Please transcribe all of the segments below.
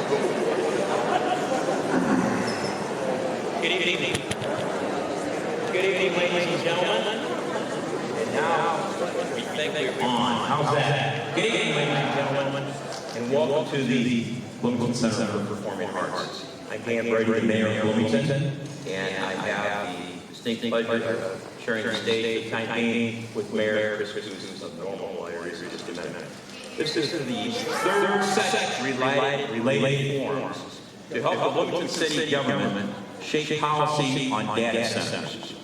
Good evening. Good evening, ladies and gentlemen. And now we think we're on. How's that? Good evening, ladies and gentlemen, and welcome to the Bloomington Center for Performing Arts. I'm Dan Brady, the mayor of Bloomington, and I have the distinct pleasure of sharing the stage for the time being with Mayor Susan of Normal areas in just a minute. This is the third set related forums to help the Bloomington City government shape policy on data centers.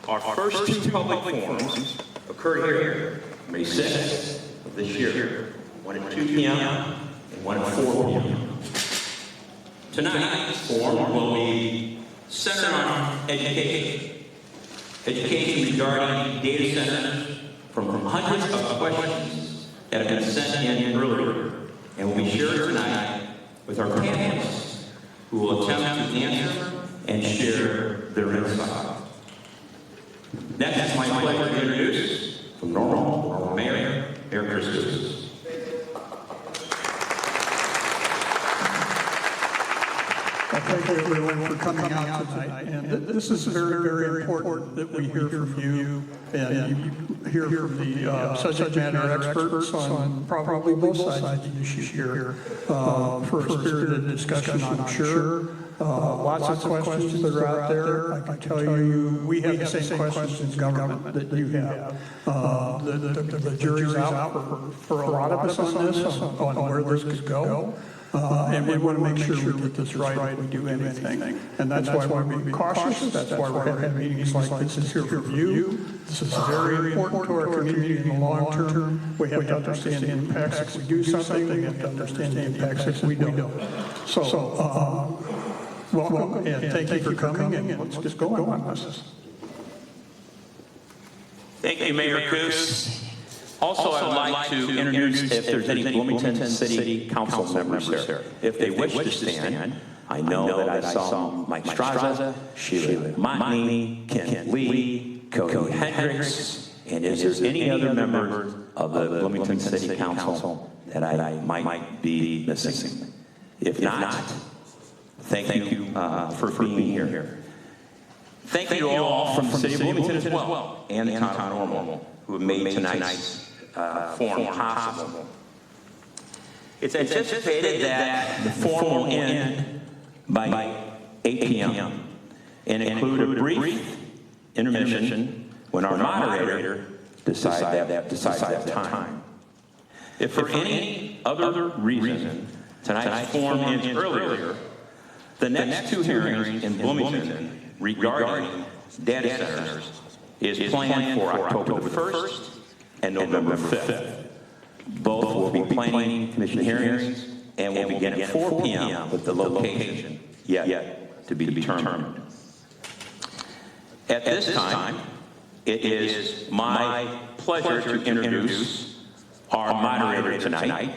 Our first two public forums occurred here May 6th of this year, one at 2 p.m. and one at 4 p.m. Tonight's forum will be centered on education. Education regarding data centers from hundreds of questions that have been sent in earlier and will be shared tonight with our panelists who will attempt to answer and share their insight. Next, it's my pleasure to introduce from Normal, our Mayor Christus. Thank you everyone for coming out tonight. And this is very, very important that we hear from you and you hear from the subject matter experts on probably both sides of the issue here for a spirited discussion, I'm sure. Lots of questions that are out there. I can tell you we have the same questions in government that you have. The jury's out for a lot of us on this, on where this could go. And we want to make sure we get this right if we do anything. And that's why we're being cautious. That's why we're having meetings like this to hear from you. This is very important to our community in the long term. We have to understand the impacts if we do something. We have to understand the impacts if we don't. So, welcome and thank you for coming, and let's just go on this. Thank you, Mayor Coos. Also, I'd like to introduce if there's any Bloomington City Council members here. If they wish to stand, I know that I saw Mike Straza, Sheila Montney, Ken Lee, Cody Hendricks, and is there any other member of the Bloomington City Council that I might be missing? If not, thank you for being here. Thank you to all from the City of Bloomington as well, and the Town of Normal, who have made tonight's forum possible. It's anticipated that the forum will end by 8 p.m. and include a brief intermission when our moderator decides that time. If for any other reason tonight's forum ends earlier, the next two hearings in Bloomington regarding data centers is planned for October the 1st and November 5th. Both will be planning commission hearings and will begin at 4 p.m. with the location yet to be determined. At this time, it is my pleasure to introduce our moderator tonight.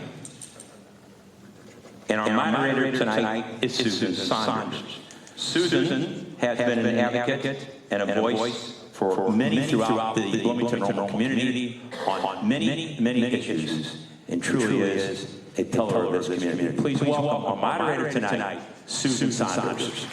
And our moderator tonight is Susan Saunders. Susan has been an advocate and a voice for many throughout the Bloomington Normal community on many issues, and truly is a pillar of this community. Please welcome our moderator tonight, Susan Saunders.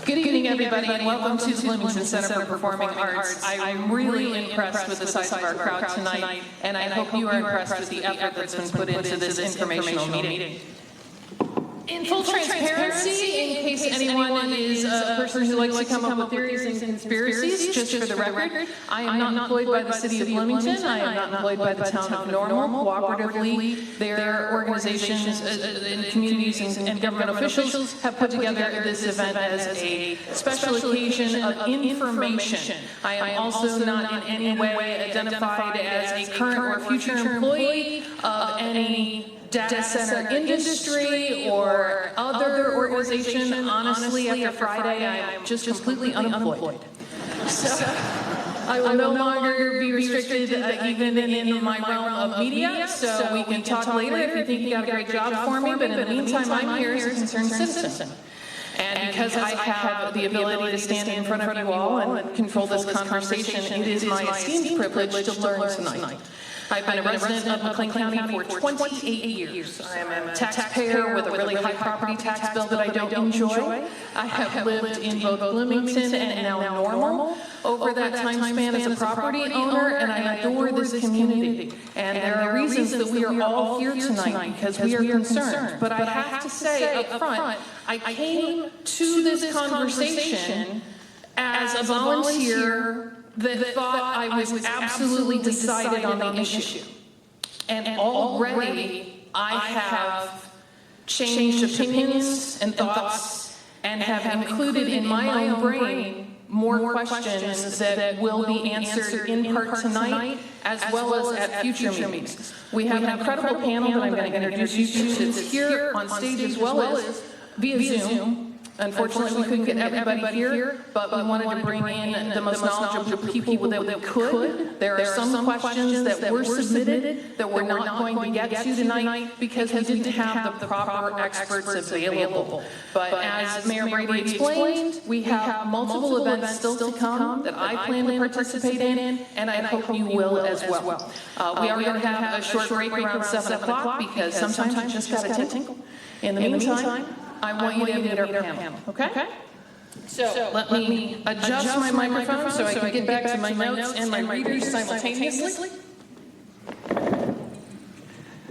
Good evening, everybody, and welcome to the Bloomington Center for Performing Arts. I'm really impressed with the size of our crowd tonight, and I hope you are impressed with the effort that's been put into this informational meeting. In full transparency, in case anyone is a person who likes to come up with theories and conspiracies, just for the record, I am not employed by the City of Bloomington. I am not employed by the Town of Normal. Cooperatively, their organizations and communities and government officials have put together this event as a special occasion of information. I am also not in any way identified as a current or future employee of any data center industry or other organization. Honestly, after Friday, I'm just completely unemployed. So I will no longer be restricted even in my realm of media, so we can talk later if you think you got a great job for me, but in the meantime, I'm here as a concerned citizen. And because I have the ability to stand in front of you all and control this conversation, it is my esteemed privilege to learn tonight. I've been a resident of McLean County for 28 years. I am a taxpayer with a really high property tax bill that I don't enjoy. I have lived in both Bloomington and now Normal over that time span as a property owner, and I adore this community. And there are reasons that we are all here tonight because we are concerned. But I have to say up front, I came to this conversation as a volunteer that thought I was absolutely decided on the issue. And already I have changed opinions and thoughts and have included in my own brain more questions that will be answered in part tonight as well as at future meetings. We have an incredible panel that I'm going to introduce you to that's here on stage as well as via Zoom. Unfortunately, we couldn't get everybody here, but we wanted to bring in the most knowledgeable people that we could. There are some questions that were submitted that we're not going to get to tonight because we didn't have the proper experts available. But as Mayor Brady explained, we have multiple events still to come that I plan to participate in, and I hope you will as well. We are going to have a short break around 7 o'clock because sometimes you just got to tinkle. In the meantime, I want you to meet our panel, okay? So let me adjust my microphone so I can get back to my notes and my readers simultaneously.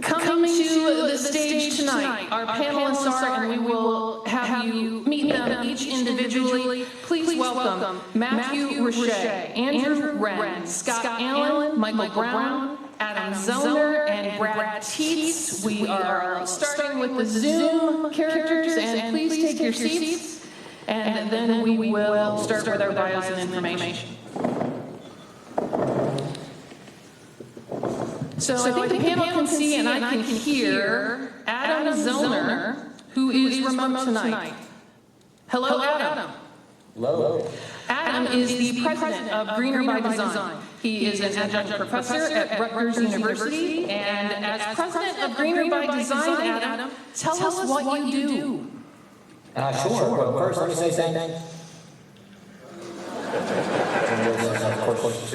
Coming to the stage tonight, our panelists are, and we will have you meet them each individually. Please welcome Matthew Rasche, Andrew Wren, Scott Allen, Michael Brown, Adam Zellner, and Brad Teets. We are starting with the Zoom characters, and please take your seats, and then we will start with our bios and information. So I think the panel can see and I can hear Adam Zellner, who is remote tonight. Hello, Adam. Hello. Adam is the president of Greener by Design. He is an adjunct professor at Rutgers University, and as president of Greener by Design, Adam, tell us what you do. Sure. Well, first, let me say thanks. Of course,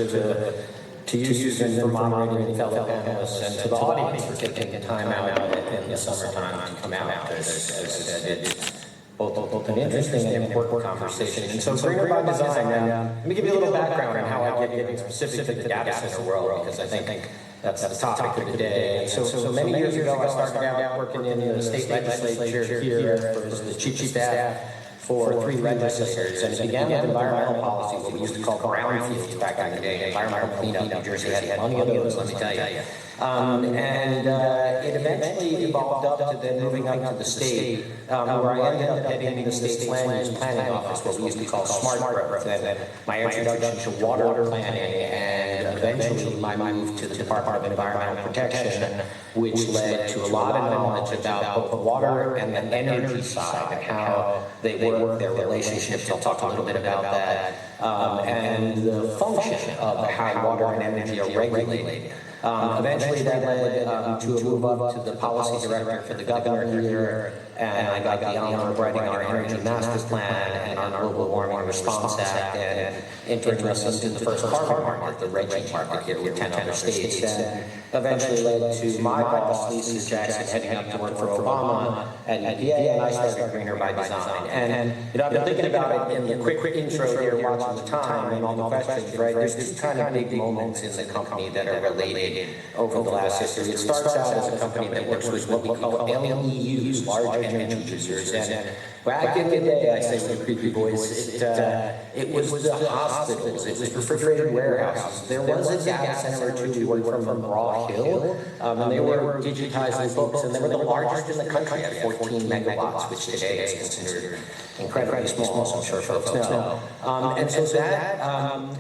to you, Susan, for moderating, fellow panelists, and to the audience for taking the time out in the summertime to come out. As it's both an interesting and important conversation. And so Greener by Design, let me give you a little background on how I get specific to the data center world, because I think that's the topic of the day. And so many years ago, I started out working in the state legislature here as the chief of staff for 3 legislators, and it began with environmental policy, what we used to call brownfields back in the day. Environmental cleanup, New Jersey had plenty of those, let me tell you. It eventually evolved up to then moving up to the state, where I ended up heading the state's land use planning office, what we used to call smart growth, and my introduction to water planning, and eventually my move to the Department of Environmental Protection, which led to a lot of knowledge about both water and the energy side and how they work, their relationships. I'll talk a little bit about that, and the function of how water and energy are regulated. Eventually that led to a move up to the policy director for the governor here, and I got the honor of writing our Energy Master Plan and our Global Warming Response Act, and entering us into the first carbon market, the RGGI market here with 10 other states, and eventually led to my boss, Lisa Jackson, heading up to work for Obama at EPA, and I started Greener by Design. And I've been thinking about it in the quick intro here, watching the time and all the questions, right? There's 2 kind of big moments in the company that are related over the last history. It starts out as a company that works with what we call LEUs, large energy users, and back in the day, I say to the creepy boys, it was the hospitals, it was refrigerated warehouses. There was a data center or 2 we worked from Raw Hill, and they were digitizing books, and they were the largest in the country at 14 megawatts, which today is considered incredibly small, as I'm sure folks know. And so that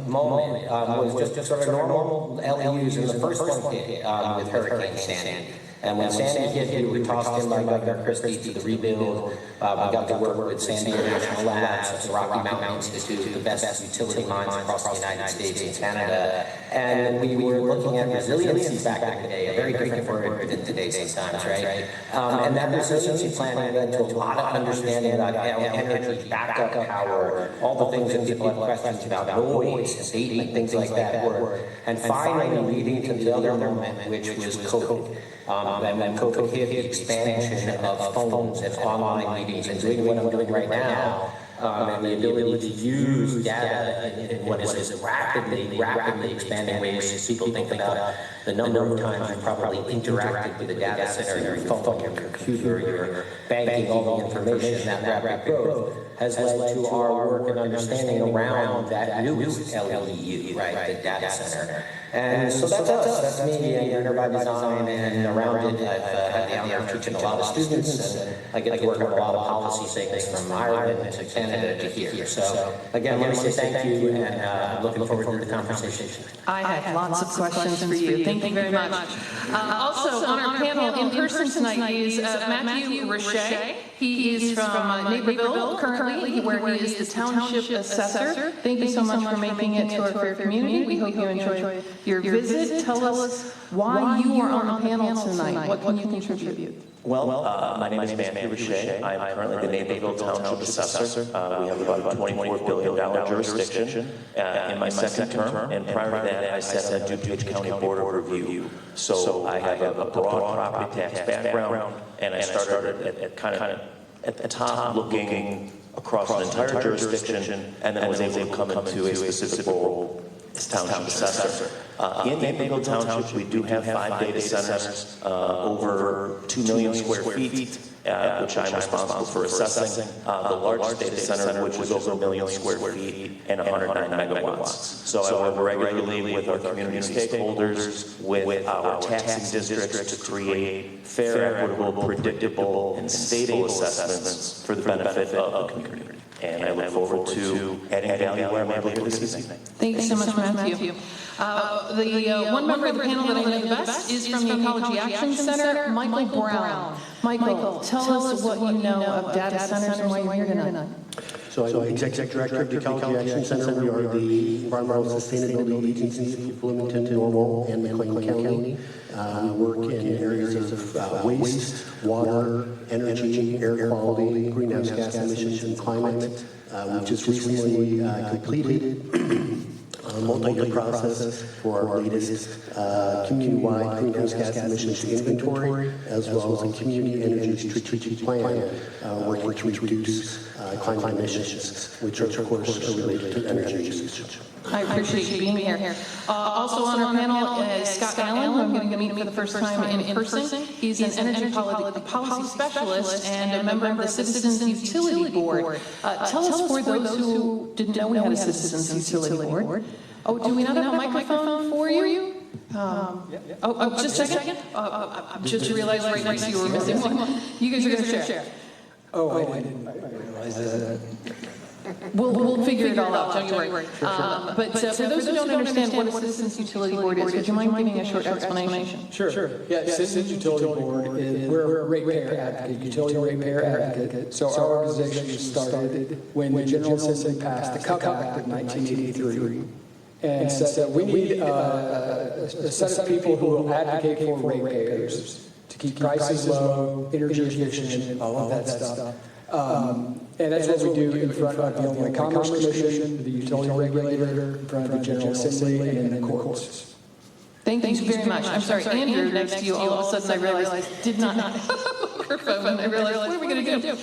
moment was just sort of normal LEUs, and the first one hit with Hurricane Sandy. And when Sandy hit, we were tossed in by Governor Christie to the rebuild. We got to work with San Diego National Labs, the Rocky Mountain Institute, the best utility mines across the United States and Canada. And we were looking at resiliency back in the day, a very different word than today sometimes, right? And that resiliency planning led to a lot of understanding about energy, backup power, all the things that people have questions about, noise, abatement, things like that were. And finally leading to the other moment, which was COVID. And when COVID hit, the expansion of phones and online meetings and doing what I'm doing right now, and the ability to use data in what is rapidly expanding ways. People think about the number of times you've probably interacted with a data center, your phone, your computer, your banking, all the information. That rapid growth has led to our work and understanding around that new LEU, right, the data center. And so that's us, that's me, and by design, and around it, I've had the honor of teaching a lot of students, and I get to work on a lot of policy things from Ireland to Canada to here. So again, let me say thank you, and I'm looking forward to the conversation. I have lots of questions for you. Thank you very much. Also on our panel in person tonight is Matthew Rasche. He is from Naperville currently, where he is the Township assessor. Thank you so much for making it to our fair community. We hope you enjoy your visit. Tell us why you are on the panel tonight. What can you contribute? Well, my name is Matthew Rasche. I'm currently the Naperville Township assessor. We have about a $24 billion jurisdiction in my second term, and prior to that, I sat on DuPage County Board of Review. So I have a broad property tax background, and I started at the top looking across an entire jurisdiction, and then was able to come into a specific role as Township assessor. In Naperville Township, we do have 5 data centers, over 2 million square feet, which I'm responsible for assessing. The largest data center, which is over 1 million square feet and 109 megawatts. So I work regularly with our community stakeholders, with our taxing districts to create fair, equitable, predictable, and stable assessments for the benefit of the community. And I look forward to adding value where I'm able to this evening. Thank you so much, Matthew. The one member of the panel that I know the best is from the Ecology Action Center, Michael Brown. Michael, tell us what you know of data centers and why you're here tonight. So I'm Executive Director of the Ecology Action Center. We are the environmental sustainability agency for Bloomington, Normal, and McLean County. We work in areas of waste, water, energy, air quality, greenhouse gas emissions, and climate. We just recently completed a multi-year process for our latest community-wide greenhouse gas emissions inventory, as well as a community energy strategic plan working to reduce climate emissions, which are, of course, related to energy usage. I appreciate you being here. Also on our panel is Scott Allen, who I'm going to meet for the first time in person. He's an energy policy specialist and a member of the Citizens Utility Board. Tell us for those who didn't know we had a Citizens Utility Board. Oh, do we not have a microphone for you? Just a second. I just realized right next to you we're missing one. You guys are going to share. Oh, I didn't realize that. We'll figure it all out, don't you worry. But for those who don't understand what a Citizens Utility Board is, would you mind giving a short explanation? Sure. Yeah, Citizens Utility Board is, we're a ratepayer advocate, utility ratepayer advocate. So our organization started when the General Assembly passed the CUP Act of 1983 and said that we need a set of people who will advocate for ratepayers to keep prices low, energy efficient, all of that stuff. And that's what we do in front of the Illinois Commerce Commission, the utility regulator, in front of the General Assembly, and in the courts. Thank you very much. I'm sorry, Andrew, next to you, all of a sudden I realized did not have a microphone, and I realized, what are we going to do?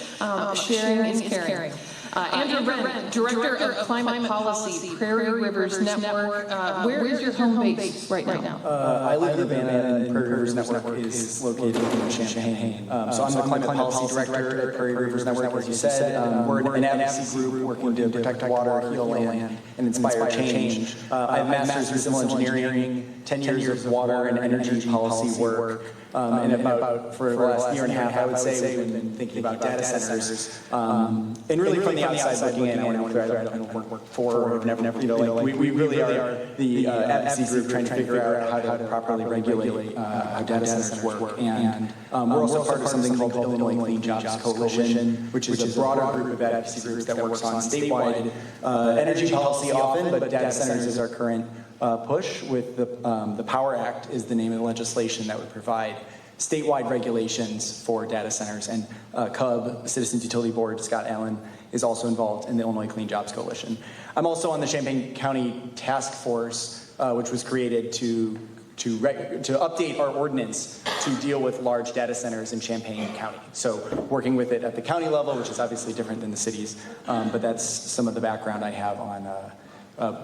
Sharing is caring. Andrew Wren, Director of Climate Policy, Prairie Rivers Network. Where is your home base right now? I live in Urbana, and Prairie Rivers Network is located in Champaign. So I'm the Climate Policy Director at Prairie Rivers Network, as you said. We're an advocacy group working to protect water, heal land, and inspire change. I have a master's in civil engineering, 10 years of water and energy policy work, and about for the last year and a half, I would say we've been thinking about data centers, and really from the outside looking in. I want to be clear, I don't work for or never, we really are the advocacy group trying to figure out how to properly regulate how data centers work, and we're also part of something called the Illinois Clean Jobs Coalition, which is a broader group of advocacy groups that works on statewide energy policy often, but data centers is our current push. With the Power Act is the name of the legislation that would provide statewide regulations for data centers, and CUB, Citizens Utility Board, Scott Allen, is also involved in the Illinois Clean Jobs Coalition. I'm also on the Champaign County Task Force, which was created to update our ordinance to deal with large data centers in Champaign County. So working with it at the county level, which is obviously different than the cities, but that's some of the background I have on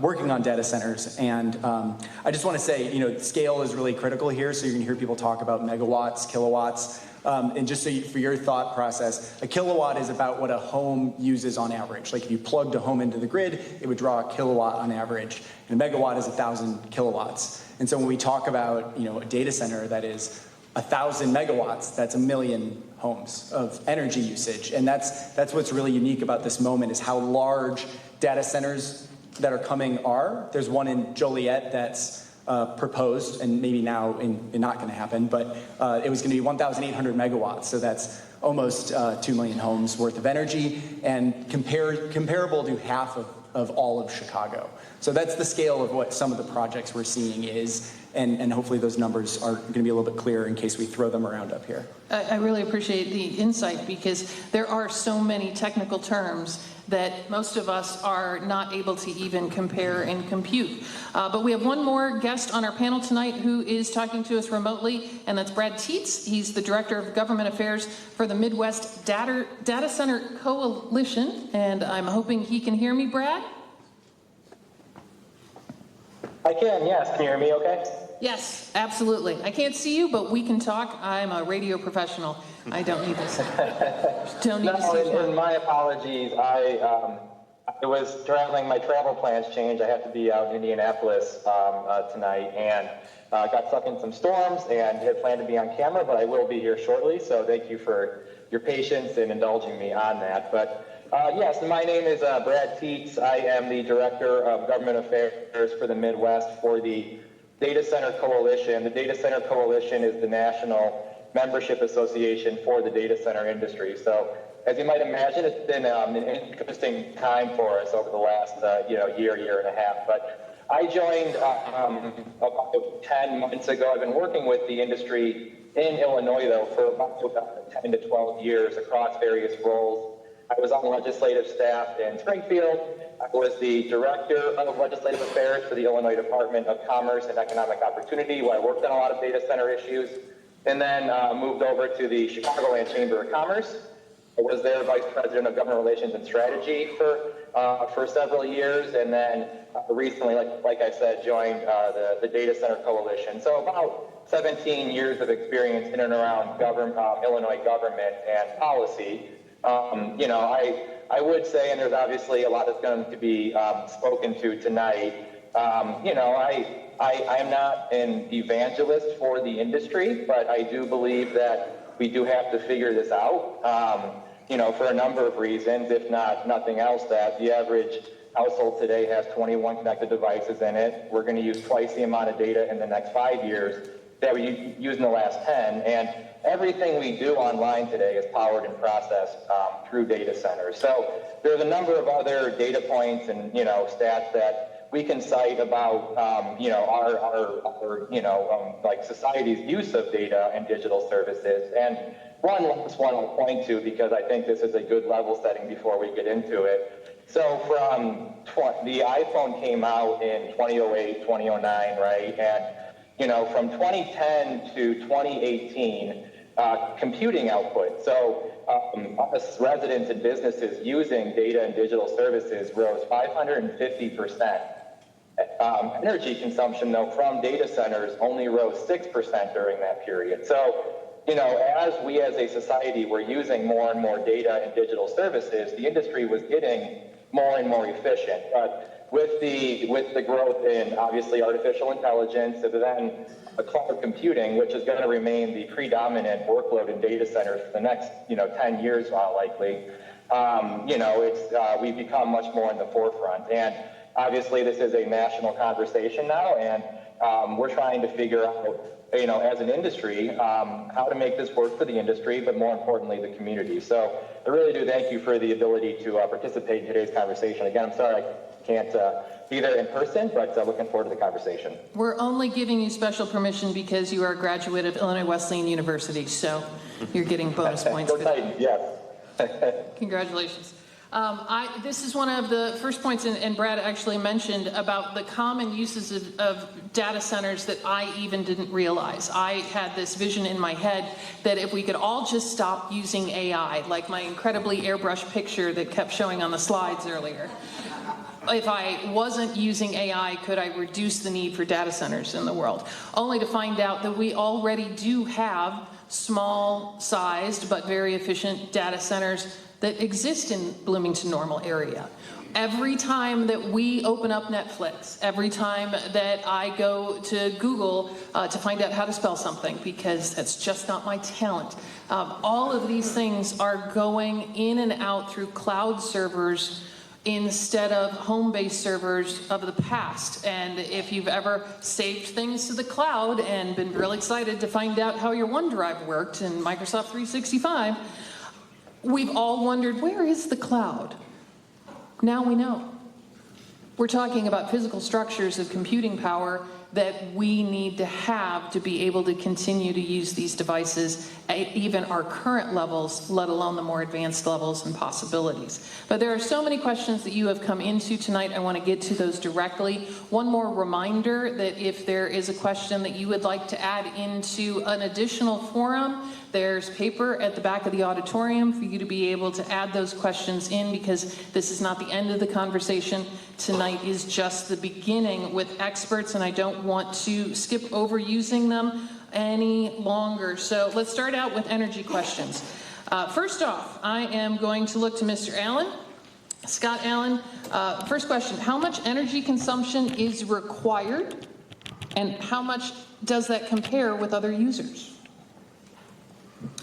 working on data centers. And I just want to say, scale is really critical here. So you're going to hear people talk about megawatts, kilowatts. And just so for your thought process, a kilowatt is about what a home uses on average. Like if you plugged a home into the grid, it would draw a kilowatt on average. And a megawatt is 1,000 kilowatts. And so when we talk about, a data center that is 1,000 megawatts, that's 1 million homes of energy usage. And that's what's really unique about this moment, is how large data centers that are coming are. There's one in Joliet that's proposed, and maybe now not going to happen, but it was going to be 1,800 megawatts. So that's almost 2 million homes worth of energy, and comparable to half of all of Chicago. So that's the scale of what some of the projects we're seeing is, and hopefully those numbers are going to be a little bit clearer in case we throw them around up here. I really appreciate the insight, because there are so many technical terms that most of us are not able to even compare and compute. But we have one more guest on our panel tonight who is talking to us remotely, and that's Brad Tietz. He's the Director of Government Affairs for the Midwest Data Center Coalition, and I'm hoping he can hear me, Brad? I can, yes. Can you hear me okay? Yes, absolutely. I can't see you, but we can talk. I'm a radio professional. I don't need this. Don't need to see you. And my apologies. I was traveling. My travel plans changed. I have to be out in Indianapolis tonight, and got stuck in some storms and had planned to be on camera, but I will be here shortly. So thank you for your patience and indulging me on that. But yes, my name is Brad Tietz. I am the Director of Government Affairs for the Midwest for the Data Center Coalition. The Data Center Coalition is the national membership association for the data center industry. So as you might imagine, it's been an interesting time for us over the last year and a half. But I joined about 10 months ago. I've been working with the industry in Illinois, though, for about 10 to 12 years across various roles. I was on legislative staff in Springfield. I was the Director of Legislative Affairs for the Illinois Department of Commerce and Economic Opportunity, where I worked on a lot of data center issues, and then moved over to the Chicagoland Chamber of Commerce. I was their Vice President of Government Relations and Strategy for several years, and then recently, like I said, joined the Data Center Coalition. So about 17 years of experience in and around Illinois government and policy. I would say, and there's obviously a lot that's going to be spoken to tonight, I am not an evangelist for the industry, but I do believe that we do have to figure this out, for a number of reasons, if not nothing else, that the average household today has 21 connected devices in it. We're going to use twice the amount of data in the next 5 years that we used in the last 10, and everything we do online today is powered and processed through data centers. So there's a number of other data points and stats that we can cite about our society's use of data and digital services. And one last one I'll point to, because I think this is a good level setting before we get into it. So the iPhone came out in 2008, 2009, right? And from 2010 to 2018. Computing output. So us residents and businesses using data and digital services rose 550%. Energy consumption, though, from data centers only rose 6% during that period. So, as we as a society were using more and more data and digital services, the industry was getting more and more efficient. But with the growth in obviously artificial intelligence and then cloud computing, which is going to remain the predominant workload in data centers for the next 10 years likely, we've become much more in the forefront. And obviously this is a national conversation now, and we're trying to figure out, as an industry, how to make this work for the industry, but more importantly, the community. So I really do thank you for the ability to participate in today's conversation. Again, I'm sorry I can't be there in person, but looking forward to the conversation. We're only giving you special permission because you are a graduate of Illinois Wesleyan University, so you're getting bonus points. Go Titans, yes. Congratulations. This is one of the first points, and Brad actually mentioned about the common uses of data centers that I even didn't realize. I had this vision in my head that if we could all just stop using AI, like my incredibly airbrushed picture that kept showing on the slides earlier. If I wasn't using AI, could I reduce the need for data centers in the world? Only to find out that we already do have small-sized but very efficient data centers that exist in Bloomington Normal area. Every time that we open up Netflix, every time that I go to Google to find out how to spell something, because that's just not my talent, all of these things are going in and out through cloud servers instead of home-based servers of the past. And if you've ever saved things to the cloud and been real excited to find out how your OneDrive worked in Microsoft 365, we've all wondered, where is the cloud? Now we know. We're talking about physical structures of computing power that we need to have to be able to continue to use these devices at even our current levels, let alone the more advanced levels and possibilities. But there are so many questions that you have come into tonight. I want to get to those directly. One more reminder that if there is a question that you would like to add into an additional forum, there's paper at the back of the auditorium for you to be able to add those questions in, because this is not the end of the conversation. Tonight is just the beginning with experts, and I don't want to skip over using them any longer. So let's start out with energy questions. First off, I am going to look to Mr. Allen. Scott Allen, first question, how much energy consumption is required, and how much does that compare with other users?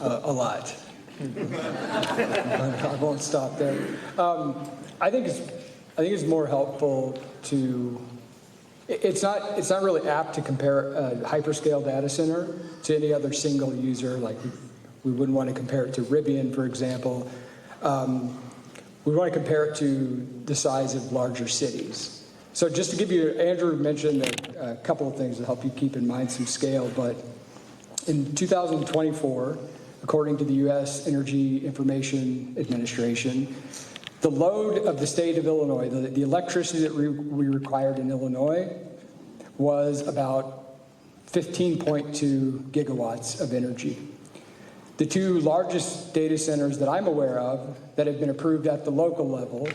A lot. I won't stop there. I think it's more helpful to. It's not really apt to compare a hyperscale data center to any other single user. Like we wouldn't want to compare it to Rivian, for example. We want to compare it to the size of larger cities. So just to give you, Andrew mentioned a couple of things to help you keep in mind some scale, but in 2024, according to the U.S. Energy Information Administration, the load of the state of Illinois, the electricity that we required in Illinois, was about 15.2 gigawatts of energy. The two largest data centers that I'm aware of that have been approved at the local level,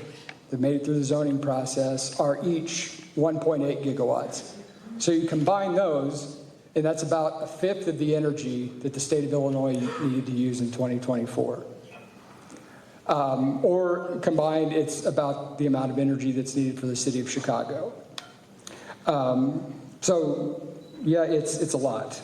that made it through the zoning process, are each 1.8 gigawatts. So you combine those, and that's about a fifth of the energy that the state of Illinois needed to use in 2024. Or combined, it's about the amount of energy that's needed for the city of Chicago. So, yeah, it's a lot.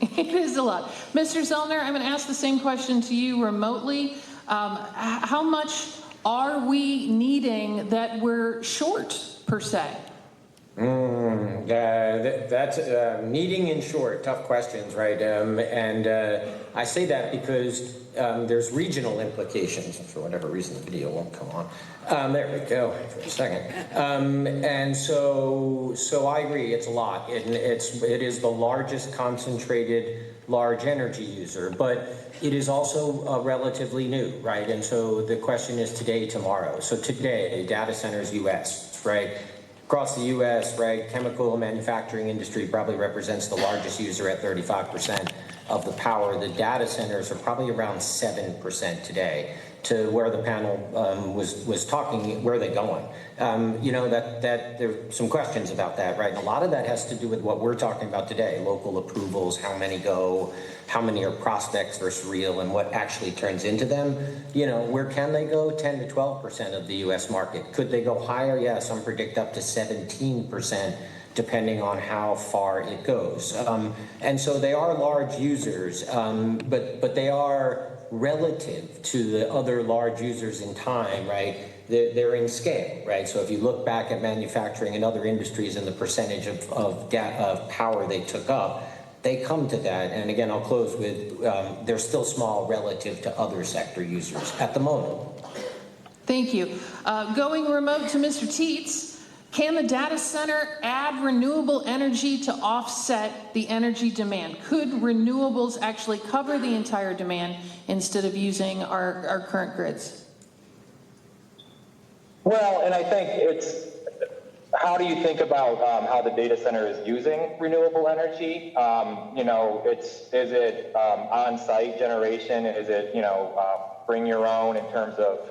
It is a lot. Mr. Zellner, I'm going to ask the same question to you remotely. How much are we needing that we're short, per se? That's needing in short, tough questions, right? And I say that because there's regional implications. For whatever reason, the video won't come on. There we go for a second. And so I agree, it's a lot. It is the largest concentrated large energy user, but it is also relatively new, right? And so the question is today, tomorrow. So today, data centers U.S., right? Across the U.S., right, chemical manufacturing industry probably represents the largest user at 35% of the power. The data centers are probably around 7% today. to where the panel was talking, where are they going? You know, that there's some questions about that, right? And a lot of that has to do with what we're talking about today, local approvals, how many go, how many are prospects versus real, and what actually turns into them. You know, where can they go? 10 to 12% of the U.S. market. Could they go higher? Yeah, some predict up to 17%, depending on how far it goes. And so they are large users, but they are relative to the other large users in time, right? They're in scale, right? So if you look back at manufacturing and other industries and the percentage of power they took up, they come to that. And again, I'll close with, they're still small relative to other sector users at the moment. Thank you. Going remote to Mr. Teets. Can the data center add renewable energy to offset the energy demand? Could renewables actually cover the entire demand instead of using our current grids? Well, and I think it's, how do you think about how the data center is using renewable energy? You know, is it on-site generation? Is it, you know, bring your own in terms of,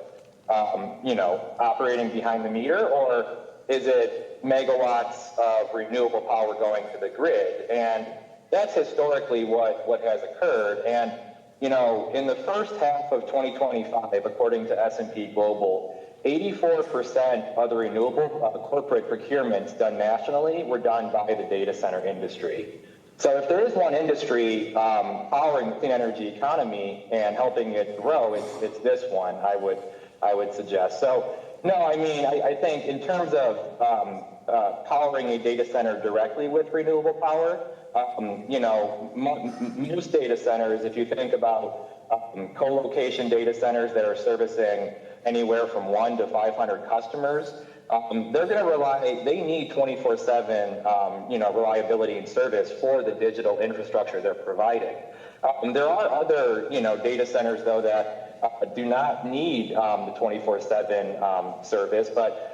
you know, operating behind the meter? Or is it megawatts of renewable power going to the grid? And that's historically what has occurred. And, you know, in the first half of 2025, according to S&P Global, 84% of the renewable corporate procurements done nationally were done by the data center industry. So if there is one industry powering the clean energy economy and helping it grow, it's this one, I would suggest. So, no, I mean, I think in terms of powering a data center directly with renewable power, you know, most data centers, if you think about co-location data centers that are servicing anywhere from 1 to 500 customers, they're going to rely, they need 24/7, you know, reliability and service for the digital infrastructure they're providing. There are other, you know, data centers, though, that do not need the 24/7 service, but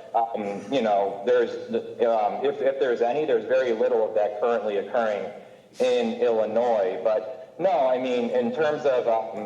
you know, there's if there's any, there's very little of that currently occurring in Illinois. But no, I mean, in terms of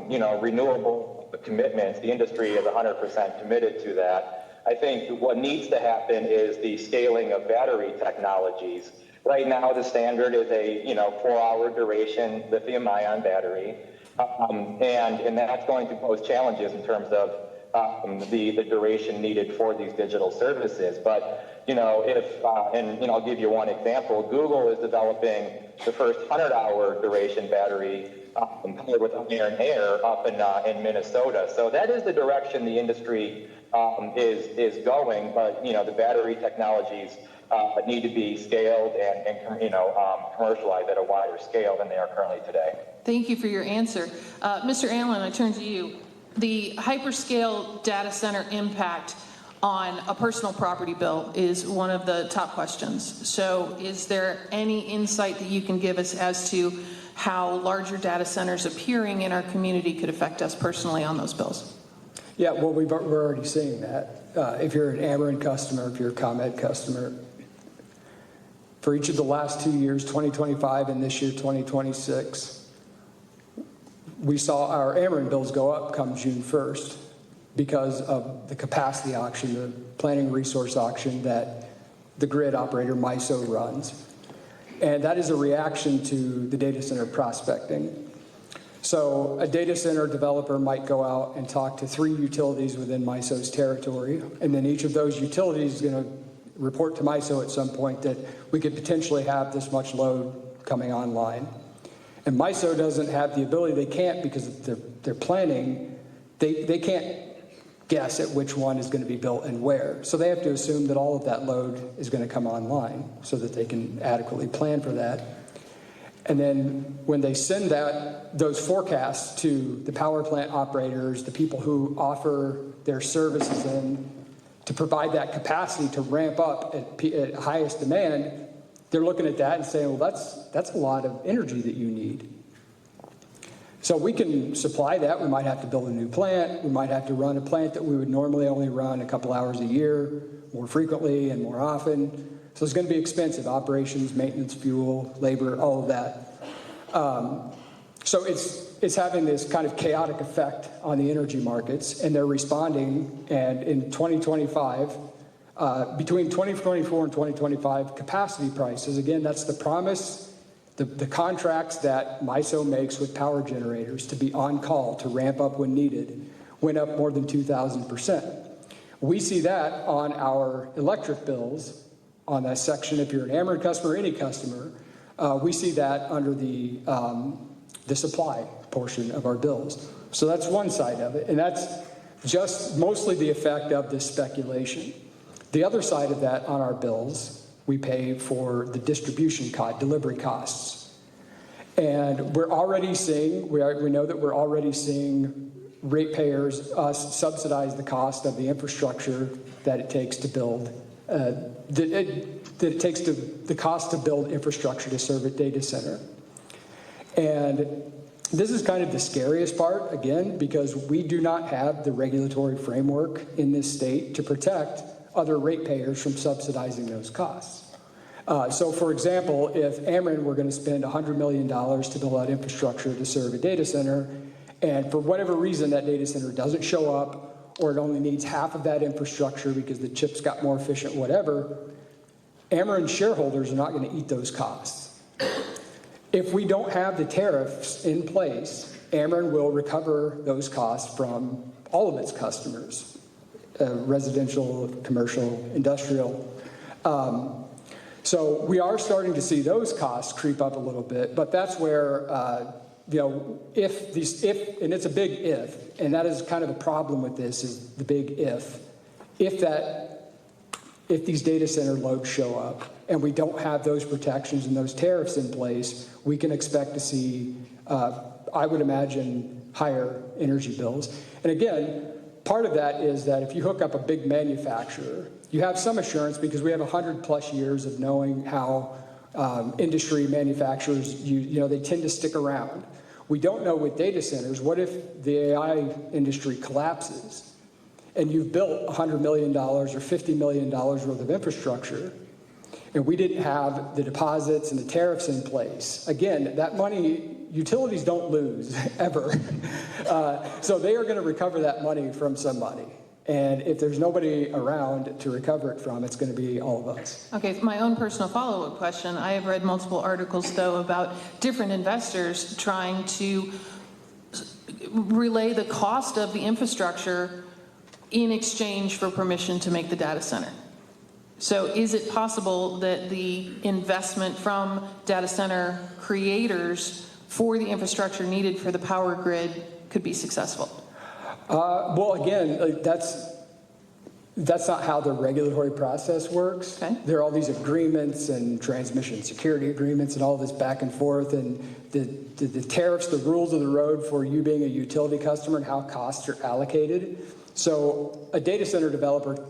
you know, renewable commitments, the industry is 100% committed to that. I think what needs to happen is the scaling of battery technologies. Right now, the standard is a 4-hour duration lithium-ion battery. And that's going to pose challenges in terms of the duration needed for these digital services. But, you know, I'll give you one example. Google is developing the first 100-hour duration battery with iron air up in Minnesota. So that is the direction the industry is going. But, you know, the battery technologies need to be scaled and commercialized at a wider scale than they are currently today. Thank you for your answer. Mr. Allen, I turn to you. The hyperscale data center impact on a personal property bill is one of the top questions. So is there any insight that you can give us as to how larger data centers appearing in our community could affect us personally on those bills? Yeah, well, we're already seeing that. If you're an Ameren customer, if you're a ComEd customer, for each of the last 2 years, 2025 and this year, 2026, we saw our Ameren bills go up come June 1st because of the capacity auction, the planning resource auction that the grid operator MISO runs. And that is a reaction to the data center prospecting. So a data center developer might go out and talk to 3 utilities within MISO's territory, and then each of those utilities is going to report to MISO at some point that we could potentially have this much load coming online. And MISO doesn't have the ability, they can't, because they're planning, they can't guess at which one is going to be built and where. So they have to assume that all of that load is going to come online so that they can adequately plan for that. And then when they send those forecasts to the power plant operators, the people who offer their services in to provide that capacity to ramp up at highest demand, they're looking at that and saying, well, that's a lot of energy that you need. So we can supply that. We might have to build a new plant. We might have to run a plant that we would normally only run a couple hours a year, more frequently and more often. So it's going to be expensive: operations, maintenance, fuel, labor, all of that. So it's it's having this kind of chaotic effect on the energy markets, and they're responding. And in 2025, between 2024 and 2025, capacity prices, again, that's the promise, the contracts that MISO makes with power generators to be on call to ramp up when needed, went up more than 2,000%. We see that on our electric bills, on that section, if you're an Ameren customer or any customer, we see that under the supply portion of our bills. So that's one side of it, and that's just mostly the effect of this speculation. The other side of that on our bills, we pay for the distribution cost, delivery costs. And we're already seeing, we know that we're already seeing ratepayers, us, subsidize the cost of the infrastructure that it takes to build, the cost to build infrastructure to serve a data center. And this is kind of the scariest part, again, because we do not have the regulatory framework in this state to protect other ratepayers from subsidizing those costs. So, for example, if Ameren were going to spend $100 million to build out infrastructure to serve a data center, and for whatever reason that data center doesn't show up, or it only needs half of that infrastructure because the chips got more efficient, whatever, Ameren shareholders are not going to eat those costs. If we don't have the tariffs in place, Ameren will recover those costs from all of its customers, residential, commercial, industrial. So we are starting to see those costs creep up a little bit, but that's where, if, and it's a big if, and that is kind of the problem with this is the big if these data center loads show up and we don't have those protections and those tariffs in place, we can expect to see, I would imagine, higher energy bills. And again, part of that is that if you hook up a big manufacturer, you have some assurance because we have 100+ years of knowing how industry manufacturers, they tend to stick around. We don't know with data centers, what if the AI industry collapses and you've built $100 million or $50 million worth of infrastructure, and we didn't have the deposits and the tariffs in place. Again, that money, utilities don't lose, ever. So they are going to recover that money from somebody. And if there's nobody around to recover it from, it's going to be all of us. Okay, my own personal follow-up question. I have read multiple articles, though, about different investors trying to relay the cost of the infrastructure in exchange for permission to make the data center. So is it possible that the investment from data center creators for the infrastructure needed for the power grid could be successful? Well, again, that's not how the regulatory process works. Okay. There are all these agreements and transmission security agreements and all this back and forth, and the tariffs, the rules of the road for you being a utility customer and how costs are allocated. So a data center developer,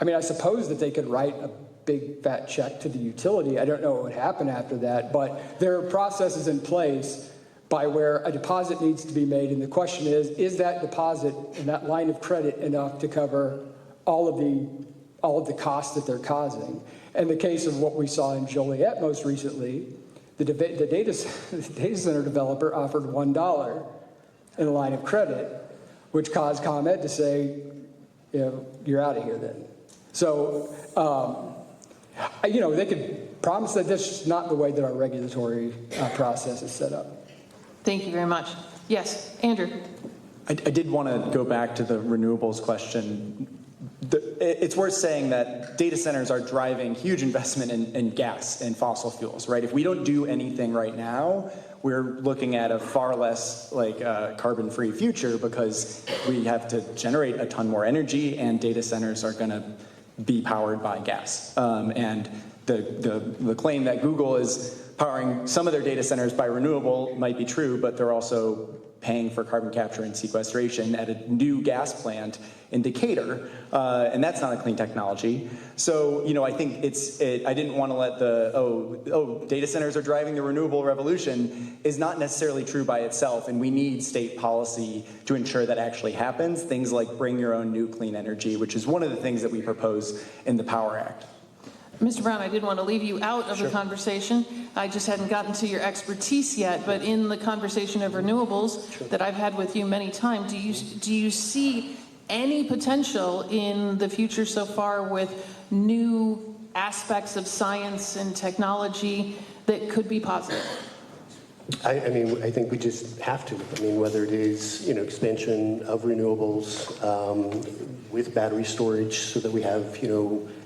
I suppose that they could write a big fat check to the utility. I don't know what would happen after that, but there are processes in place by where a deposit needs to be made, and the question is that deposit and that line of credit enough to cover all of the costs that they're causing? In the case of what we saw in Joliet most recently, the data center developer offered $1 in a line of credit, which caused ComEd to say, you're out of here then. So, they could promise that this is not the way that our regulatory process is set up. Thank you very much. Yes, Andrew. I did want to go back to the renewables question. It's worth saying that data centers are driving huge investment in gas and fossil fuels, right? If we don't do anything right now, we're looking at a far less carbon-free future because we have to generate a ton more energy, and data centers are going to be powered by gas. And the claim that Google is powering some of their data centers by renewable might be true, but they're also paying for carbon capture and sequestration at a new gas plant in Decatur, and that's not a clean technology. So, I think I didn't want to let data centers are driving the renewable revolution is not necessarily true by itself, and we need state policy to ensure that actually happens. Things like bring your own new clean energy, which is one of the things that we propose in the Power Act. Mr. Brown, I didn't want to leave you out of the conversation. I just hadn't gotten to your expertise yet, but in the conversation of renewables that I've had with you many times, do you see any potential in the future so far with new aspects of science and technology that could be positive? I mean, I think we just have to. I mean, whether it is, expansion of renewables with battery storage so that we have,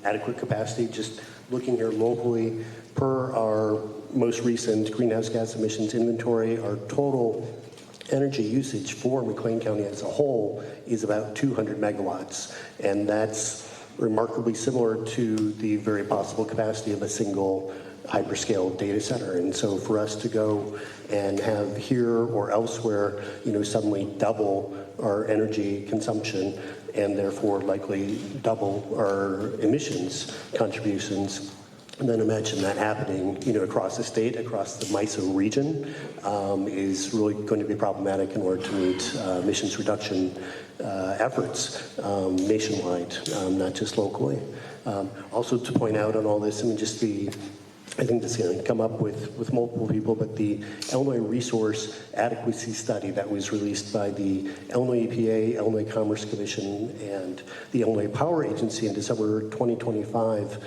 adequate capacity, just looking here locally, per our most recent greenhouse gas emissions inventory, our total energy usage for McLean County as a whole is about 200 megawatts. And that's remarkably similar to the very possible capacity of a single hyperscale data center. And so for us to go and have here or elsewhere, suddenly double our energy consumption and therefore likely double our emissions contributions, and then imagine that happening, across the state, across the MISO region, is really going to be problematic in order to meet emissions reduction efforts nationwide, not just locally. Also to point out on all this, I think this is going to come up with multiple people, but the Illinois Resource Adequacy Study that was released by the Illinois EPA, Illinois Commerce Commission, and the Illinois Power Agency in December 2025,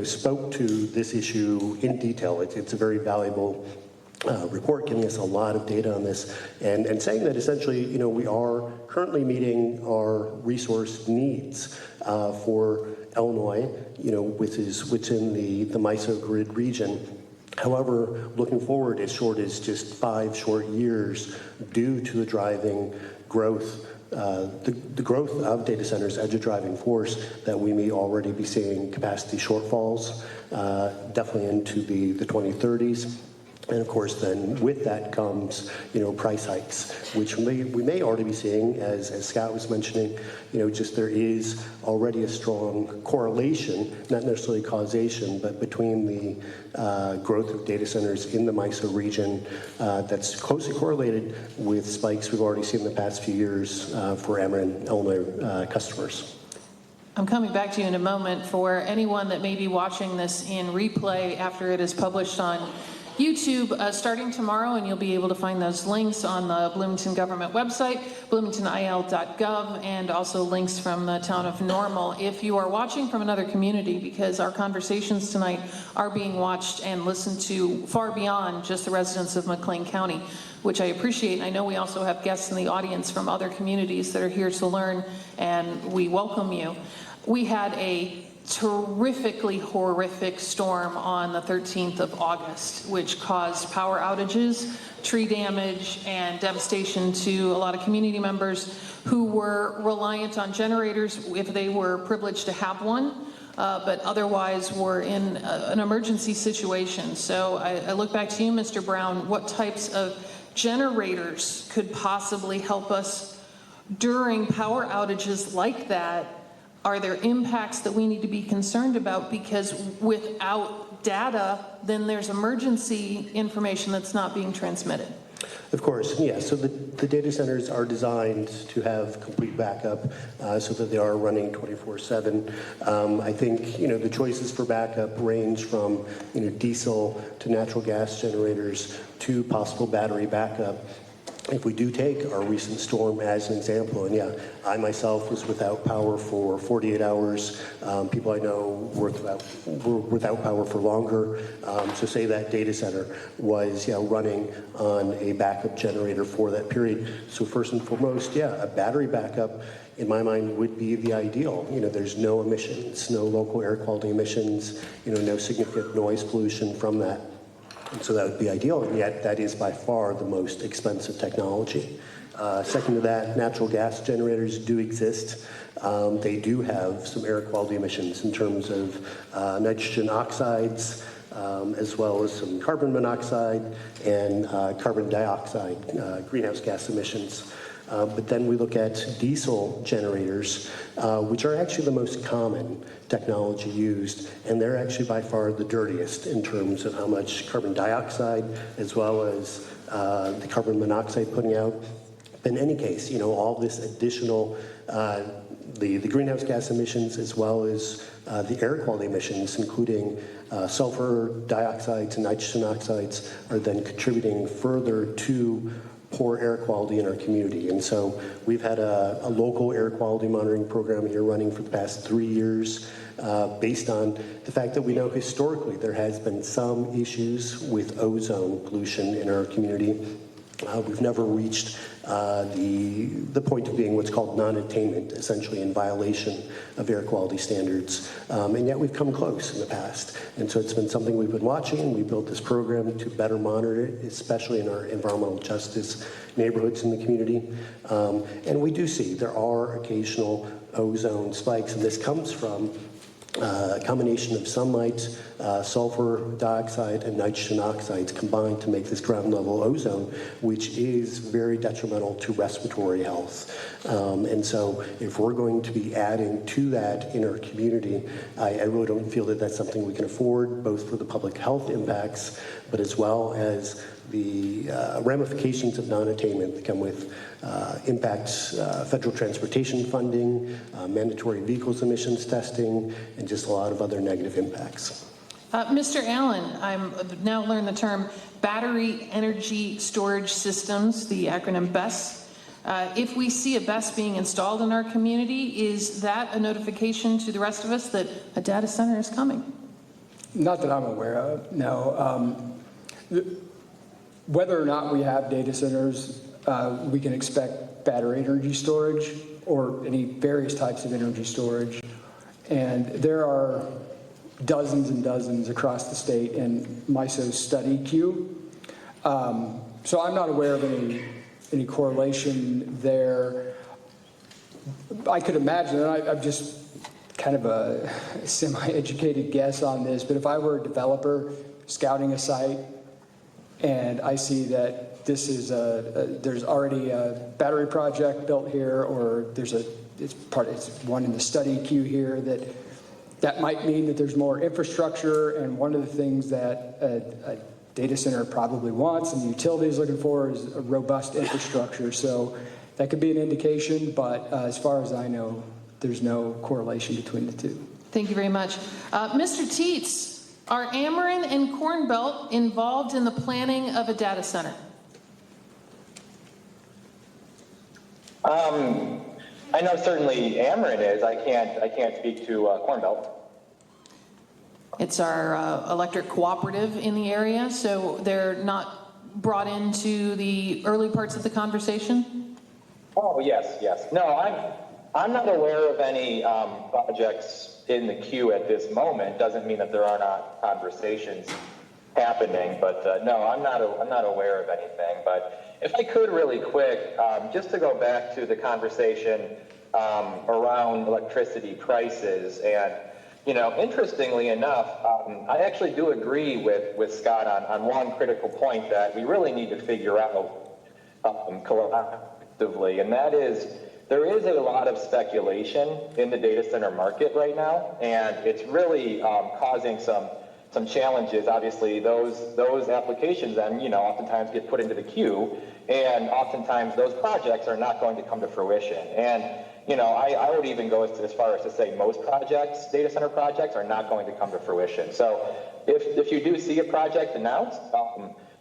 spoke to this issue in detail. It's a very valuable report giving us a lot of data on this and saying that essentially, we are currently meeting our resource needs for Illinois, which is within the MISO grid region. However, looking forward as short as just 5 short years due to the driving growth, the growth of data centers as a driving force, that we may already be seeing capacity shortfalls, definitely into the 2030s. And of course, then with that comes, price hikes, which we may already be seeing, as Scott was mentioning. Just there is already a strong correlation, not necessarily causation, but between the growth of data centers in the MISO region that's closely correlated with spikes we've already seen in the past few years for Ameren Illinois customers. I'm coming back to you in a moment. For anyone that may be watching this in replay after it is published on YouTube starting tomorrow, and you'll be able to find those links on the Bloomington government website, bloomingtonil.gov, and also links from the town of Normal. If you are watching from another community, because our conversations tonight are being watched and listened to far beyond just the residents of McLean County, which I appreciate. I know we also have guests in the audience from other communities that are here to learn, and we welcome you. We had a terrifically horrific storm on the 13th of August, which caused power outages, tree damage, and devastation to a lot of community members who were reliant on generators if they were privileged to have one, but otherwise were in an emergency situation. So I look back to you, Mr. Brown. What types of generators could possibly help us during power outages like that? Are there impacts that we need to be concerned about? Because without data, then there's emergency information that's not being transmitted. Of course, yeah. So the data centers are designed to have complete backup so that they are running 24/7. I think, the choices for backup range from, diesel to natural gas generators to possible battery backup. If we do take our recent storm as an example, and yeah, I myself was without power for 48 hours. People I know were without power for longer. So say that data center was running on a backup generator for that period. So first and foremost, a battery backup in my mind would be the ideal. There's no emissions, no local air quality emissions, no significant noise pollution from that. And so that would be ideal, and yet that is by far the most expensive technology. Second to that, natural gas generators do exist. They do have some air quality emissions in terms of nitrogen oxides, as well as some carbon monoxide and carbon dioxide greenhouse gas emissions. But then we look at diesel generators, which are actually the most common technology used, and they're actually by far the dirtiest in terms of how much carbon dioxide as well as the carbon monoxide putting out. In any case, all this additional, the greenhouse gas emissions as well as the air quality emissions, including sulfur dioxides and nitrogen oxides, are then contributing further to poor air quality in our community. And so we've had a local air quality monitoring program here running for the past 3 years, based on the fact that we know historically there has been some issues with ozone pollution in our community. We've never reached the point of being what's called non-attainment, essentially in violation of air quality standards. And yet we've come close in the past. And so it's been something we've been watching, and we built this program to better monitor it, especially in our environmental justice neighborhoods in the community. And we do see there are occasional ozone spikes, and this comes from a combination of sunlight, sulfur dioxide, and nitrogen oxides combined to make this ground level ozone, which is very detrimental to respiratory health. And so if we're going to be adding to that in our community, I really don't feel that that's something we can afford, both for the public health impacts, but as well as the ramifications of non-attainment that come with impacts federal transportation funding, mandatory vehicles emissions testing, and just a lot of other negative impacts. Mr. Allen, I've now learned the term Battery Energy Storage Systems, the acronym BESS. If we see a BESS being installed in our community, is that a notification to the rest of us that a data center is coming? Not that I'm aware of, no. Whether or not we have data centers, we can expect battery energy storage or any various types of energy storage. And there are dozens and dozens across the state in MISO's study queue. So I'm not aware of any correlation there. I could imagine, and I'm just kind of a semi-educated guess on this, but if I were a developer scouting a site and I see that this is there's already a battery project built here, or it's one in the study queue here, that might mean that there's more infrastructure, and one of the things that a data center probably wants and the utility is looking for is a robust infrastructure. So that could be an indication, but as far as I know, there's no correlation between the two. Thank you very much. Mr. Teets, are Ameren and Corn Belt involved in the planning of a data center? I know certainly Ameren is. I can't speak to Corn Belt. It's our electric cooperative in the area, so they're not brought into the early parts of the conversation? Oh, yes. No, I'm not aware of any projects in the queue at this moment. Doesn't mean that there are not conversations happening, but no, I'm not aware of anything. But if I could really quick, just to go back to the conversation around electricity prices, and interestingly enough, I actually do agree with Scott on one critical point that we really need to figure out collectively, and that is there is a lot of speculation in the data center market right now, and it's really causing some challenges. Obviously, those applications then, oftentimes get put into the queue, and oftentimes those projects are not going to come to fruition. And I would even go as far as to say most projects, data center projects, are not going to come to fruition. So if you do see a project announced,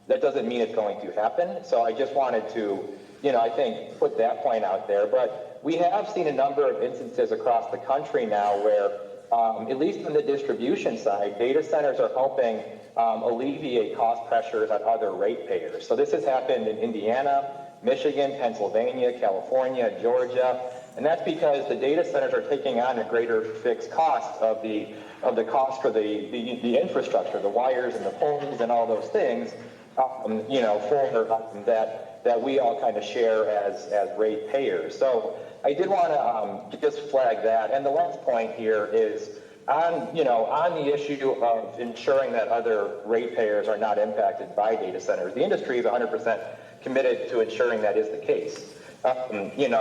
that doesn't mean it's going to happen. So I just wanted to, I think, put that point out there. But we have seen a number of instances across the country now where, at least on the distribution side, data centers are helping alleviate cost pressures on other ratepayers. So this has happened in Indiana, Michigan, Pennsylvania, California, Georgia, and that's because the data centers are taking on a greater fixed cost of the cost for the infrastructure, the wires and the poles and all those things, for that we all kind of share as ratepayers. So I did want to just flag that. And the last point here is on the issue of ensuring that other ratepayers are not impacted by data centers. The industry is 100% committed to ensuring that is the case.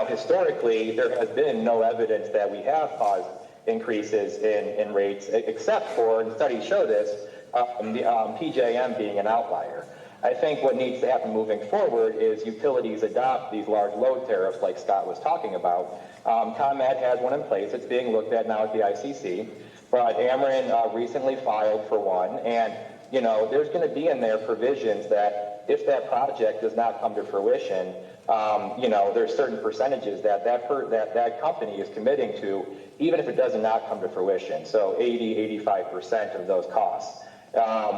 Historically, there has been no evidence that we have caused increases in rates, except for, and studies show this, the PJM being an outlier. I think what needs to happen moving forward is utilities adopt these large load tariffs like Scott was talking about. ComEd has one in place. It's being looked at now at the ICC. But Ameren recently filed for one, and there's going to be in there provisions that if that project does not come to fruition, there's certain percentages that company is committing to, even if it does not come to fruition. So 85% of those costs,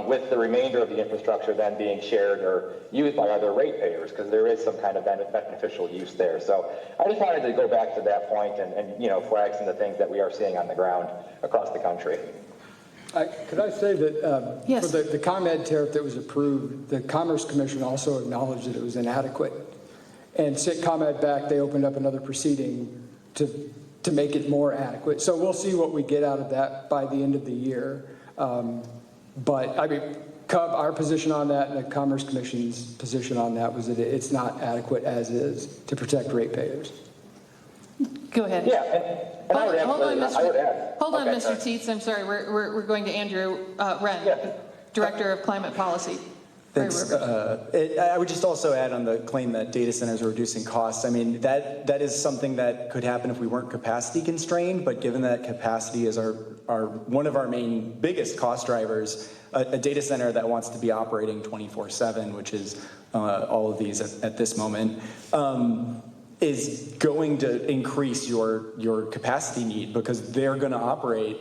with the remainder of the infrastructure then being shared or used by other ratepayers, because there is some kind of beneficial use there. So I just wanted to go back to that point and flag some of the things that we are seeing on the ground across the country. Could I say that Yes. for the ComEd tariff that was approved, the Commerce Commission also acknowledged that it was inadequate. And sent ComEd back, they opened up another proceeding to make it more adequate. So we'll see what we get out of that by the end of the year. But I mean, our position on that and the Commerce Commission's position on that was that it's not adequate as is to protect ratepayers. Go ahead. Yeah, and I would add. Hold on, Okay, Mr. sorry. Tietz. I'm sorry. We're going to Andrew Wren, Yeah. Director of Climate Policy. Thanks. I would just also add on the claim that data centers are reducing costs. I mean, that is something that could happen if we weren't capacity constrained, but given that capacity is one of our biggest cost drivers, a data center that wants to be operating 24/7, which is all of these at this moment, is going to increase your capacity need because they're going to operate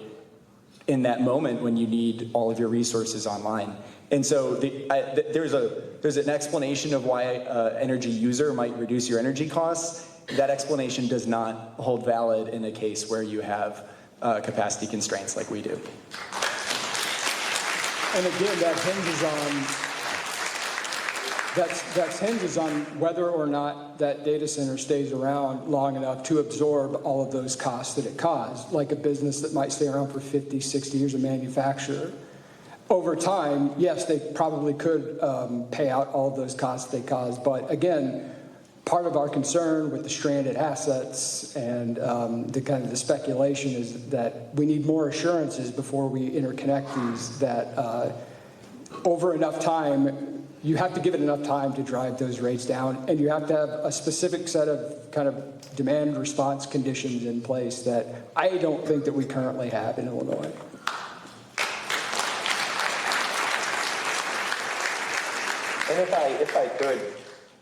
in that moment when you need all of your resources online. And so there's an explanation of why energy user might reduce your energy costs. That explanation does not hold valid in a case where you have capacity constraints like we do. And again, that hinges on whether or not that data center stays around long enough to absorb all of those costs that it caused, like a business that might stay around for 50, 60 years, a manufacturer. Over time, yes, they probably could pay out all of those costs they caused. But again, part of our concern with the stranded assets and the speculation is that we need more assurances before we interconnect these, that over enough time, you have to give it enough time to drive those rates down, and you have to have a specific set of kind of demand response conditions in place that I don't think that we currently have in Illinois. And if I could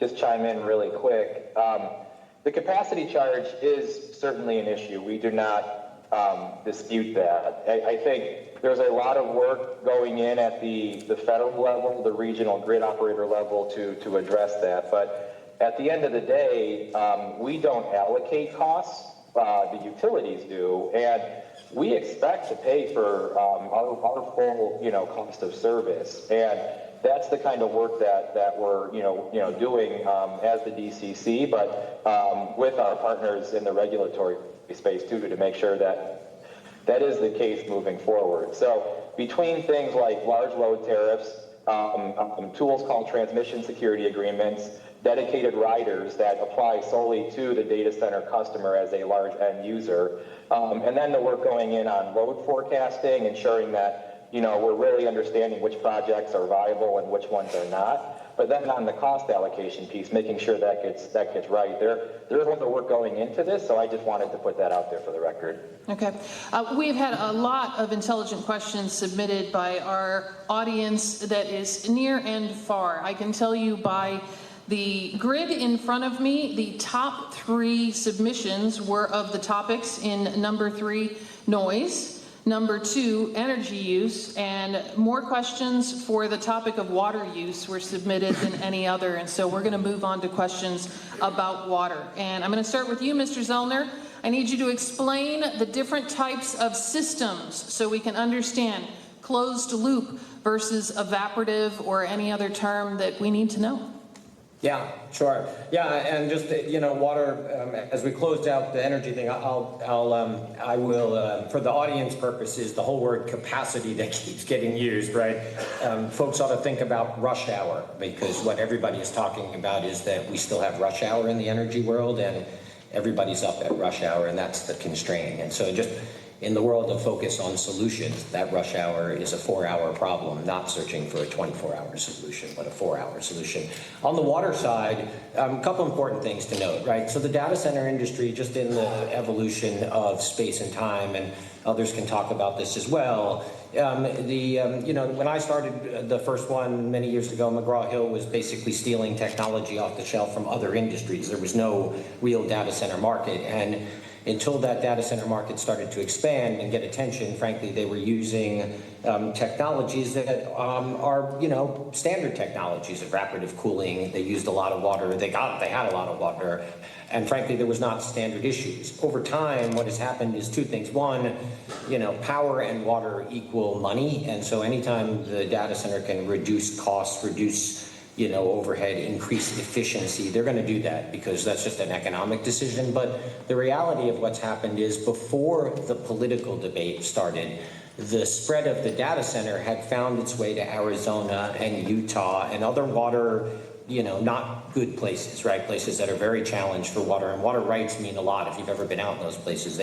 just chime in really quick, the capacity charge is certainly an issue. We do not dispute that. I think there's a lot of work going in at the federal level, the regional grid operator level to address that. But at the end of the day, we don't allocate costs, the utilities do, and we expect to pay for our full cost of service. And that's the kind of work that we're doing as the DCC, but with our partners in the regulatory space too, to make sure that is the case moving forward. So between things like large load tariffs, tools called transmission security agreements, dedicated riders that apply solely to the data center customer as a large end user, and then the work going in on load forecasting, ensuring that we're really understanding which projects are viable and which ones are not. But then on the cost allocation piece, making sure that gets right. There is a lot of work going into this, so I just wanted to put that out there for the record. Okay. We've had a lot of intelligent questions submitted by our audience that is near and far. I can tell you by the grid in front of me, the top 3 submissions were of the topics in number 3, noise. Number 2, energy use, and more questions for the topic of water use were submitted than any other. And so we're going to move on to questions about water. And I'm going to start with you, Mr. Zellner. I need you to explain the different types of systems so we can understand closed loop versus evaporative or any other term that we need to know. Yeah, sure. Yeah, and just, water, as we closed out the energy thing, I will, for the audience purposes, the whole word capacity that keeps getting used, right? Folks ought to think about rush hour, because what everybody is talking about is that we still have rush hour in the energy world, and everybody's up at rush hour, and that's the constraint. And so just, in the world of focus on solutions, that rush hour is a 4-hour problem, not searching for a 24-hour solution, but a 4-hour solution. On the water side, a couple important things to note, right? So the data center industry, just in the evolution of space and time, and others can talk about this as well. When I started the first one many years ago, McGraw-Hill was basically stealing technology off the shelf from other industries. There was no real data center market, and until that data center market started to expand and get attention, frankly, they were using technologies that are, standard technologies, evaporative cooling. They used a lot of water. They had a lot of water. And frankly, there was not standard issues. Over time, what has happened is two things. One, power and water equal money. And so anytime the data center can reduce costs, reduce overhead, increase efficiency, they're going to do that because that's just an economic decision. But the reality of what's happened is before the political debate started, the spread of the data center had found its way to Arizona and Utah and other water, not good places, right? Places that are very challenged for water. And water rights mean a lot. If you've ever been out in those places,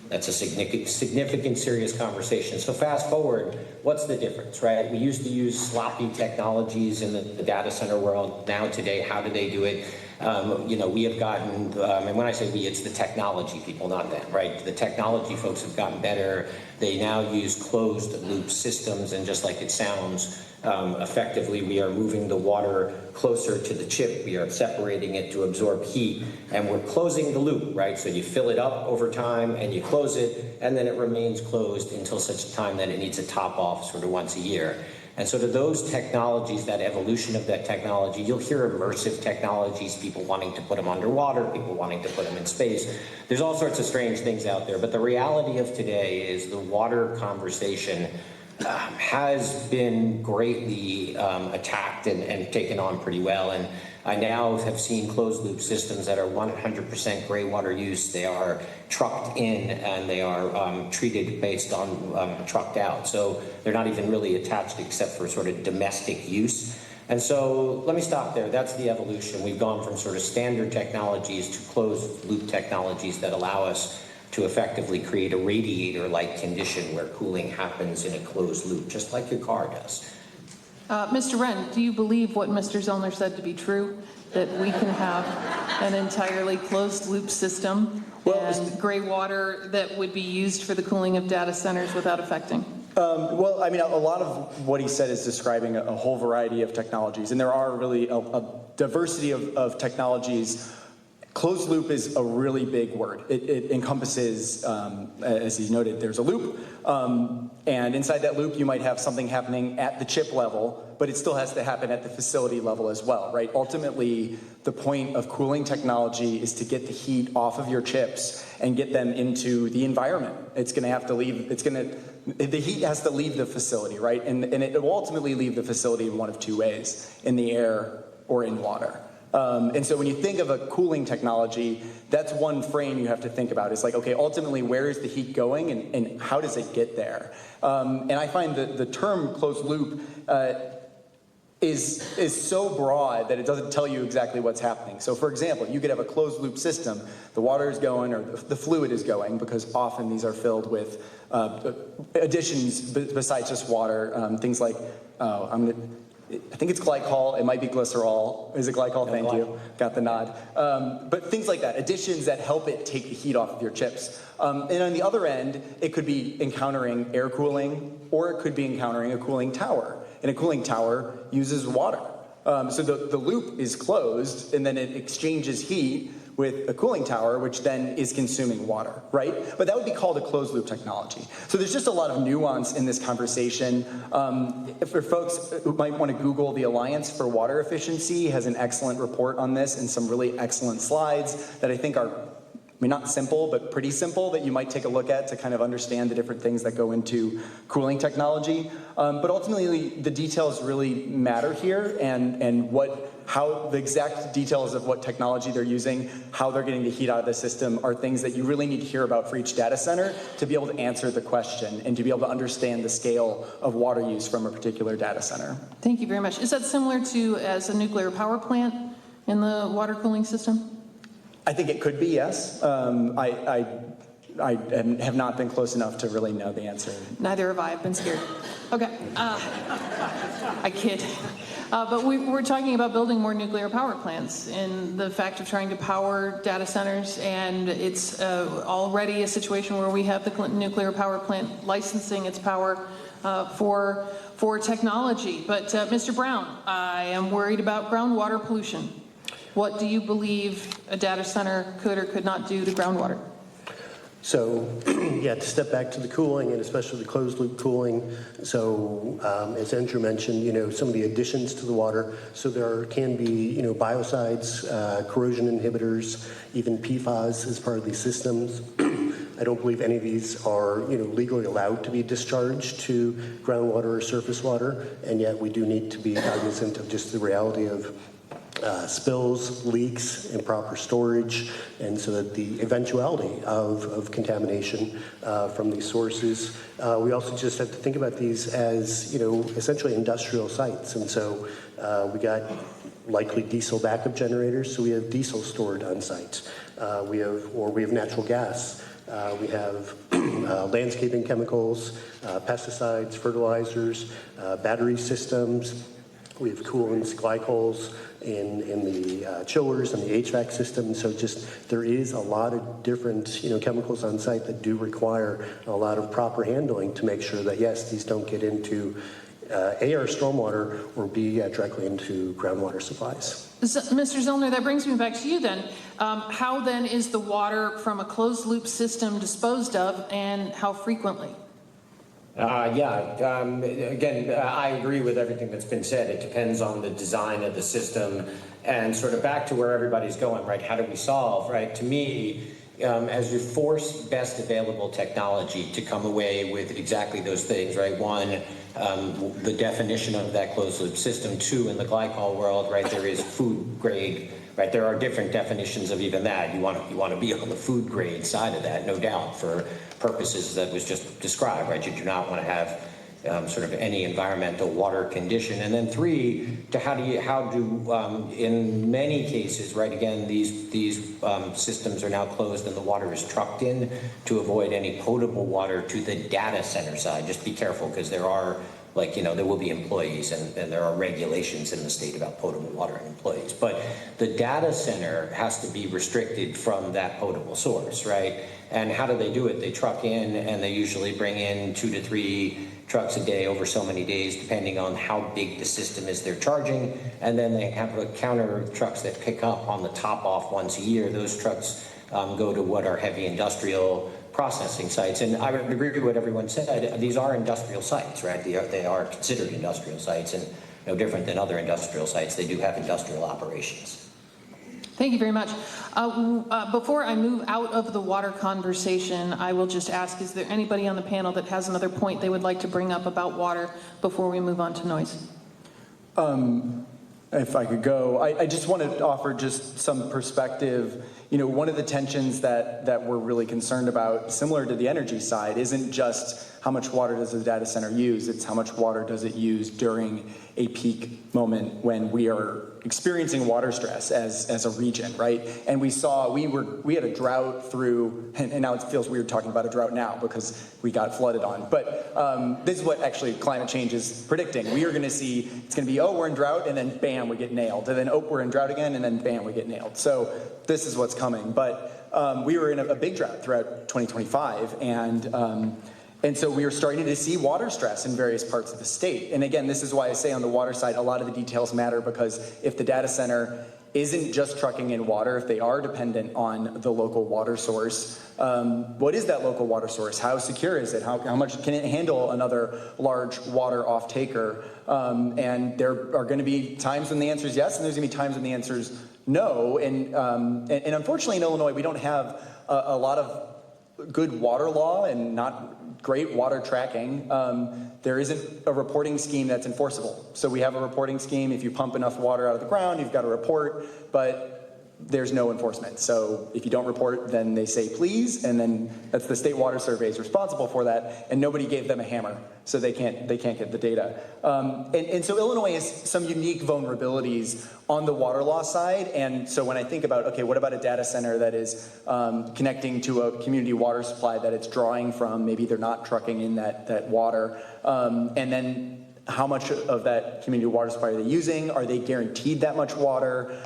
that's a significant, serious conversation. So fast forward, what's the difference, right? We used to use sloppy technologies in the data center world. Now today, how do they do it? We have gotten, and when I say we, it's the technology people, not them, right? The technology folks have gotten better. They now use closed loop systems, and just like it sounds, effectively, we are moving the water closer to the chip. We are separating it to absorb heat, and we're closing the loop, right? So you fill it up over time, and you close it, and then it remains closed until such time that it needs a top off sort of once a year. And so to those technologies, that evolution of that technology, you'll hear immersive technologies, people wanting to put them underwater, people wanting to put them in space. There's all sorts of strange things out there, but the reality of today is the water conversation has been greatly attacked and taken on pretty well. And I now have seen closed loop systems that are 100% gray water use. They are trucked in and they are treated based on trucked out. So they're not even really attached except for sort of domestic use. And so let me stop there. That's the evolution. We've gone from sort of standard technologies to closed loop technologies that allow us to effectively create a radiator-like condition where cooling happens in a closed loop, just like your car does. Mr. Wren, do you believe what Mr. Zollner said to be true, that we can have an entirely closed-loop system and gray water that would be used for the cooling of data centers without affecting? A lot of what he said is describing a whole variety of technologies, and there are really a diversity of technologies. Closed loop is a really big word. It encompasses, as he noted, there's a loop, and inside that loop you might have something happening at the chip level, but it still has to happen at the facility level as well, right? Ultimately, the point of cooling technology is to get the heat off of your chips and get them into the environment. The heat has to leave the facility, right? And it will ultimately leave the facility in one of two ways, in the air or in water. And so when you think of a cooling technology, that's one frame you have to think about. It's like, okay, ultimately, where is the heat going and how does it get there? And I find that the term closed loop is so broad that it doesn't tell you exactly what's happening. So for example, you could have a closed loop system. The water is going, or the fluid is going, because often these are filled with additions besides just water, things like, I think it's glycol, it might be glycerol. Is it glycol? Thank you. Got the nod. But things like that, additions that help it take the heat off of your chips. And on the other end, it could be encountering air cooling, or it could be encountering a cooling tower. And a cooling tower uses water. So the loop is closed, and then it exchanges heat with a cooling tower, which then is consuming water, right? But that would be called a closed loop technology. So there's just a lot of nuance in this conversation. For folks who might want to Google, the Alliance for Water Efficiency has an excellent report on this and some really excellent slides that I think are, not simple, but pretty simple, that you might take a look at to kind of understand the different things that go into cooling technology. But ultimately, the details really matter here, and how the exact details of what technology they're using, how they're getting the heat out of the system, are things that you really need to hear about for each data center to be able to answer the question and to be able to understand the scale of water use from a particular data center. Thank you very much. Is that similar to as a nuclear power plant in the water cooling system? I think it could be, yes. I have not been close enough to really know the answer. Neither have I. I've been scared. Okay. I kid. But we're talking about building more nuclear power plants and the fact of trying to power data centers. And it's already a situation where we have the Clinton nuclear power plant licensing its power for technology. But Mr. Brown, I am worried about groundwater pollution. What do you believe a data center could or could not do to groundwater? So, yeah, to step back to the cooling and especially the closed loop cooling. So, as Andrew mentioned, some of the additions to the water. So there can be, biocides, corrosion inhibitors, even PFAS as part of these systems. I don't believe any of these are, legally allowed to be discharged to groundwater or surface water. And yet we do need to be cognizant of just the reality of spills, leaks, improper storage, and so that the eventuality of contamination from these sources. We also just have to think about these as, essentially industrial sites. And so we got likely diesel backup generators, so we have diesel stored on site. We have natural gas. We have landscaping chemicals, pesticides, fertilizers, battery systems. We have coolants, glycols in the chillers and the HVAC system. So just there is a lot of different chemicals on site that do require a lot of proper handling to make sure that yes, these don't get into A, our stormwater, or B, directly into groundwater supplies. So, Mr. Zillner, that brings me back to you then. How then is the water from a closed loop system disposed of, and how frequently? Again, I agree with everything that's been said. It depends on the design of the system and sort of back to where everybody's going, right? How do we solve, right? To me, as you force best available technology to come away with exactly those things, right? One, the definition of that closed loop system. Two, in the glycol world, right, there is food grade, right? There are different definitions of even that. You want to be on the food grade side of that, no doubt, for purposes that was just described, right? You do not want to have sort of any environmental water condition. And then three, to how do in many cases, right, again, these systems are now closed and the water is trucked in to avoid any potable water to the data center side. Just be careful, because there are, there will be employees and there are regulations in the state about potable water and employees. But the data center has to be restricted from that potable source, right? And how do they do it? They truck in, and they usually bring in 2 to 3 trucks a day over so many days, depending on how big the system is they're charging. And then they have counter trucks that pick up on the top off once a year. Those trucks go to what are heavy industrial processing sites. And I would agree with what everyone said. These are industrial sites, right? They are considered industrial sites, and no different than other industrial sites. They do have industrial operations. Thank you very much. Before I move out of the water conversation, I will just ask, is there anybody on the panel that has another point they would like to bring up about water before we move on to noise? If I could go, I just want to offer just some perspective. One of the tensions that we're really concerned about, similar to the energy side, isn't just how much water does the data center use, it's how much water does it use during a peak moment when we are experiencing water stress as a region, right? And we had a drought through, and now it feels weird talking about a drought now because we got flooded on, but this is what actually climate change is predicting. We are going to see, it's going to be, we're in drought, and then bam, we get nailed, and then we're in drought again, and then bam, we get nailed. So this is what's coming. But we were in a big drought throughout 2025, and so we are starting to see water stress in various parts of the state. And again, this is why I say on the water side, a lot of the details matter, because if the data center isn't just trucking in water, if they are dependent on the local water source, what is that local water source? How secure is it? How much can it handle another large water off-taker? And there are going to be times when the answer is yes, and there's going to be times when the answer is no. And unfortunately in Illinois, we don't have a lot of good water law and not great water tracking. There isn't a reporting scheme that's enforceable. So we have a reporting scheme. If you pump enough water out of the ground, you've got to report, but there's no enforcement. So if you don't report, then they say please, and then that's the State Water Survey is responsible for that, and nobody gave them a hammer, so they can't get the data. And so Illinois has some unique vulnerabilities on the water law side, and so when I think about, okay, what about a data center that is connecting to a community water supply that it's drawing from, maybe they're not trucking in that water, and then how much of that community water supply are they using? Are they guaranteed that much water?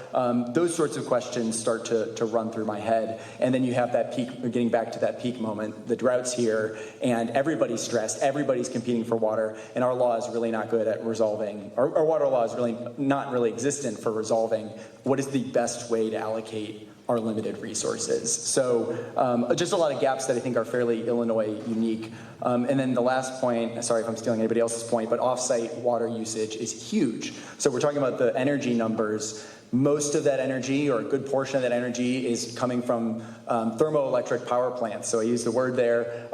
Those sorts of questions start to run through my head. And then you have that peak, getting back to that peak moment, the drought's here, and everybody's stressed, everybody's competing for water, and our law is really not good at resolving, our water law is really not really existent for resolving what is the best way to allocate our limited resources. So just a lot of gaps that I think are fairly Illinois unique. And then the last point, sorry if I'm stealing anybody else's point, but offsite water usage is huge. So we're talking about the energy numbers. Most of that energy, or a good portion of that energy, is coming from thermoelectric power plants. So I use the word there.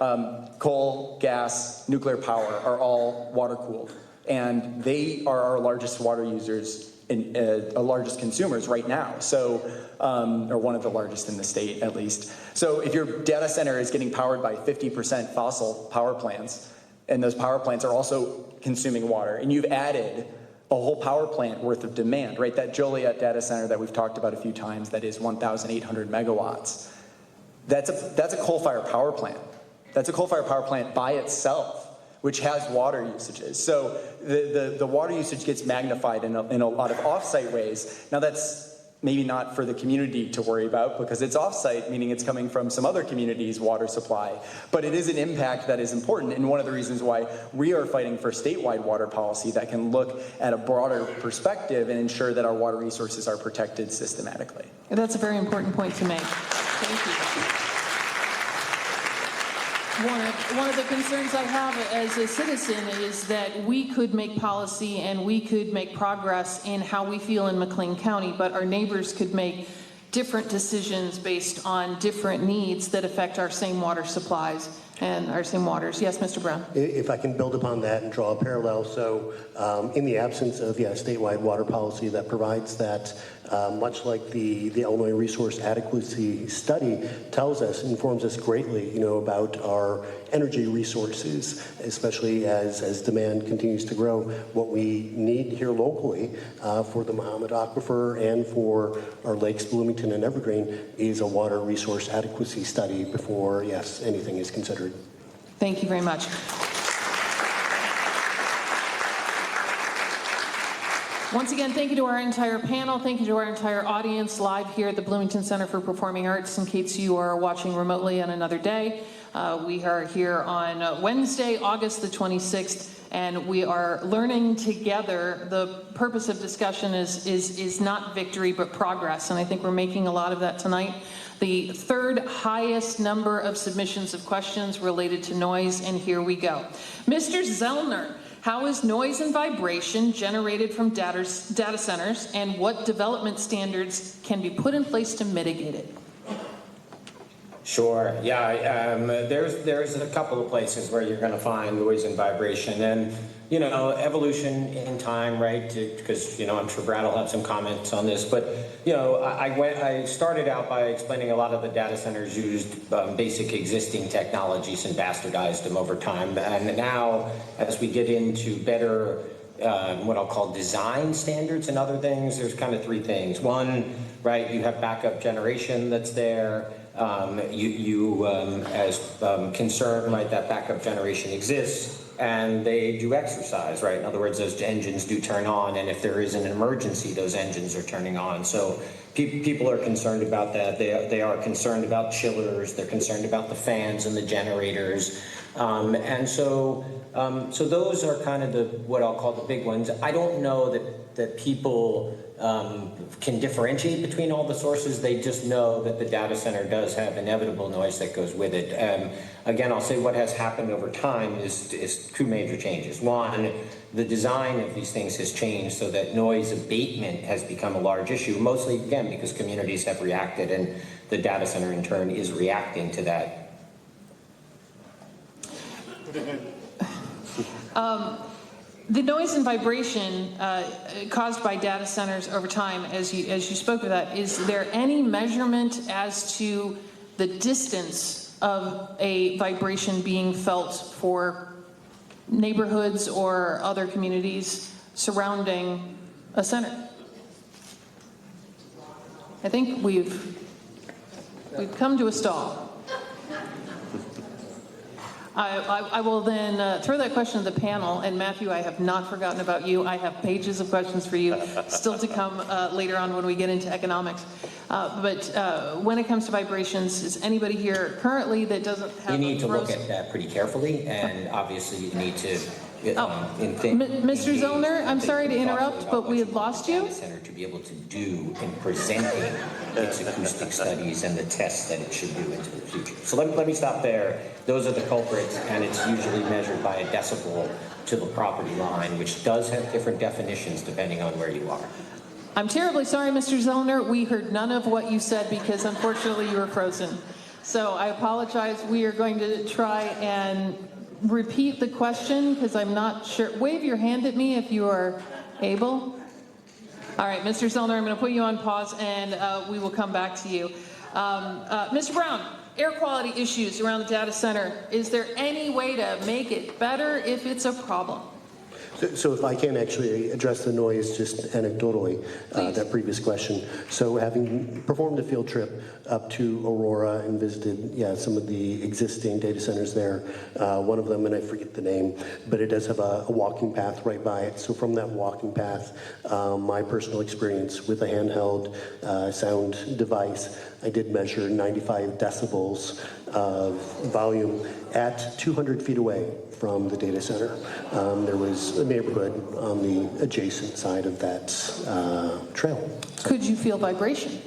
Coal, gas, nuclear power are all water cooled. And they are our largest water users, largest consumers right now, so or one of the largest in the state at least. So if your data center is getting powered by 50% fossil power plants, and those power plants are also consuming water, and you've added a whole power plant worth of demand, right? That Joliet data center that we've talked about a few times, that is 1,800 megawatts. That's a coal-fired power plant. That's a coal-fired power plant by itself, which has water usages. So the water usage gets magnified in a lot of offsite ways. Now that's maybe not for the community to worry about because it's offsite, meaning it's coming from some other community's water supply. But it is an impact that is important, and one of the reasons why we are fighting for statewide water policy that can look at a broader perspective and ensure that our water resources are protected systematically. And that's a very important point to make. Thank you. One of the concerns I have as a citizen is that we could make policy and we could make progress in how we feel in McLean County, but our neighbors could make different decisions based on different needs that affect our same water supplies and our same waters. Yes, Mr. Brown. If I can build upon that and draw a parallel, so in the absence of statewide water policy that provides that, much like the Illinois Resource Adequacy Study tells us, informs us greatly, about our energy resources, especially as demand continues to grow. What we need here locally for the Mahomet Aquifer and for our lakes, Bloomington and Evergreen, is a water resource adequacy study before, yes, anything is considered. Thank you very much. Once again, thank you to our entire panel. Thank you to our entire audience live here at the Bloomington Center for Performing Arts. In case you are watching remotely on another day, we are here on Wednesday, August the 26th, and we are learning together. The purpose of discussion is not victory, but progress, and I think we're making a lot of that tonight. The third highest number of submissions of questions related to noise, and here we go. Mr. Zellner, how is noise and vibration generated from data centers, and what development standards can be put in place to mitigate it? Sure. Yeah. There's a couple of places where you're going to find noise and vibration, and evolution in time, right? Because I'm sure Brad will have some comments on this, but I started out by explaining a lot of the data centers used basic existing technologies and bastardized them over time, and now as we get into better what I'll call design standards and other things, there's kind of three things. One, right, you have backup generation that's there. As concerned, right, that backup generation exists, and they do exercise, right? In other words, those engines do turn on, and if there is an emergency, those engines are turning on. So people are concerned about that. They are concerned about chillers. They're concerned about the fans and the generators. And so those are kind of what I'll call the big ones. I don't know that people can differentiate between all the sources. They just know that the data center does have inevitable noise that goes with it. Again, I'll say what has happened over time is two major changes. One, the design of these things has changed so that noise abatement has become a large issue, mostly, again, because communities have reacted, and the data center, in turn, is reacting to that. The noise and vibration caused by data centers over time, as you spoke of that, is there any measurement as to the distance of a vibration being felt for neighborhoods or other communities surrounding a center? I think we've come to a stall. I will then throw that question to the panel, and Matthew, I have not forgotten about you. I have pages of questions for you still to come later on when we get into economics. But when it comes to vibrations, is anybody here currently that doesn't have You need to look frozen- at that pretty carefully, and obviously you need to. Mr. Zellner, I'm sorry to interrupt, but we had lost you. Data center to be able to do in presenting its acoustic studies and the tests that it should do into the future. So let me stop there. Those are the culprits, and it's usually measured by a decibel to the property line, which does have different definitions depending on where you are. I'm terribly sorry, Mr. Zellner. We heard none of what you said because unfortunately you were frozen. So I apologize. We are going to try and repeat the question because I'm not sure. Wave your hand at me if you are able. All right, Mr. Zellner, I'm going to put you on pause and we will come back to you. Mr. Brown, air quality issues around the data center. Is there any way to make it better if it's a problem? So if I can actually address the noise just anecdotally, that previous question. So having performed a field trip up to Aurora and visited, some of the existing data centers there, one of them, and I forget the name, but it does have a walking path right by it. So from that walking path, my personal experience with a handheld sound device, I did measure 95 decibels of volume at 200 feet away from the data center. There was a neighborhood on the adjacent side of that trail. Could you feel vibration?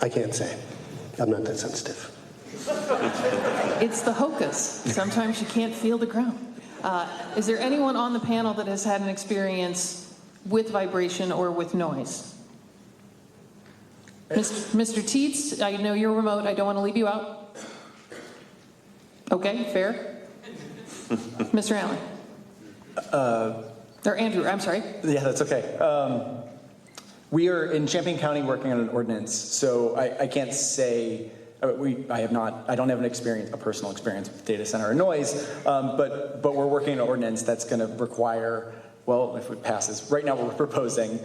I can't say. I'm not that sensitive. It's the hocus. Sometimes you can't feel the ground. Is there anyone on the panel that has had an experience with vibration or with noise? Mr. Teets, I know you're remote. I don't want to leave you out. Okay, fair. Mr. Allen. Or Andrew, I'm sorry. Yeah, that's okay. We are in Champaign County working on an ordinance, so I can't say, I don't have a personal experience with data center or noise, but we're working on an ordinance that's going to require, well, if it passes, right now we're proposing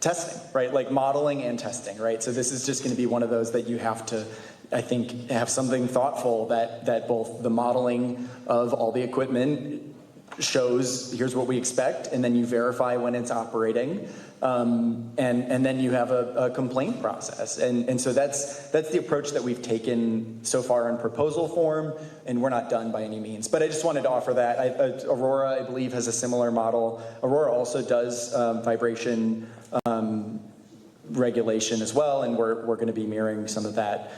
testing, right? Like modeling and testing, right? So this is just going to be one of those that you have to, I think, have something thoughtful that both the modeling of all the equipment shows here's what we expect, and then you verify when it's operating, and then you have a complaint process, and so that's the approach that we've taken so far in proposal form, and we're not done by any means. But I just wanted to offer that. Aurora, I believe, has a similar model. Aurora also does vibration regulation as well, and we're going to be mirroring some of that.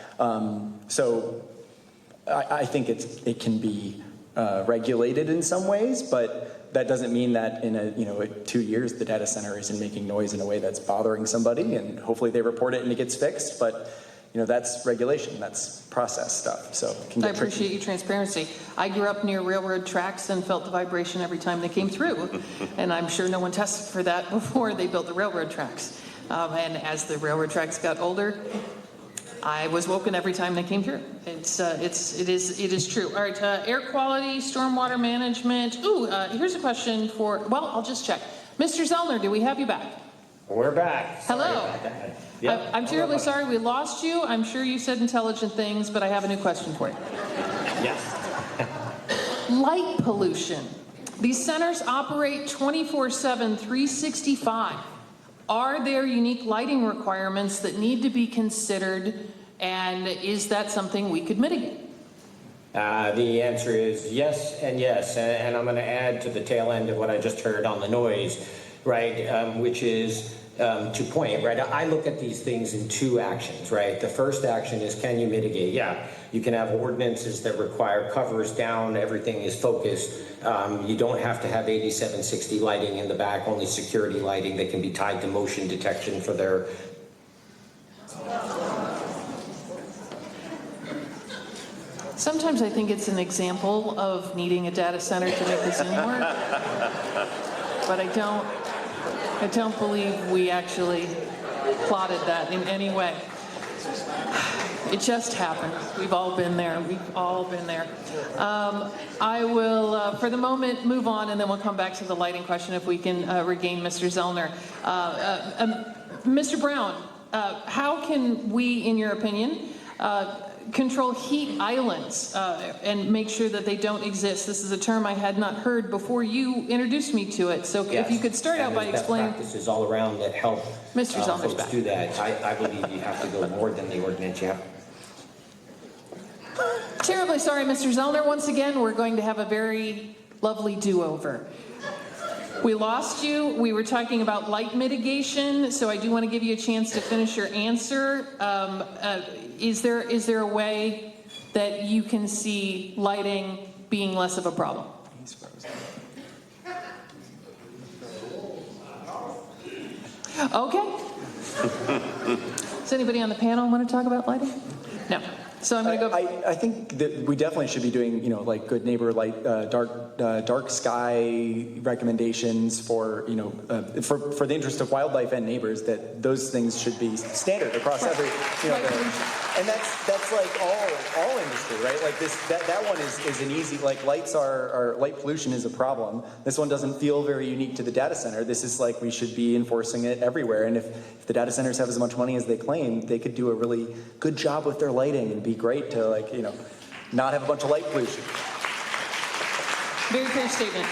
So I think it can be regulated in some ways, but that doesn't mean that in 2 years the data center isn't making noise in a way that's bothering somebody, and hopefully they report it and it gets fixed. But that's regulation, that's process stuff. So it can get I appreciate your transparency. I grew up near railroad tracks and felt the vibration every time they came through, and I'm sure no one tested for that before they built the railroad tracks. And as the railroad tracks got older, I was woken every time they came through. It is true. All right, air quality, stormwater management. Here's a question I'll just check. Mr. Zellner, do we have you back? We're back. Hello. Yep. I'm terribly sorry we lost you. I'm sure you said intelligent things, but I have a new question for you. Yes. Light pollution. These centers operate 24/7, 365. Are there unique lighting requirements that need to be considered, and is that something we could mitigate? The answer is yes and yes, and I'm going to add to the tail end of what I just heard on the noise, right, which is to point, right? I look at these things in two actions, right? The first action is, can you mitigate? Yeah, you can have ordinances that require covers down, everything is focused. You don't have to have 8760 lighting in the back, only security lighting that can be tied to motion detection for their... Sometimes I think it's an example of needing a data center to make the Zoom work. But I don't believe we actually plotted that in any way. It just happened. We've all been there. We've all been there. I will, for the moment, move on, and then we'll come back to the lighting question if we can regain Mr. Zellner. Mr. Brown, how can we, in your opinion, control heat islands and make sure that they don't exist? This is a term I had not heard before you introduced me to it. So if you could start out by explaining. Best practices all around that help Mr. Zellner's folks back. do that. I believe you have to go more than the ordinance. You have. Terribly sorry, Mr. Zellner. Once again, we're going to have a very lovely do-over. We lost you. We were talking about light mitigation, so I do want to give you a chance to finish your answer. Is there a way that you can see lighting being less of a problem? He's frozen. Okay. Does anybody on the panel want to talk about lighting? No. So I'm going to go. I think that we definitely should be doing, like good neighbor light, dark sky recommendations for, for the interest of wildlife and neighbors. That those things should be standard across every, and that's like all industry, right? Like that one is an easy, like lights are light pollution is a problem. This one doesn't feel very unique to the data center. This is like we should be enforcing it everywhere. And if the data centers have as much money as they claim, they could do a really good job with their lighting and be great to not have a bunch of light pollution. Very clear statement.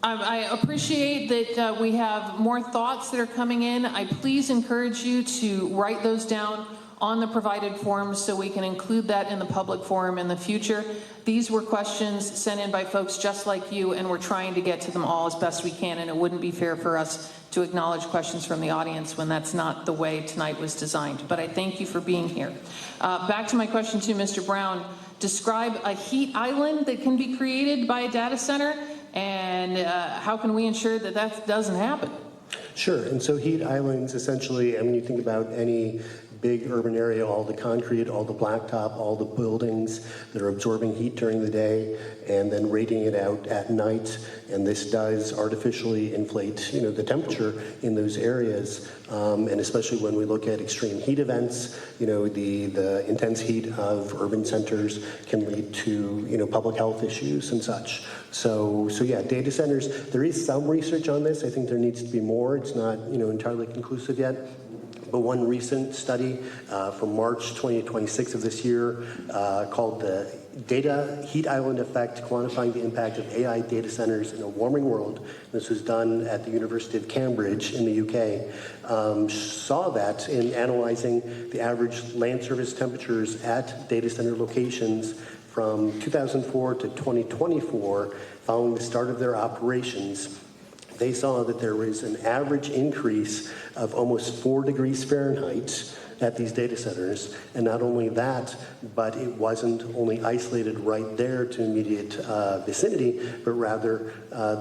I appreciate that we have more thoughts that are coming in. I please encourage you to write those down on the provided forms so we can include that in the public forum in the future. These were questions sent in by folks just like you, and we're trying to get to them all as best we can, and it wouldn't be fair for us to acknowledge questions from the audience when that's not the way tonight was designed. But I thank you for being here. Back to my question to Mr. Brown. Describe a heat island that can be created by a data center, and how can we ensure that that doesn't happen? Sure, and so heat islands essentially, I mean, you think about any big urban area, all the concrete, all the blacktop, all the buildings that are absorbing heat during the day and then radiating it out at night. And this does artificially inflate, the temperature in those areas. And especially when we look at extreme heat events, the intense heat of urban centers can lead to, public health issues and such. So yeah, data centers, there is some research on this. I think there needs to be more. It's not, entirely conclusive yet. But one recent study from March 2026 of this year called the Data Heat Island Effect, Quantifying the Impact of AI Data Centers in a Warming World. This was done at the University of Cambridge in the UK. Saw that in analyzing the average land surface temperatures at data center locations from 2004 to 2024, following the start of their operations. They saw that there was an average increase of almost 4 degrees Fahrenheit at these data centers. And not only that, but it wasn't only isolated right there to immediate vicinity, but rather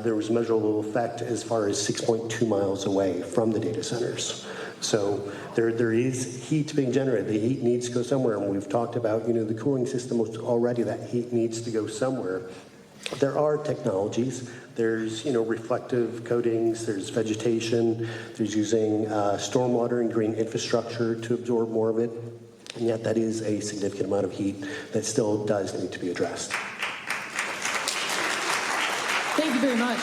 there was measurable effect as far as 6.2 miles away from the data centers. So there is heat being generated. The heat needs to go somewhere. And we've talked about, the cooling system already. That heat needs to go somewhere. There are technologies. There's, reflective coatings, there's vegetation, there's using stormwater and green infrastructure to absorb more of it. And yet that is a significant amount of heat that still does need to be addressed. Thank you very much.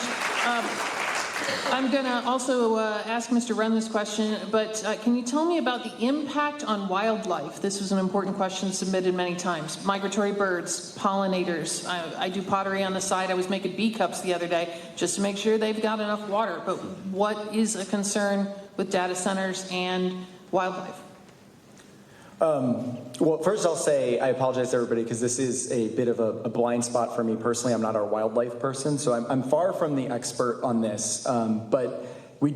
I'm going to also ask Mr. Wren this question, but can you tell me about the impact on wildlife? This was an important question submitted many times. Migratory birds, pollinators. I do pottery on the side. I was making bee cups the other day just to make sure they've got enough water. But what is a concern with data centers and wildlife? Well, first I'll say I apologize to everybody because this is a bit of a blind spot for me personally. I'm not a wildlife person, so I'm far from the expert on this. But we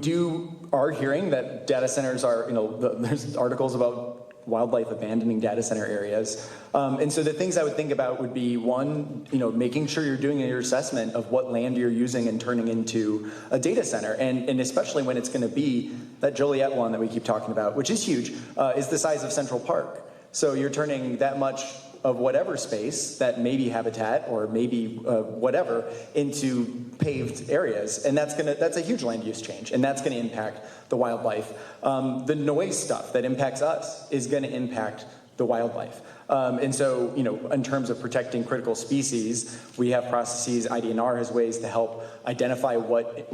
are hearing that data centers are, there's articles about wildlife abandoning data center areas. And so the things I would think about would be, one, making sure you're doing your assessment of what land you're using and turning into a data center. And especially when it's going to be that Joliet one that we keep talking about, which is huge, is the size of Central Park. So you're turning that much of whatever space that may be habitat or maybe whatever into paved areas, and that's a huge land use change, and that's going to impact the wildlife. The noise stuff that impacts us is going to impact the wildlife. And so, in terms of protecting critical species, we have processes. IDNR has ways to help identify what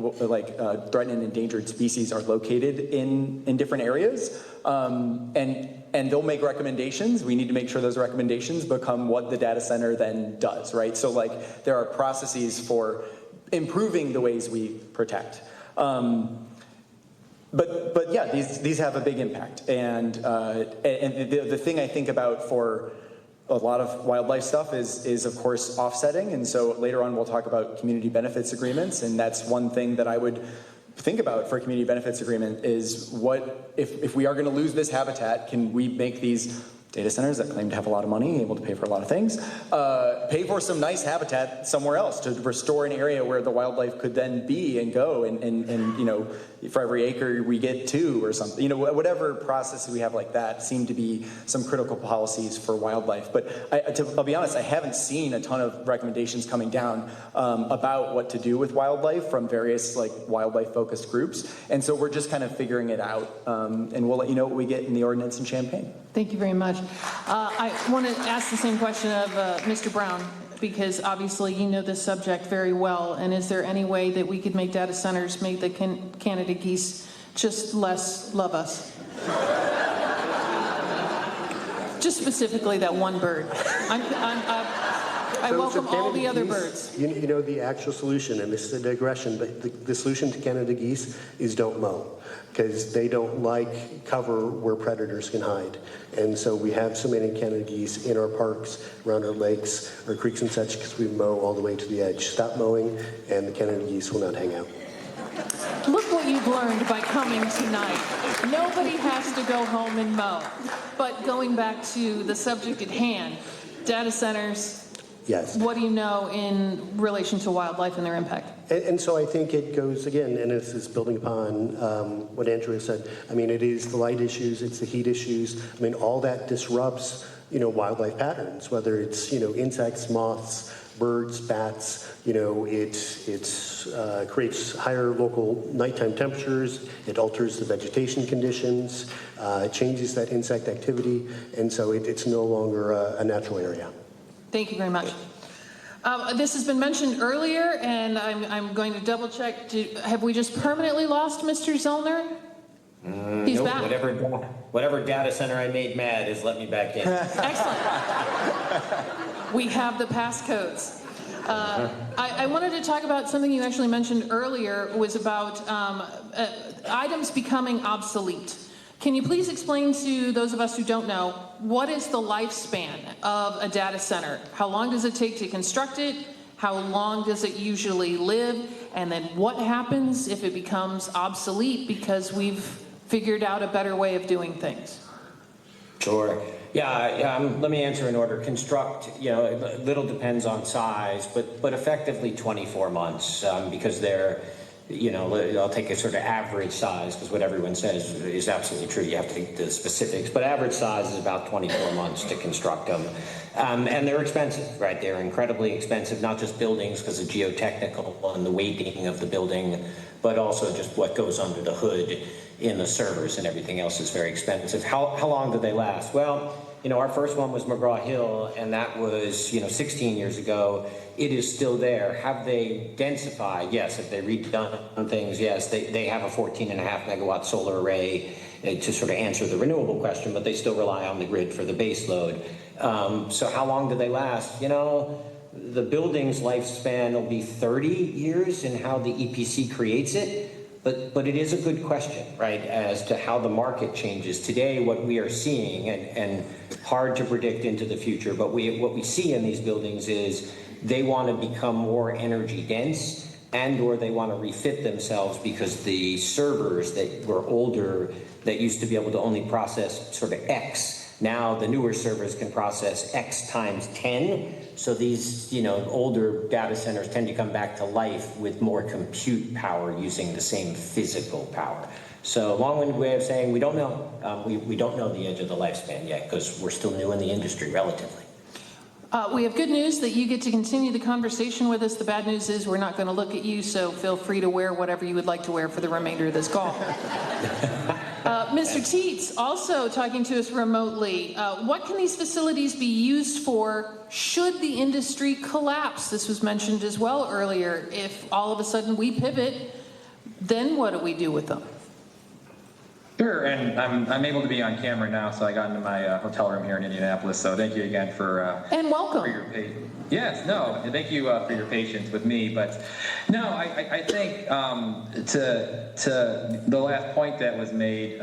threatened and endangered species are located in different areas. And they'll make recommendations. We need to make sure those recommendations become what the data center then does, right? So there are processes for improving the ways we protect. But yeah, these have a big impact. And the thing I think about for a lot of wildlife stuff is of course offsetting. And so later on we'll talk about community benefits agreements, and that's one thing that I would think about for a community benefits agreement is what, if we are going to lose this habitat, can we make these data centers that claim to have a lot of money, able to pay for a lot of things, pay for some nice habitat somewhere else to restore an area where the wildlife could then be and go, and for every acre we get 2 or something, whatever process we have like that seem to be some critical policies for wildlife. But I'll be honest, I haven't seen a ton of recommendations coming down about what to do with wildlife from various wildlife focused groups, and so we're just kind of figuring it out, and we'll let you know what we get in the ordinance in Champaign. Thank you very much. I want to ask the same question of Mr. Brown, because obviously you know this subject very well. And is there any way that we could make data centers make the Canada geese just less love us? Just specifically that one bird. I welcome all the other birds. The actual solution, and this is a digression, but the solution to Canada geese is don't mow, because they don't like cover where predators can hide. And so we have so many Canada geese in our parks, around our lakes, our creeks and such, because we mow all the way to the edge. Stop mowing, and the Canada geese will not hang out. Look what you've learned by coming tonight. Nobody has to go home and mow. But going back to the subject at hand, data centers. Yes. What do you know in relation to wildlife and their impact? And so I think it goes, again, and this is building upon what Andrea said. I mean, it is the light issues, it's the heat issues. I mean, all that disrupts, wildlife patterns, whether it's, insects, moths, birds, bats. It creates higher local nighttime temperatures. It alters the vegetation conditions. It changes that insect activity. And so it's no longer a natural area. Thank you very much. This has been mentioned earlier, and I'm going to double check. Have we just permanently lost Mr. Zollner? He's nope, back. Whatever data center I made mad has let me back in. Excellent. We have the passcodes. I wanted to talk about something you actually mentioned earlier, was about items becoming obsolete. Can you please explain to those of us who don't know, what is the lifespan of a data center? How long does it take to construct it? How long does it usually live? And then what happens if it becomes obsolete because we've figured out a better way of doing things? Sure. Yeah, let me answer in order. Construct, little depends on size, but effectively 24 months because they're, I'll take a sort of average size, because what everyone says is absolutely true. You have to take the specifics, but average size is about 24 months to construct them. And they're expensive, right? They're incredibly expensive, not just buildings because of geotechnical and the weighting of the building, but also just what goes under the hood in the servers and everything else is very expensive. How long do they last? Well, our first one was McGraw-Hill, and that was, 16 years ago. It is still there. Have they densified? Yes. Have they redone things? Yes. They have a 14.5 megawatt solar array to sort of answer the renewable question, but they still rely on the grid for the base load. So how long do they last? The building's lifespan will be 30 years in how the EPC creates it. But it is a good question, right, as to how the market changes. Today, what we are seeing, and hard to predict into the future, but what we see in these buildings is they want to become more energy dense. and/or they want to refit themselves because the servers that were older, that used to be able to only process sort of X, now the newer servers can process X times 10. So these, older data centers tend to come back to life with more compute power using the same physical power. So long-winded way of saying we don't know. We don't know the edge of the lifespan yet because we're still new in the industry relatively. We have good news that you get to continue the conversation with us. The bad news is we're not going to look at you, so feel free to wear whatever you would like to wear for the remainder of this call. Mr. Teets, also talking to us remotely. What can these facilities be used for should the industry collapse? This was mentioned as well earlier. If all of a sudden we pivot, then what do we do with them? Sure, and I'm able to be on camera now, so I got into my hotel room here in Indianapolis. So thank you again for and welcome. For your patience. Yes, no, and thank you for your patience with me. But no, I think to the last point that was made,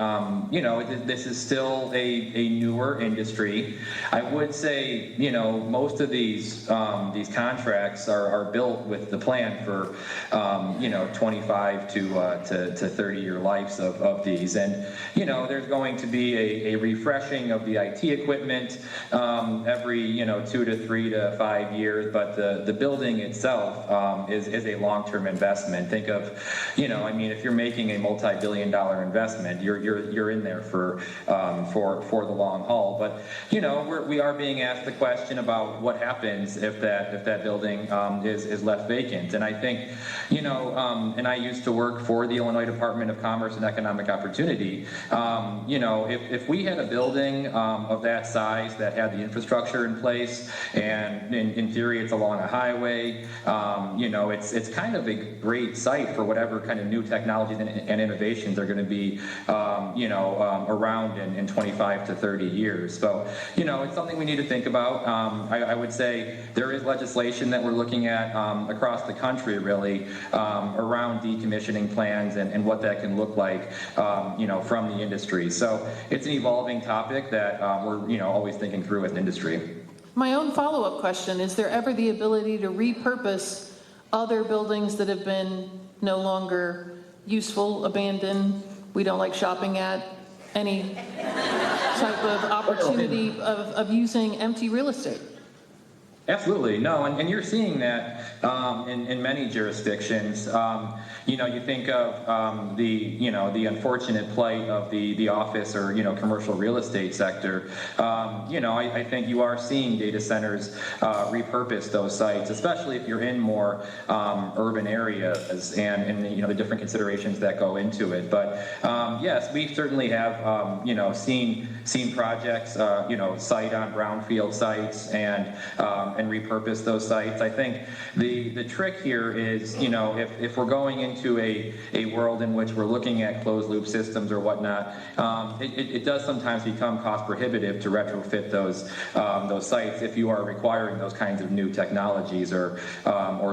this is still a newer industry. I would say, most of these contracts are built with the plan for 25 to 30-year lives of these, and there's going to be a refreshing of the IT equipment every 2 to 3 to 5 years, but the building itself is a long-term investment. Think of, if you're making a multi-billion-dollar investment, you're in there for the long haul. But we are being asked the question about what happens if that building is left vacant, and I think and I used to work for the Illinois Department of Commerce and Economic Opportunity. If we had a building of that size that had the infrastructure in place, and in theory it's along a highway, it's kind of a great site for whatever kind of new technologies and innovations are going to be, around in 25 to 30 years. So, it's something we need to think about. I would say there is legislation that we're looking at across the country, really, around decommissioning plans and what that can look like, from the industry. So it's an evolving topic that we're, always thinking through as an industry. My own follow-up question, is there ever the ability to repurpose other buildings that have been no longer useful, abandoned, we don't like shopping at, any type of opportunity of using empty real estate? Absolutely, no, and you're seeing that in many jurisdictions. You think of the unfortunate plight of the office or commercial real estate sector. I think you are seeing data centers repurpose those sites, especially if you're in more urban areas and the different considerations that go into it. But yes, we certainly have seen projects site on brownfield sites and repurpose those sites. I think the trick here is, if we're going into a world in which we're looking at closed loop systems or whatnot, it does sometimes become cost prohibitive to retrofit those sites if you are requiring those kinds of new technologies or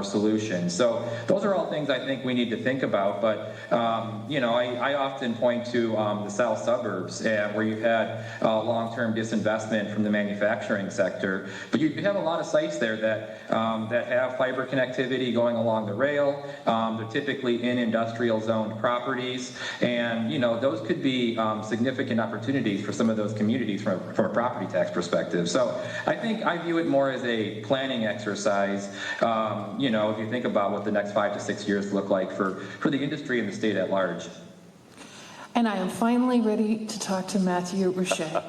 solutions. So those are all things I think we need to think about. But I often point to the south suburbs where you've had long-term disinvestment from the manufacturing sector, but you have a lot of sites there that have fiber connectivity going along the rail. They're typically in industrial zoned properties, and those could be significant opportunities for some of those communities from a property tax perspective. So I view it more as a planning exercise. If you think about what the next 5 to 6 years look like for the industry and the state at large. And I am finally ready to talk to Matthew Rasche.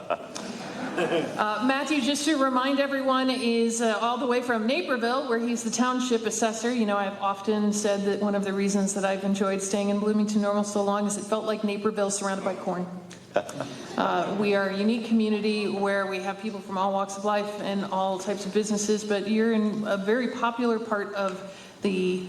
Matthew, just to remind everyone, is all the way from Naperville, where he's the Township assessor. I've often said that one of the reasons that I've enjoyed staying in Bloomington Normal so long is it felt like Naperville surrounded by corn. We are a unique community where we have people from all walks of life and all types of businesses, but you're in a very popular part of the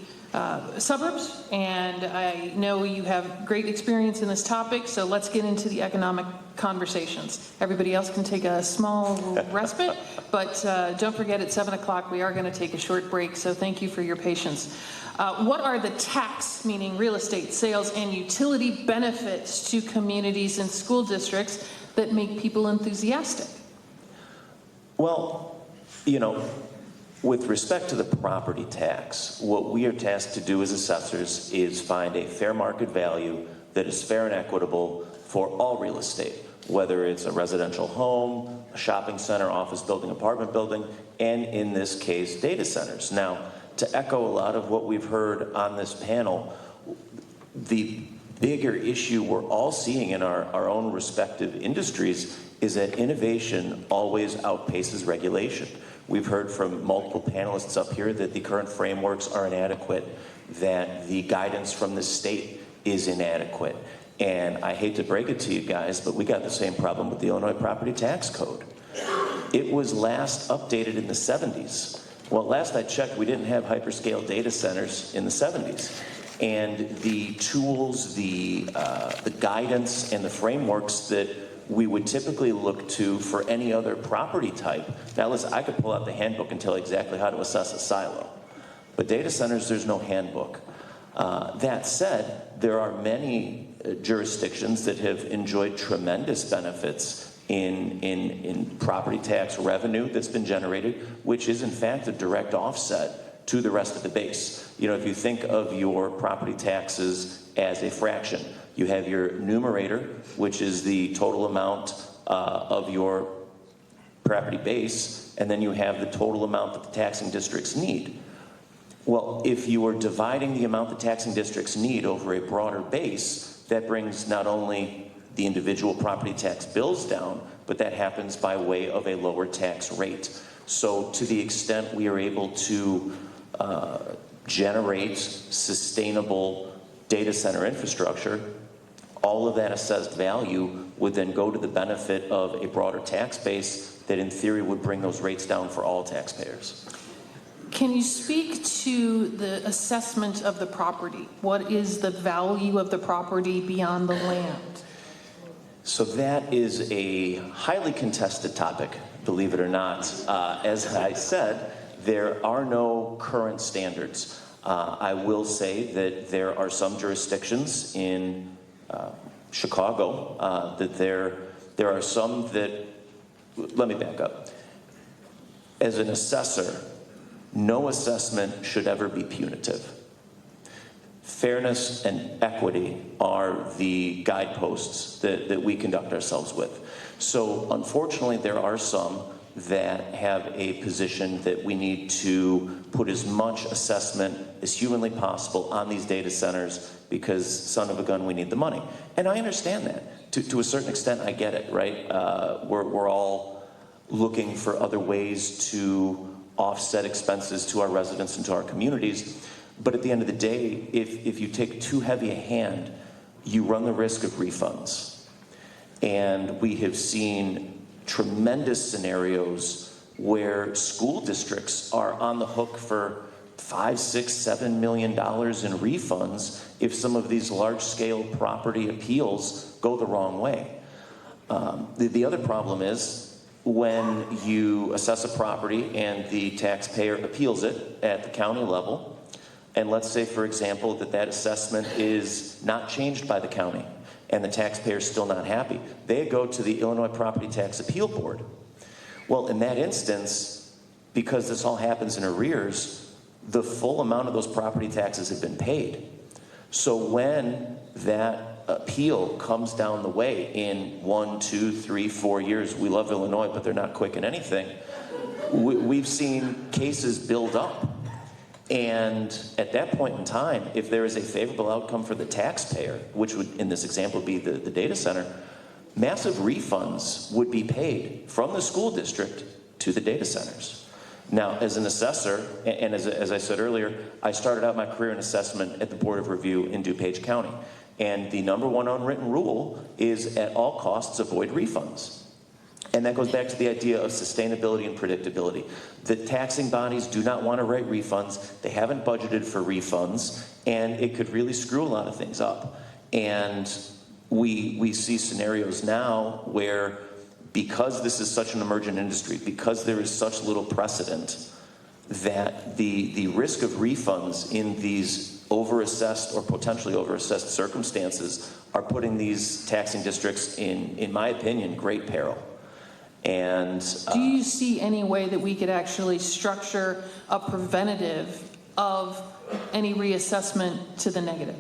suburbs, and I know you have great experience in this topic, so let's get into the economic conversations. Everybody else can take a small respite, but don't forget at 7 o'clock we are going to take a short break, so thank you for your patience. What are the tax, meaning real estate, sales, and utility benefits to communities and school districts that make people enthusiastic? Well, With respect to the property tax, what we are tasked to do as assessors is find a fair market value that is fair and equitable for all real estate, whether it's a residential home, a shopping center, office building, apartment building, and in this case, data centers. Now, to echo a lot of what we've heard on this panel, the bigger issue we're all seeing in our own respective industries is that innovation always outpaces regulation. We've heard from multiple panelists up here that the current frameworks are inadequate, that the guidance from the state is inadequate. And I hate to break it to you guys, but we got the same problem with the Illinois Property Tax Code. It was last updated in the 70s. Well, last I checked, we didn't have hyperscale data centers in the 70s. And the tools, the guidance, and the frameworks that we would typically look to for any other property type. Now listen, I could pull out the handbook and tell you exactly how to assess a silo. But data centers, there's no handbook. That said, there are many jurisdictions that have enjoyed tremendous benefits in property tax revenue that's been generated, which is in fact a direct offset to the rest of the base. You know, if you think of your property taxes as a fraction, you have your numerator, which is the total amount of your property base, and then you have the total amount that the taxing districts need. Well, if you are dividing the amount the taxing districts need over a broader base, that brings not only the individual property tax bills down, but that happens by way of a lower tax rate. So to the extent we are able to generate sustainable data center infrastructure, all of that assessed value would then go to the benefit of a broader tax base that in theory would bring those rates down for all taxpayers. Can you speak to the assessment of the property? What is the value of the property beyond the land? So that is a highly contested topic, believe it or not. As I said, there are no current standards. I will say that there are some jurisdictions in Chicago that there are some that, let me back up. As an assessor, no assessment should ever be punitive. Fairness and equity are the guideposts that we conduct ourselves with. So unfortunately, there are some that have a position that we need to put as much assessment as humanly possible on these data centers because, son of a gun, we need the money. And I understand that. To a certain extent, I get it, right? We're all looking for other ways to offset expenses to our residents and to our communities. But at the end of the day, if you take too heavy a hand, you run the risk of refunds. And we have seen tremendous scenarios where school districts are on the hook for $5, $6, $7 million in refunds if some of these large-scale property appeals go the wrong way. The other problem is when you assess a property and the taxpayer appeals it at the county level, and let's say, for example, that assessment is not changed by the county, and the taxpayer is still not happy. They go to the Illinois Property Tax Appeal Board. Well, in that instance, because this all happens in arrears, the full amount of those property taxes have been paid. So when that appeal comes down the way in 1, 2, 3, 4 years, we love Illinois, but they're not quick in anything, we've seen cases build up. And at that point in time, if there is a favorable outcome for the taxpayer, which would, in this example, be the data center, massive refunds would be paid from the school district to the data centers. Now, as an assessor, and as I said earlier, I started out my career in assessment at the Board of Review in DuPage County. And the #1 unwritten rule is at all costs avoid refunds. And that goes back to the idea of sustainability and predictability. The taxing bodies do not want to write refunds. They haven't budgeted for refunds, and it could really screw a lot of things up. And we see scenarios now where, because this is such an emergent industry, because there is such little precedent, that the risk of refunds in these overassessed or potentially overassessed circumstances are putting these taxing districts in my opinion, great peril. And Do you see any way that we could actually structure a preventative of any reassessment to the negative?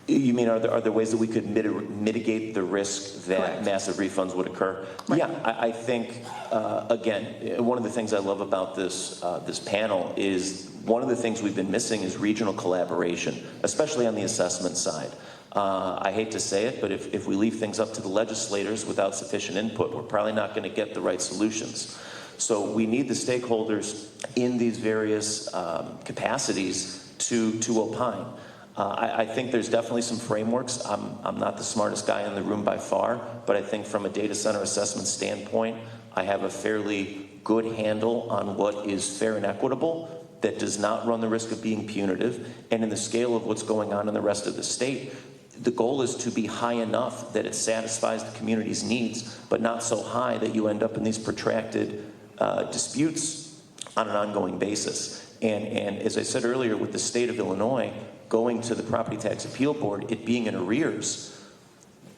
You mean, are there ways that we could mitigate the risk that Correct. massive refunds would occur? Right. Yeah, I think, again, one of the things I love about this panel is one of the things we've been missing is regional collaboration, especially on the assessment side. I hate to say it, but if we leave things up to the legislators without sufficient input, we're probably not going to get the right solutions. So we need the stakeholders in these various capacities to opine. I think there's definitely some frameworks. I'm not the smartest guy in the room by far, but I think from a data center assessment standpoint, I have a fairly good handle on what is fair and equitable that does not run the risk of being punitive. And in the scale of what's going on in the rest of the state, the goal is to be high enough that it satisfies the community's needs, but not so high that you end up in these protracted disputes on an ongoing basis. And as I said earlier, with the state of Illinois going to the Property Tax Appeal Board, it being in arrears,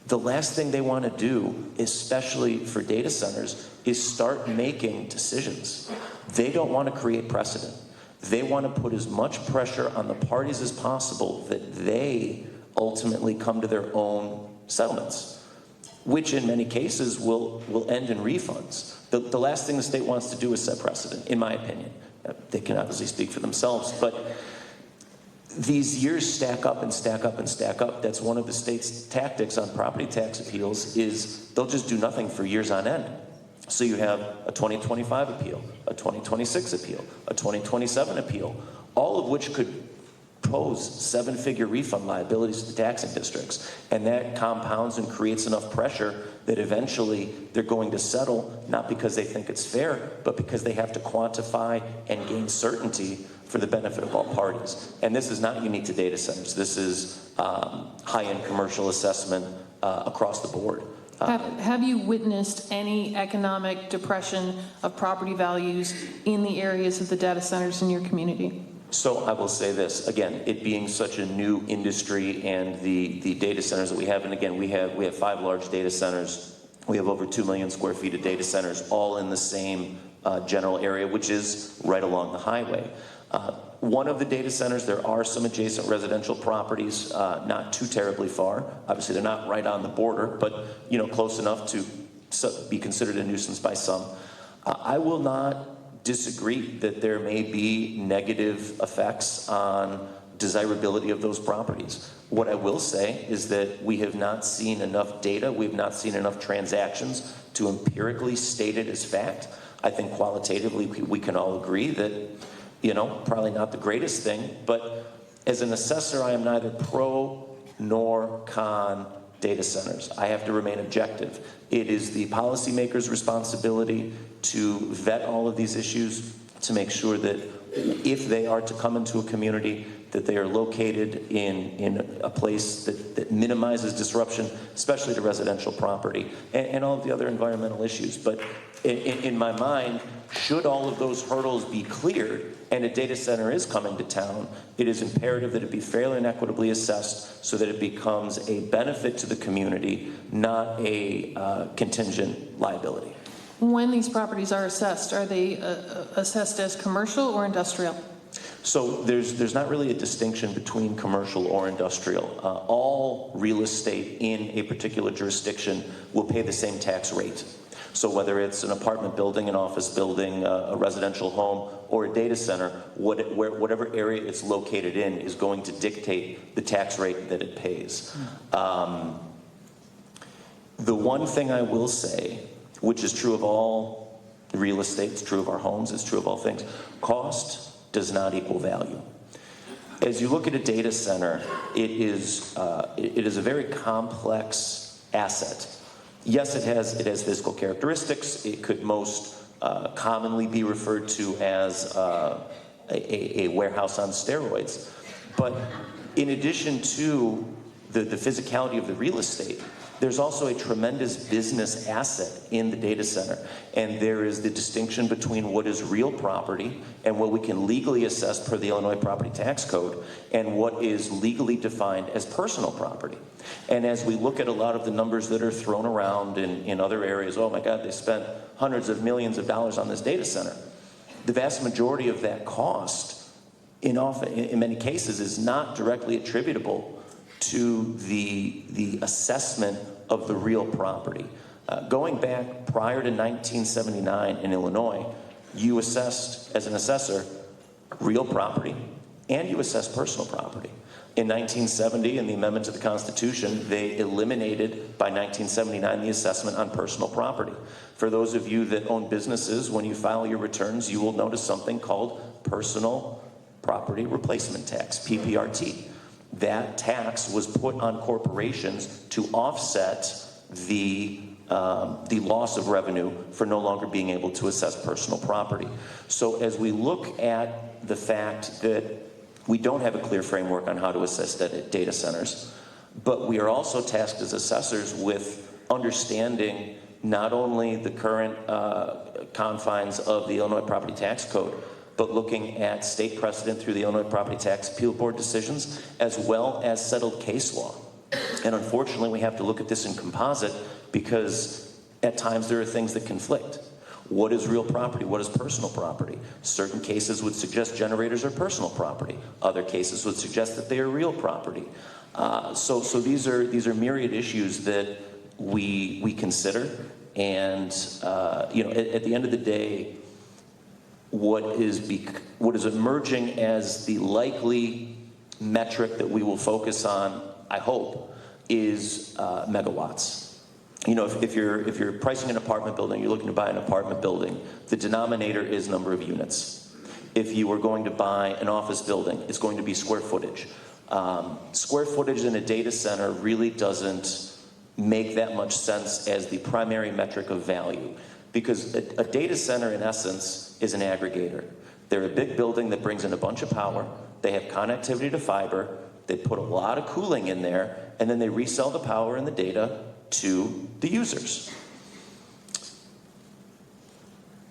the last thing they want to do, especially for data centers, is start making decisions. They don't want to create precedent. They want to put as much pressure on the parties as possible that they ultimately come to their own settlements, which in many cases will end in refunds. The last thing the state wants to do is set precedent, in my opinion. They can obviously speak for themselves, but these years stack up and stack up and stack up. That's one of the state's tactics on property tax appeals is they'll just do nothing for years on end. So you have a 2025 appeal, a 2026 appeal, a 2027 appeal, all of which could pose seven-figure refund liabilities to the taxing districts. And that compounds and creates enough pressure that eventually they're going to settle, not because they think it's fair, but because they have to quantify and gain certainty for the benefit of all parties. And this is not unique to data centers. This is high-end commercial assessment across the board. Have you witnessed any economic depression of property values in the areas of the data centers in your community? So I will say this, again, it being such a new industry and the data centers that we have, and again, we have 5 large data centers. We have over 2 million square feet of data centers, all in the same general area, which is right along the highway. One of the data centers, there are some adjacent residential properties, not too terribly far. Obviously, they're not right on the border, but close enough to be considered a nuisance by some. I will not disagree that there may be negative effects on desirability of those properties. What I will say is that we have not seen enough data, we have not seen enough transactions to empirically state it as fact. I think qualitatively we can all agree that, probably not the greatest thing, but as an assessor, I am neither pro nor con data centers. I have to remain objective. It is the policymaker's responsibility to vet all of these issues, to make sure that if they are to come into a community, that they are located in a place that minimizes disruption, especially to residential property, and all of the other environmental issues. But in my mind, should all of those hurdles be cleared and a data center is coming to town, it is imperative that it be fairly and equitably assessed so that it becomes a benefit to the community, not a contingent liability. When these properties are assessed, are they assessed as commercial or industrial? So there's not really a distinction between commercial or industrial. All real estate in a particular jurisdiction will pay the same tax rate. So whether it's an apartment building, an office building, a residential home, or a data center, whatever area it's located in is going to dictate the tax rate that it pays. The one thing I will say, which is true of all real estate, it's true of our homes, it's true of all things, cost does not equal value. As you look at a data center, it is a very complex asset. Yes, it has physical characteristics. It could most commonly be referred to as a warehouse on steroids. But in addition to the physicality of the real estate, There's also a tremendous business asset in the data center, and there is the distinction between what is real property and what we can legally assess per the Illinois Property Tax Code, and what is legally defined as personal property. And as we look at a lot of the numbers that are thrown around in other areas, oh my God, they spent hundreds of millions of dollars on this data center. The vast majority of that cost, in many cases, is not directly attributable to the assessment of the real property. Going back prior to 1979 in Illinois, you assessed, as an assessor, real property, and you assessed personal property. In 1970, in the amendment to the Constitution, they eliminated, by 1979, the assessment on personal property. For those of you that own businesses, when you file your returns, you will notice something called personal property replacement tax, PPRT. That tax was put on corporations to offset the loss of revenue for no longer being able to assess personal property. So as we look at the fact that we don't have a clear framework on how to assess data centers, but we are also tasked as assessors with understanding not only the current confines of the Illinois Property Tax Code, but looking at state precedent through the Illinois Property Tax Appeal Board decisions, as well as settled case law. And unfortunately, we have to look at this in composite, because at times there are things that conflict. What is real property? What is personal property? Certain cases would suggest generators are personal property. Other cases would suggest that they are real property. So these are myriad issues that we consider. And at the end of the day, what is emerging as the likely metric that we will focus on, I hope, is megawatts. You know, if you're pricing an apartment building, you're looking to buy an apartment building, the denominator is number of units. If you are going to buy an office building, it's going to be square footage. Square footage in a data center really doesn't make that much sense as the primary metric of value, because a data center, in essence, is an aggregator. They're a big building that brings in a bunch of power. They have connectivity to fiber. They put a lot of cooling in there, and then they resell the power and the data to the users.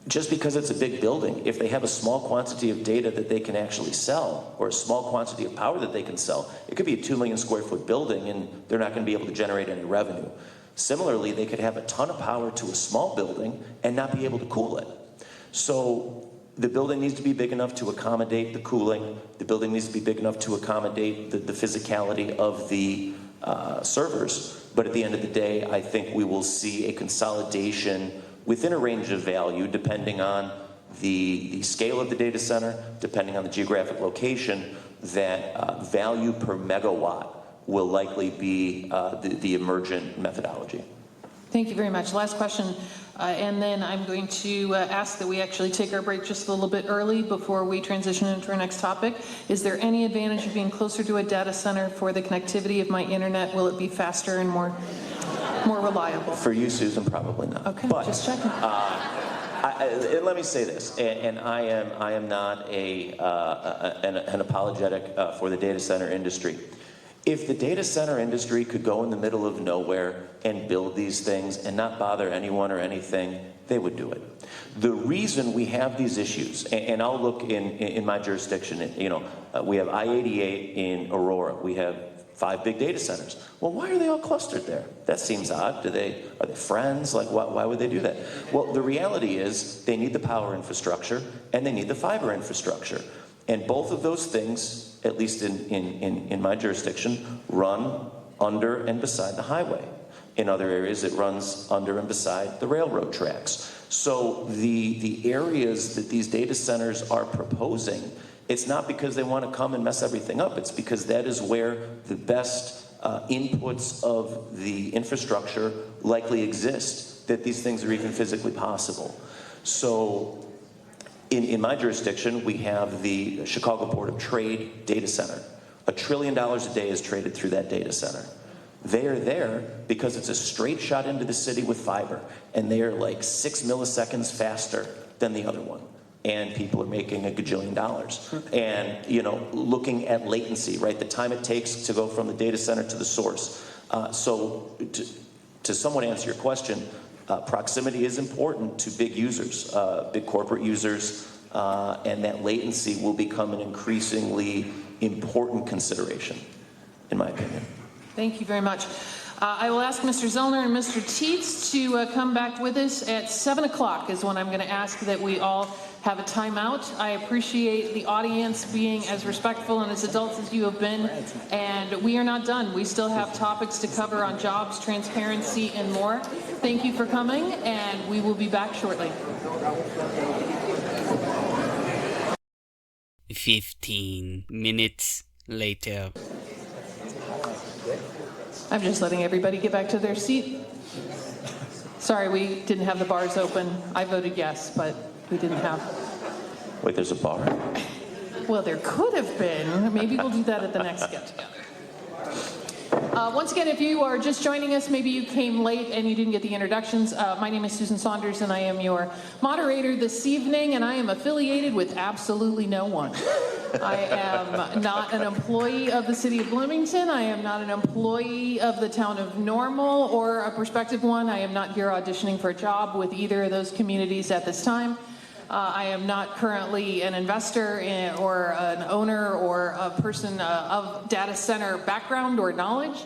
Just because it's a big building, if they have a small quantity of data that they can actually sell, or a small quantity of power that they can sell, it could be a 2 million square foot building and they're not going to be able to generate any revenue. Similarly, they could have a ton of power to a small building and not be able to cool it. So the building needs to be big enough to accommodate the cooling. The building needs to be big enough to accommodate the physicality of the servers. But at the end of the day, I think we will see a consolidation within a range of value, depending on the scale of the data center, depending on the geographic location, that value per megawatt will likely be the emergent methodology. Thank you very much. Last question, and then I'm going to ask that we actually take our break just a little bit early before we transition into our next topic. Is there any advantage of being closer to a data center for the connectivity of my internet? Will it be faster and more reliable? For you, Susan, probably not. Okay, but, just checking. And let me say this, and I am not an apologetic for the data center industry. If the data center industry could go in the middle of nowhere and build these things and not bother anyone or anything, they would do it. The reason we have these issues, and I'll look in my jurisdiction, we have I-88 in Aurora. We have 5 big data centers. Well, why are they all clustered there? That seems odd. Are they friends? Like, why would they do that? Well, the reality is they need the power infrastructure and they need the fiber infrastructure. And both of those things, at least in my jurisdiction, run under and beside the highway. In other areas, it runs under and beside the railroad tracks. So the areas that these data centers are proposing, it's not because they want to come and mess everything up. It's because that is where the best inputs of the infrastructure likely exist, that these things are even physically possible. So in my jurisdiction, we have the Chicago Board of Trade data center. $1 trillion a day is traded through that data center. They are there because it's a straight shot into the city with fiber, and they are like 6 milliseconds faster than the other one. And people are making $1 gajillion. And, looking at latency, right? The time it takes to go from the data center to the source. So to somewhat answer your question, proximity is important to big users, big corporate users, and that latency will become an increasingly important consideration, in my opinion. Thank you very much. I will ask Mr. Zellner and Mr. Tietz to come back with us at 7 o'clock is when I'm going to ask that we all have a timeout. I appreciate the audience being as respectful and as adults as you have been, and we are not done. We still have topics to cover on jobs, transparency, and more. Thank you for coming, and we will be back shortly. 15 minutes later. I'm just letting everybody get back to their seat. Sorry, we didn't have the bars open. I voted yes, but we didn't have. Wait, there's a bar? Well, there could have been. Maybe we'll do that at the next get-together. Once again, if you are just joining us, maybe you came late and you didn't get the introductions. My name is Susan Saunders, and I am your moderator this evening, and I am affiliated with absolutely no one. I am not an employee of the city of Bloomington. I am not an employee of the town of Normal or a prospective one. I am not here auditioning for a job with either of those communities at this time. I am not currently an investor or an owner or a person of data center background or knowledge.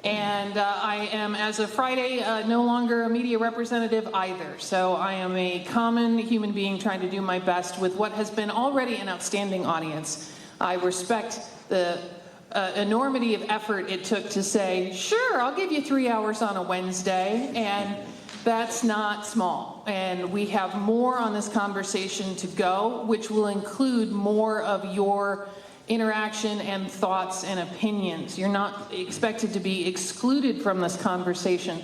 And I am, as of Friday, no longer a media representative either. So I am a common human being trying to do my best with what has been already an outstanding audience. I respect the enormity of effort it took to say, sure, I'll give you 3 hours on a Wednesday, and that's not small. And we have more on this conversation to go, which will include more of your interaction and thoughts and opinions. You're not expected to be excluded from this conversation.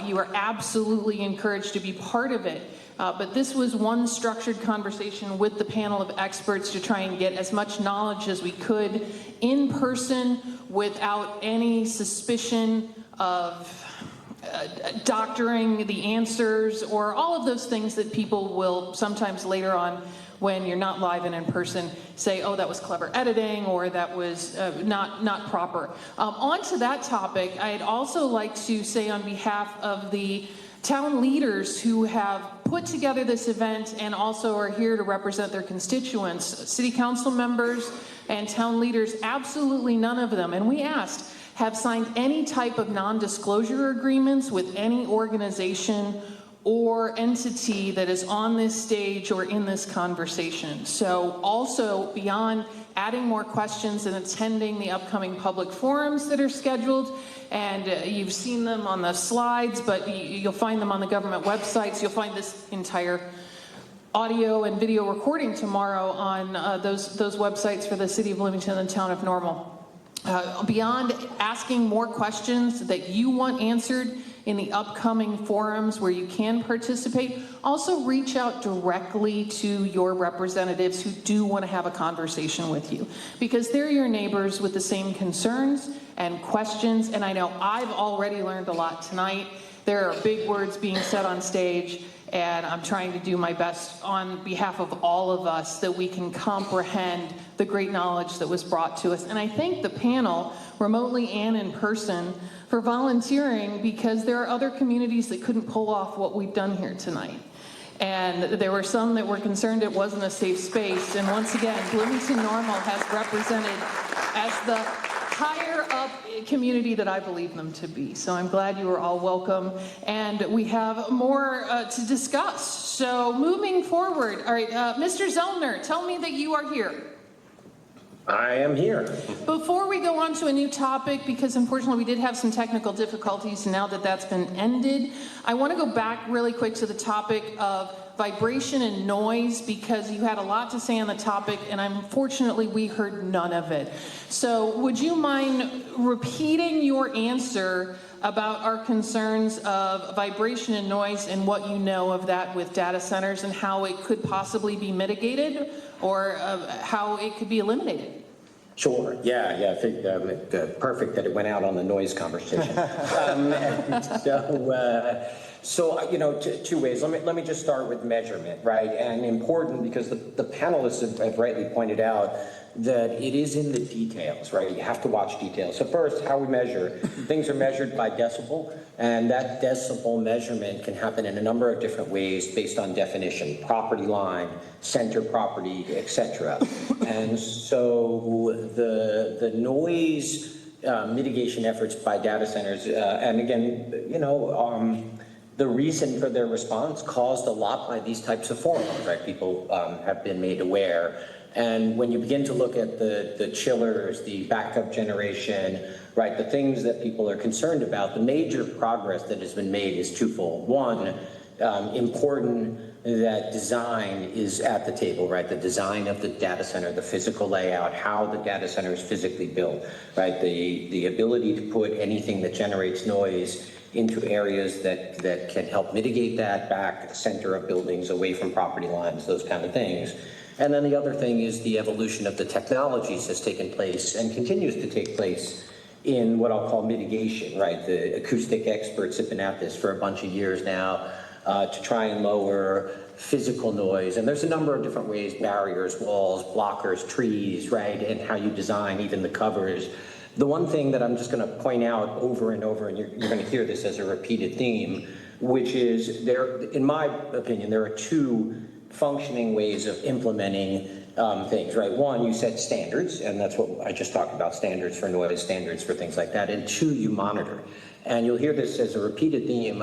You are absolutely encouraged to be part of it. But this was one structured conversation with the panel of experts to try and get as much knowledge as we could in person without any suspicion of doctoring the answers or all of those things that people will sometimes later on, when you're not live and in person, say, oh, that was clever editing, or that was not proper. On to that topic, I'd also like to say on behalf of the town leaders who have put together this event and also are here to represent their constituents, city council members and town leaders, absolutely none of them, and we asked, have signed any type of non-disclosure agreements with any organization or entity that is on this stage or in this conversation. So also, beyond adding more questions and attending the upcoming public forums that are scheduled, and you've seen them on the slides, but you'll find them on the government websites. You'll find this entire audio and video recording tomorrow on those websites for the city of Bloomington and the town of Normal. Beyond asking more questions that you want answered in the upcoming forums where you can participate, also reach out directly to your representatives who do want to have a conversation with you, because they're your neighbors with the same concerns and questions. And I know I've already learned a lot tonight. There are big words being said on stage, and I'm trying to do my best on behalf of all of us that we can comprehend the great knowledge that was brought to us. And I thank the panel, remotely and in person, for volunteering, because there are other communities that couldn't pull off what we've done here tonight. And there were some that were concerned it wasn't a safe space. And once again, Bloomington Normal has represented as the higher up community that I believe them to be. So I'm glad you are all welcome. And we have more to discuss. So moving forward, all right, Mr. Zellner, tell me that you are here. I am here. Before we go on to a new topic, because unfortunately we did have some technical difficulties, now that that's been ended, I want to go back really quick to the topic of vibration and noise, because you had a lot to say on the topic, and unfortunately we heard none of it. So would you mind repeating your answer about our concerns of vibration and noise and what you know of that with data centers and how it could possibly be mitigated, or how it could be eliminated? Sure. Yeah. I think perfect that it went out on the noise conversation. So you know, two ways. Let me just start with measurement, right? And important because the panelists have rightly pointed out that it is in the details, right? You have to watch details. So first, how we measure. Things are measured by decibel, and that decibel measurement can happen in a number of different ways based on definition, property line, center property, etc. And so the noise mitigation efforts by data centers, and again, the reason for their response caused a lot by these types of forums, right? People have been made aware. And when you begin to look at the chillers, the backup generation, right, the things that people are concerned about, the major progress that has been made is twofold. One, important that design is at the table, right? The design of the data center, the physical layout, how the data center is physically built, right? The ability to put anything that generates noise into areas that can help mitigate that, back center of buildings, away from property lines, those kind of things. And then the other thing is the evolution of the technologies has taken place and continues to take place in what I'll call mitigation, right? The acoustic experts have been at this for a bunch of years now to try and lower physical noise. And there's a number of different ways, barriers, walls, blockers, trees, right? And how you design even the covers. The one thing that I'm just going to point out over and over, and you're going to hear this as a repeated theme, which is there, in my opinion, there are two functioning ways of implementing things, right? One, you set standards, and that's what I just talked about, standards for noise, standards for things like that. And two, you monitor. And you'll hear this as a repeated theme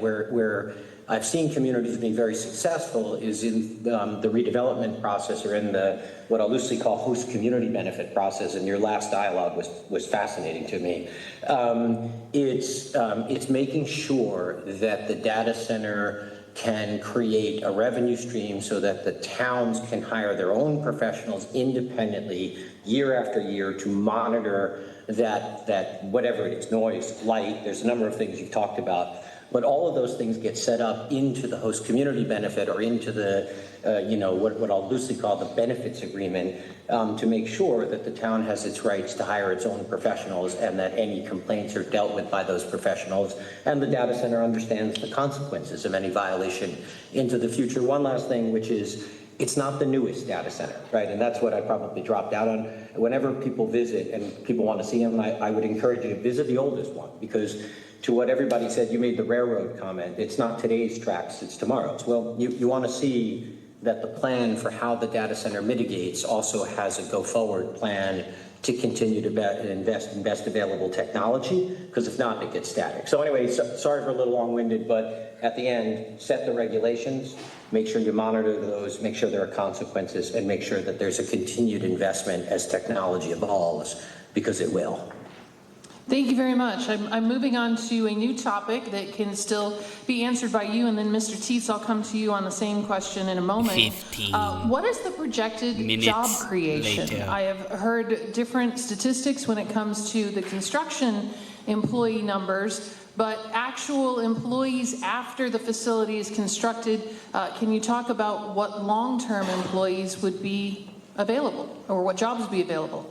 where I've seen communities being very successful is in the redevelopment process, or in the what I'll loosely call host community benefit process. And your last dialogue was fascinating to me. It's making sure that the data center can create a revenue stream so that the towns can hire their own professionals independently year after year to monitor that whatever it is, noise, light, there's a number of things you've talked about, but all of those things get set up into the host community benefit or into the, what I'll loosely call the benefits agreement to make sure that the town has its rights to hire its own professionals and that any complaints are dealt with by those professionals, and the data center understands the consequences of any violation into the future. One last thing, which is it's not the newest data center, right? And that's what I probably dropped out on. Whenever people visit and people want to see them, I would encourage you to visit the oldest one, because to what everybody said, you made the railroad comment, it's not today's tracks, it's tomorrow's. Well, you want to see that the plan for how the data center mitigates also has a go-forward plan to continue to invest in best available technology, because if not, it gets static. So anyway, sorry for a little long-winded, but at the end, set the regulations, make sure you monitor those, make sure there are consequences, and make sure that there's a continued investment as technology evolves, because it will. Thank you very much. I'm moving on to a new topic that can still be answered by you, and then Mr. Teets, I'll come to you on the same question in a moment. 15 what is the projected minutes job creation? later. I have heard different statistics when it comes to the construction employee numbers, but actual employees after the facility is constructed, can you talk about what long-term employees would be available, or what jobs would be available?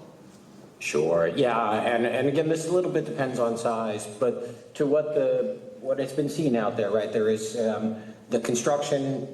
Sure, yeah, and again, this a little bit depends on size, but to what it's been seen out there, right, there is the construction,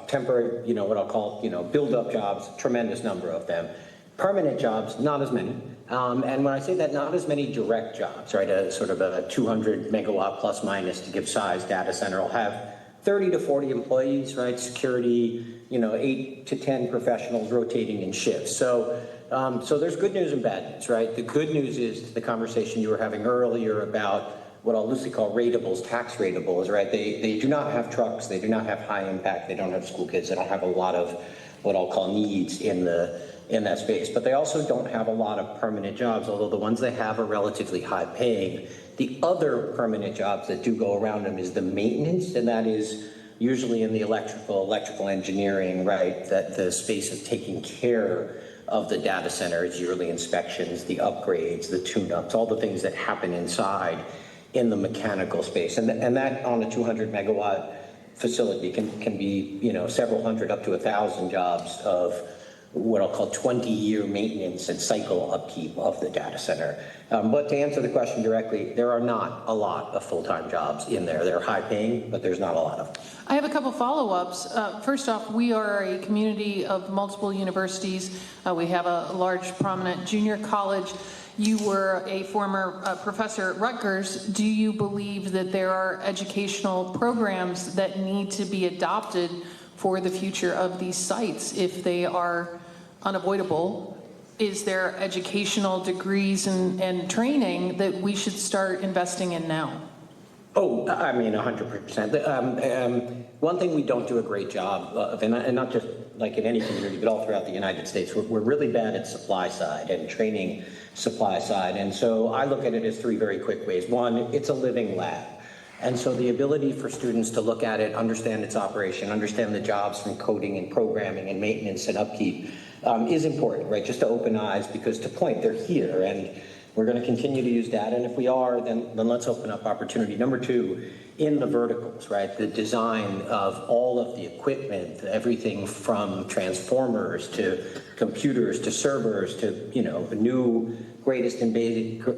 temporary, what I'll call, build-up jobs, tremendous number of them. Permanent jobs, not as many. And when I say that, not as many direct jobs, right, a sort of a 200 megawatt plus minus to give size data center will have 30 to 40 employees, right, security, 8 to 10 professionals rotating in shifts. So there's good news and bad news, right? The good news is the conversation you were having earlier about what I'll loosely call ratables, tax ratables, right? They do not have trucks, they do not have high impact, they don't have school kids, they don't have a lot of what I'll call needs in that space. But they also don't have a lot of permanent jobs, although the ones they have are relatively high paying. The other permanent jobs that do go around them is the maintenance, and that is usually in the electrical engineering, right? That the space of taking care of the data centers, yearly inspections, the upgrades, the tune-ups, all the things that happen inside in the mechanical space. And that on a 200 megawatt facility can be, several hundred up to 1,000 jobs of what I'll call 20-year maintenance and cycle upkeep of the data center. But to answer the question directly, there are not a lot of full-time jobs in there. They're high paying, but there's not a lot of them. I have a couple follow-ups. First off, we are a community of multiple universities. We have a large, prominent junior college. You were a former professor at Rutgers. Do you believe that there are educational programs that need to be adopted for the future of these sites if they are unavoidable? Is there educational degrees and training that we should start investing in now? Oh, I mean, 100%. One thing we don't do a great job of, and not just like in any community, but all throughout the United States, we're really bad at supply side and training supply side. And so I look at it as three very quick ways. One, it's a living lab. And so the ability for students to look at it, understand its operation, understand the jobs from coding and programming and maintenance and upkeep is important, right? Just to open eyes, because to point, they're here and we're going to continue to use data. And if we are, then let's open up opportunity. Number two, in the verticals, right? The design of all of the equipment, everything from transformers to computers to servers to, you know, new greatest and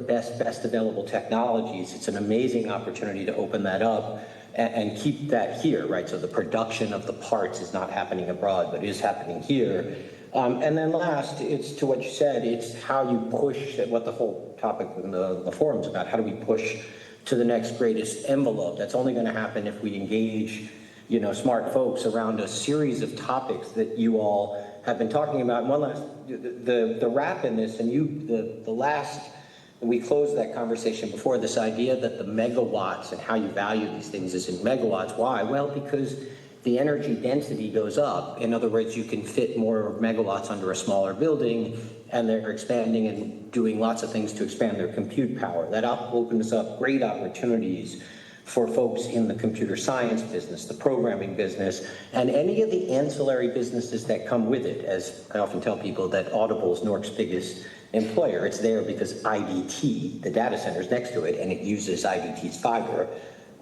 best available technologies. It's an amazing opportunity to open that up and keep that here, right? So the production of the parts is not happening abroad, but is happening here. And then last, it's to what you said, it's how you push, what the whole topic in the forum's about. How do we push to the next greatest envelope? That's only going to happen if we engage, you know, smart folks around a series of topics that you all have been talking about. And one last, the wrap in this, and the last, we closed that conversation before, this idea that the megawatts and how you value these things is in megawatts. Why? Well, because the energy density goes up. In other words, you can fit more megawatts under a smaller building, and they're expanding and doing lots of things to expand their compute power. That opens up great opportunities for folks in the computer science business, the programming business, and any of the ancillary businesses that come with it. As I often tell people, that Audible is Newark's biggest employer. It's there because IDT, the data center, is next to it, and it uses IDT's fiber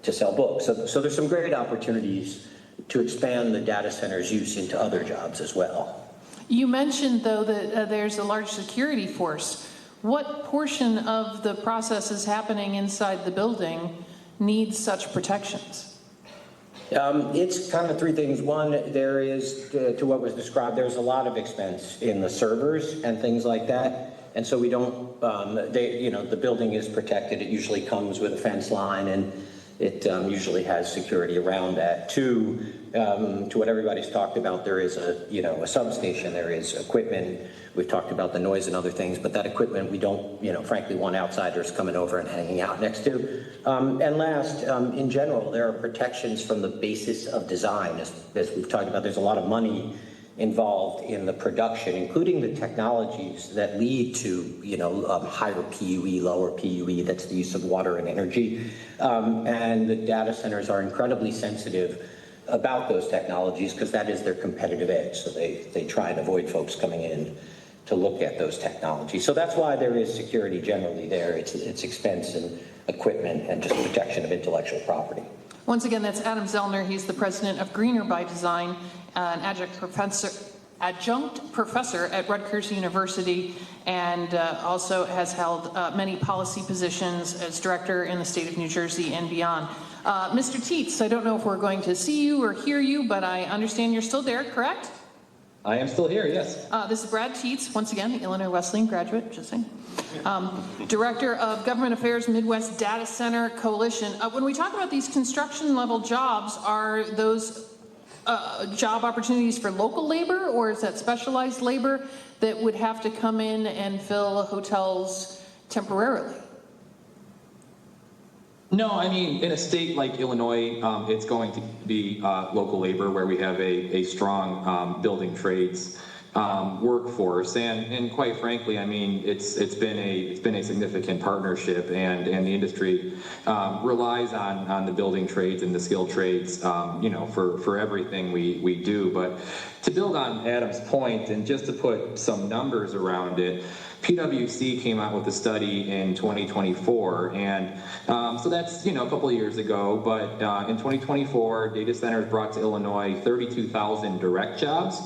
to sell books. So there's some great opportunities to expand the data center's use into other jobs as well. You mentioned, though, that there's a large security force. What portion of the processes happening inside the building needs such protections? It's kind of three things. One, there is, to what was described, there's a lot of expense in the servers and things like that. And so we don't, the building is protected. It usually comes with a fence line, and it usually has security around that. Two, to what everybody's talked about, there is a substation, there is equipment. We've talked about the noise and other things, but that equipment we don't, frankly, want outsiders coming over and hanging out next to. And last, in general, there are protections from the basis of design. As we've talked about, there's a lot of money involved in the production, including the technologies that lead to, higher PUE, lower PUE, that's the use of water and energy. And the data centers are incredibly sensitive about those technologies because that is their competitive edge. So they try and avoid folks coming in to look at those technologies. So that's why there is security generally there. It's expense and equipment and just protection of intellectual property. Once again, that's Adam Zellner. He's the president of Greener by Design, an adjunct professor at Rutgers University, and also has held many policy positions as director in the state of New Jersey and beyond. Mr. Tietz, I don't know if we're going to see you or hear you, but I understand you're still there, correct? I am still here, yes. This is Brad Tietz, once again, the Illinois Wesleyan graduate, just saying. Director of Government Affairs Midwest Data Center Coalition. When we talk about these construction level jobs, are those job opportunities for local labor, or is that specialized labor that would have to come in and fill hotels temporarily? No, I mean, in a state like Illinois, it's going to be local labor where we have a strong building trades workforce, and quite frankly, I mean, it's been a significant partnership, and the industry relies on the building trades and the skilled trades, for everything we do. But to build on Adam's point, and just to put some numbers around it, PwC came out with a study in 2024, and so that's, a couple of years ago, but in 2024, data centers brought to Illinois 32,000 direct jobs,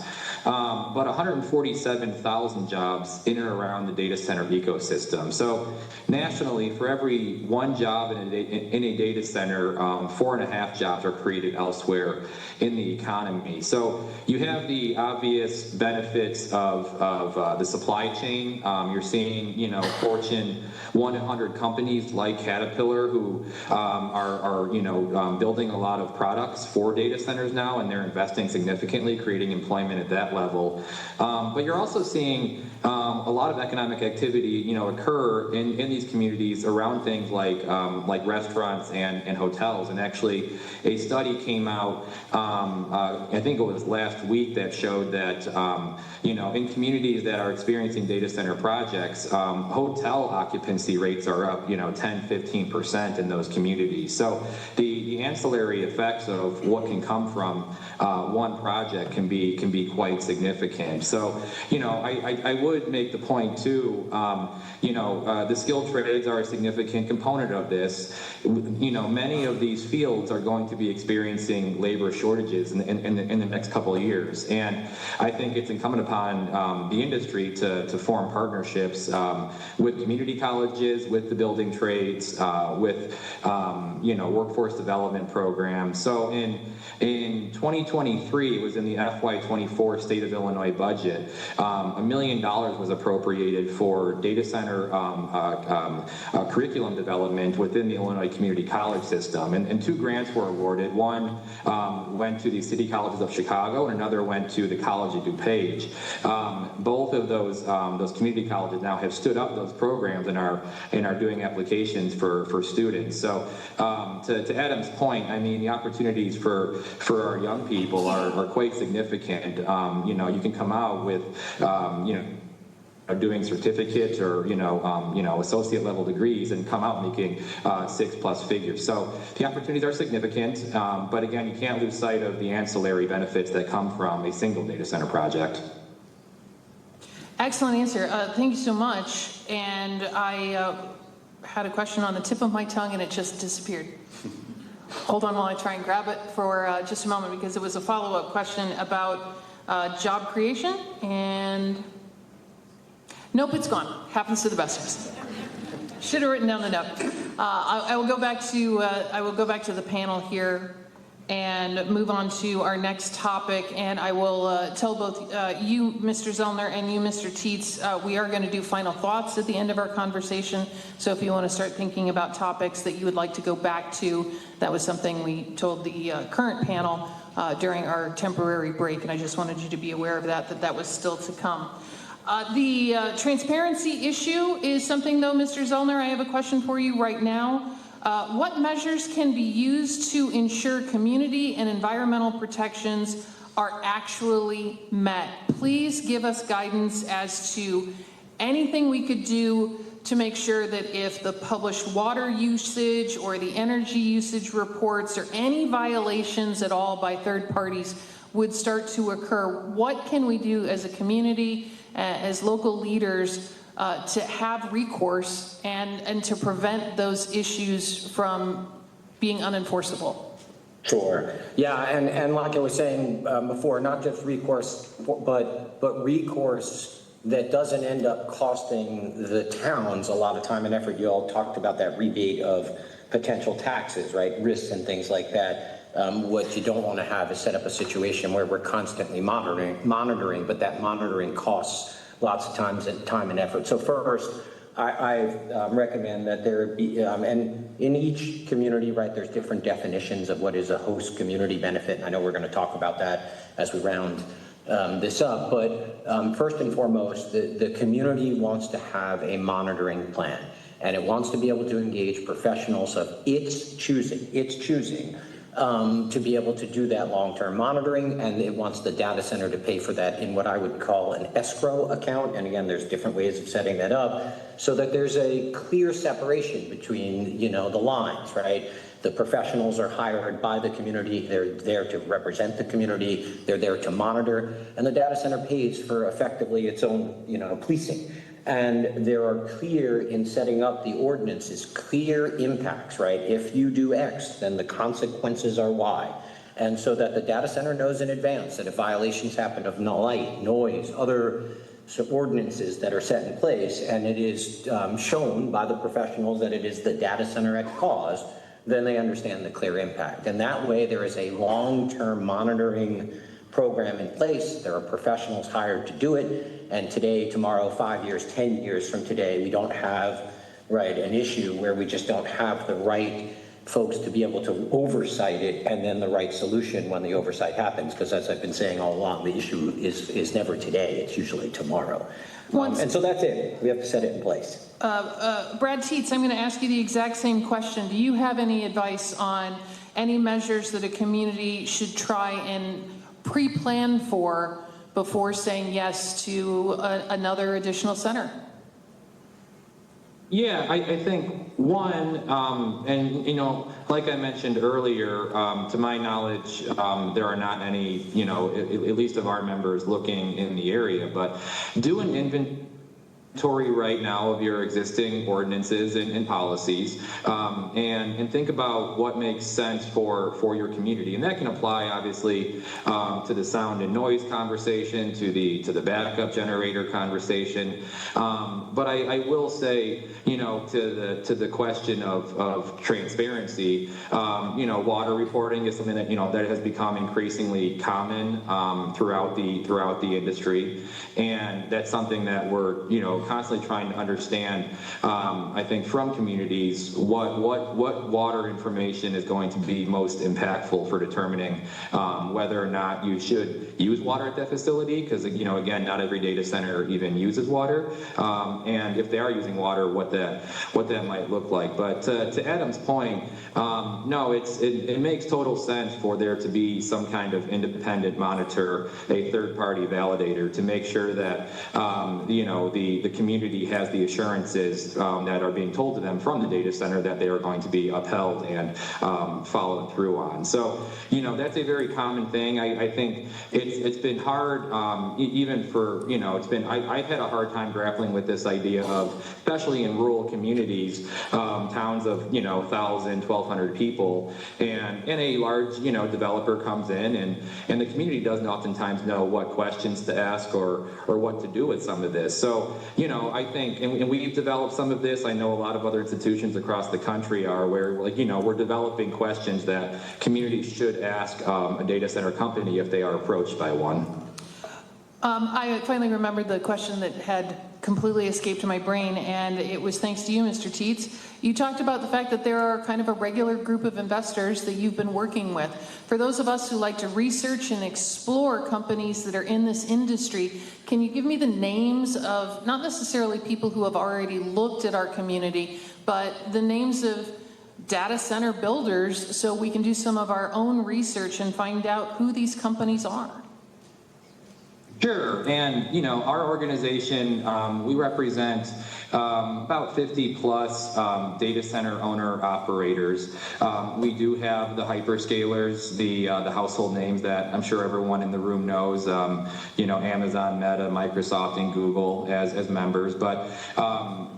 but 147,000 jobs in and around the data center ecosystem. So nationally, for every one job in a data center, 4.5 jobs are created elsewhere in the economy. So you have the obvious benefits of the supply chain. You're seeing, Fortune 100 companies like Caterpillar who are building a lot of products for data centers now, and they're investing significantly, creating employment at that level. But you're also seeing a lot of economic activity, occur in these communities around things like restaurants and hotels. And actually, a study came out, I think it was last week, that showed that in communities that are experiencing data center projects, hotel occupancy rates are up 10-15% in those communities. So the ancillary effects of what can come from one project can be quite significant. So I would make the point too, the skilled trades are a significant component of this. Many of these fields are going to be experiencing labor shortages in the next couple of years, and I think it's incumbent upon the industry to form partnerships with community colleges, with the building trades, with workforce development programs. So in 2023, it was in the FY24 State of Illinois budget, $1 million was appropriated for data center curriculum development within the Illinois Community College system, and 2 grants were awarded. One went to the City Colleges of Chicago, and another went to the College of DuPage. Both of those community colleges now have stood up those programs and are doing applications for students. So to Adam's point, I mean, the opportunities for our young people are quite significant. You can come out with doing certificates or associate level degrees and come out making 6+ figures. So the opportunities are significant, but again, you can't lose sight of the ancillary benefits that come from a single data center project. Excellent answer. Thank you so much. And I had a question on the tip of my tongue and it just disappeared. Hold on while I try and grab it for just a moment, because it was a follow-up question about job creation, and nope, it's gone. Happens to the best of us. Should have written down the note. I will go back to the panel here and move on to our next topic, and I will tell both you, Mr. Zellner, and you, Mr. Tietz, we are going to do final thoughts at the end of our conversation. So if you want to start thinking about topics that you would like to go back to, that was something we told the current panel during our temporary break, and I just wanted you to be aware of that was still to come. The transparency issue is something, though, Mr. Zellner, I have a question for you right now. What measures can be used to ensure community and environmental protections are actually met? Please give us guidance as to anything we could do to make sure that if the published water usage or the energy usage reports or any violations at all by third parties would start to occur, what can we do as a community, as local leaders, to have recourse and to prevent those issues from being unenforceable? Sure. Yeah, and like I was saying before, not just recourse, but recourse that doesn't end up costing the towns a lot of time and effort. You all talked about that rebate of potential taxes, right? Risks and things like that. What you don't want to have is set up a situation where we're constantly monitoring, but that monitoring costs lots of time and effort. So first, I recommend that there be, and in each community, right, there's different definitions of what is a host community benefit. I know we're going to talk about that as we round this up, but first and foremost, the community wants to have a monitoring plan, and it wants to be able to engage professionals of its choosing to be able to do that long-term monitoring, and it wants the data center to pay for that in what I would call an escrow account. And again, there's different ways of setting that up so that there's a clear separation between, the lines, right? The professionals are hired by the community. They're there to represent the community. They're there to monitor, and the data center pays for effectively its own, policing. And there are clear, in setting up the ordinances, clear impacts, right? If you do X, then the consequences are Y. And so that the data center knows in advance that if violations happen of light, noise, other ordinances that are set in place, and it is shown by the professionals that it is the data center at cause, then they understand the clear impact. And that way there is a long-term monitoring program in place. There are professionals hired to do it. And today, tomorrow, 5 years, 10 years from today, we don't have, right, an issue where we just don't have the right folks to be able to oversight it and then the right solution when the oversight happens. Because as I've been saying all along, the issue is never today, it's usually tomorrow. And so that's it. We have to set it in place. Brad Teets, I'm going to ask you the exact same question. Do you have any advice on any measures that a community should try and pre-plan for before saying yes to another additional center? Yeah, I think one, and you know, like I mentioned earlier, to my knowledge, there are not any, you know, at least of our members looking in the area, but do an inventory right now of your existing ordinances and policies, and think about what makes sense for your community. And that can apply obviously to the sound and noise conversation, to the backup generator conversation. But I will say, you know, to the question of transparency, you know, water reporting is something that, you know, that has become increasingly common throughout the industry, and that's something that we're, you know, constantly trying to understand. I think from communities what water information is going to be most impactful for determining whether or not you should use water at that facility, because, you know, again, not every data center even uses water, and if they are using water, what that might look like. But to Adam's point, no, it makes total sense for there to be some kind of independent monitor, a third-party validator, to make sure that you know, the community has the assurances that are being told to them from the data center that they are going to be upheld and followed through on. So, you know, that's a very common thing. I think it's been hard, even for, you know, I've had a hard time grappling with this idea of, especially in rural communities, towns of, you know, 1,000, 1,200 people, and a large, you know, developer comes in, and the community doesn't oftentimes know what questions to ask or what to do with some of this. So, you know, I think, and we've developed some of this. I know a lot of other institutions across the country are, where, like, you know, we're developing questions that communities should ask a data center company if they are approached by one. I finally remembered the question that had completely escaped my brain, and it was thanks to you, Mr. Teets. You talked about the fact that there are kind of a regular group of investors that you've been working with. For those of us who like to research and explore companies that are in this industry, can you give me the names of, not necessarily people who have already looked at our community, but the names of data center builders, so we can do some of our own research and find out who these companies are? Sure, and you know, our organization, we represent about 50 plus data center owner operators. We do have the hyperscalers, the household names that I'm sure everyone in the room knows, you know, Amazon, Meta, Microsoft, and Google as members. But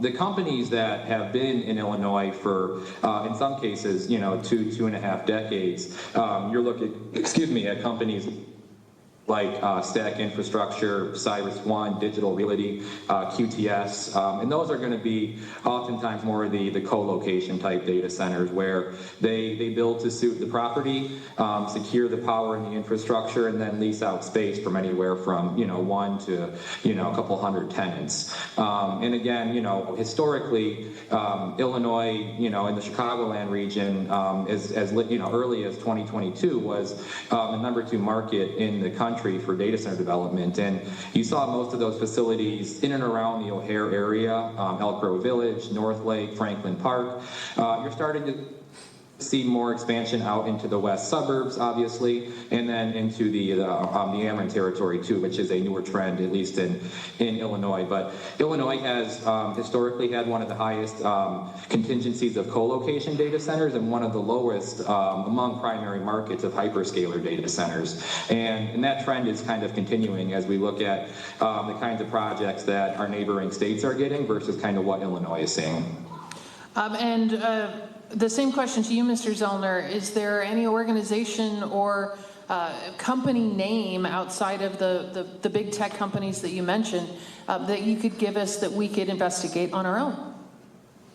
the companies that have been in Illinois for, in some cases, you know, 2.5 decades, you're looking, at companies like Stack Infrastructure, CyrusOne, Digital Realty, QTS, and those are going to be oftentimes more of the co-location type data centers, where they build to suit the property, secure the power and the infrastructure, and then lease out space from anywhere from, you know, 1 to, you know, a couple hundred tenants. And again, you know, historically, Illinois, you know, in the Chicagoland region, as you know, early as 2022 was the #2 market in the country for data center development, and you saw most of those facilities in and around the O'Hare area, Elk Grove Village, North Lake, Franklin Park. You're starting to see more expansion out into the west suburbs, obviously, and then into the Ameren territory too, which is a newer trend, at least in Illinois. But Illinois has historically had one of the highest contingencies of co-location data centers and one of the lowest among primary markets of hyperscaler data centers. And that trend is kind of continuing as we look at the kinds of projects that our neighboring states are getting versus kind of what Illinois is seeing. The same question to you, Mr. Zellner. Is there any organization or company name outside of the big tech companies that you mentioned that you could give us that we could investigate on our own?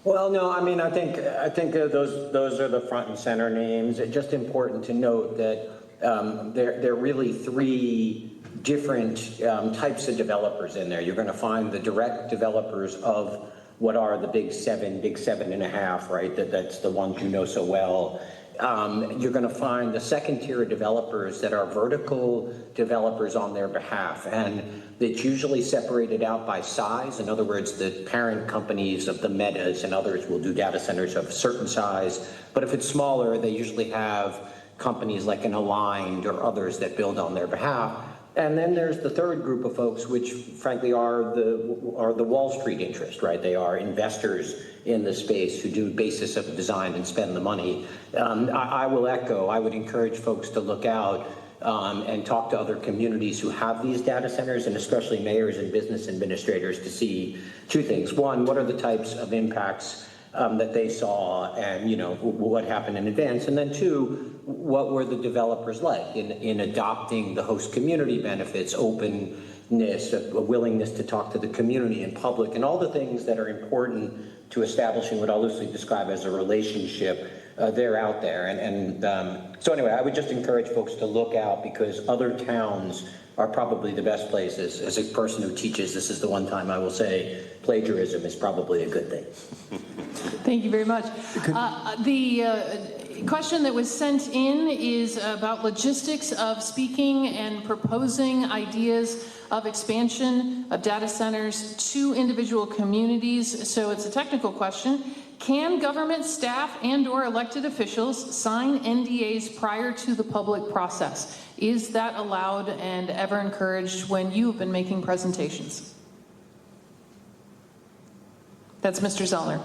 Well, no, I mean, I think those are the front and center names. It's just important to note that there are really three different types of developers in there. You're going to find the direct developers of what are the big seven and a half, right? That's the ones you know so well. You're going to find the second tier of developers that are vertical developers on their behalf, and it's usually separated out by size. In other words, the parent companies of the Metas and others will do data centers of a certain size, but if it's smaller, they usually have companies like an Aligned or others that build on their behalf. And then there's the third group of folks, which frankly are the Wall Street interest, right? They are investors in the space who do basis of design and spend the money. I will echo, I would encourage folks to look out and talk to other communities who have these data centers, and especially mayors and business administrators, to see two things. One, what are the types of impacts that they saw, and what happened in advance, and then two, what were the developers like in adopting the host community benefits, openness, a willingness to talk to the community and public, and all the things that are important to establishing what I'll loosely describe as a relationship. They're out there, so anyway, I would just encourage folks to look out, because other towns are probably the best places. As a person who teaches, this is the one time I will say plagiarism is probably a good thing. Thank you very much. The question that was sent in is about logistics of speaking and proposing ideas of expansion of data centers to individual communities. So it's a technical question. Can government staff and/or elected officials sign NDAs prior to the public process? Is that allowed and ever encouraged when you've been making presentations? That's Mr. Zellner.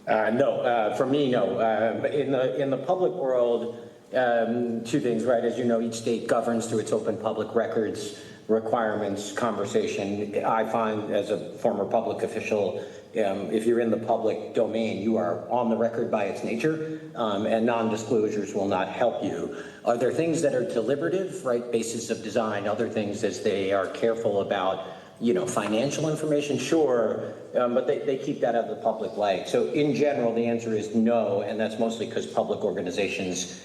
No, for me, no. In the public world, two things, right? As you know, each state governs through its open public records requirements conversation. I find, as a former public official, if you're in the public domain, you are on the record by its nature, and non-disclosures will not help you. Are there things that are deliberative, right? Basis of design, other things as they are careful about, financial information? Sure, but they keep that out of the public light. So in general, the answer is no, and that's mostly because public organizations,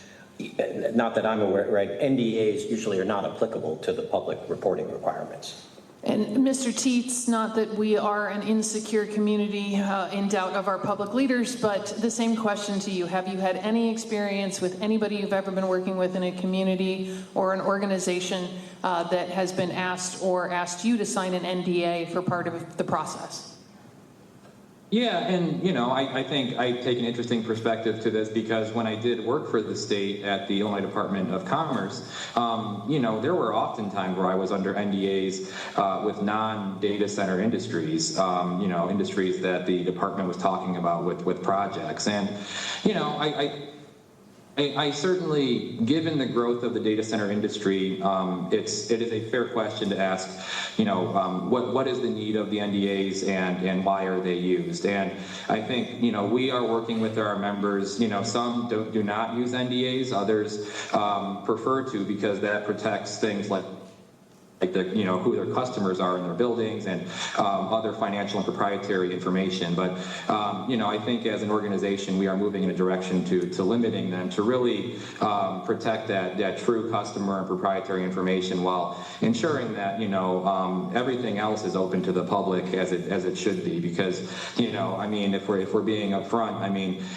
not that I'm aware, right, NDAs usually are not applicable to the public reporting requirements. And Mr. Teets, not that we are an insecure community in doubt of our public leaders, but the same question to you. Have you had any experience with anybody you've ever been working with in a community or an organization that has been asked or asked you to sign an NDA for part of the process? Yeah, and I think I take an interesting perspective to this, because when I did work for the state at the Illinois Department of Commerce, there were often times where I was under NDAs with non-data center industries, industries that the department was talking about with projects. And, I certainly, given the growth of the data center industry, it is a fair question to ask, what is the need of the NDAs and why are they used? And I think, we are working with our members, some do not use NDAs, others prefer to, because that protects things like who their customers are in their buildings and other financial and proprietary information. But, I think as an organization, we are moving in a direction to limiting them, to really protect that true customer and proprietary information, while ensuring that, everything else is open to the public as it should be. Because, if we're being upfront,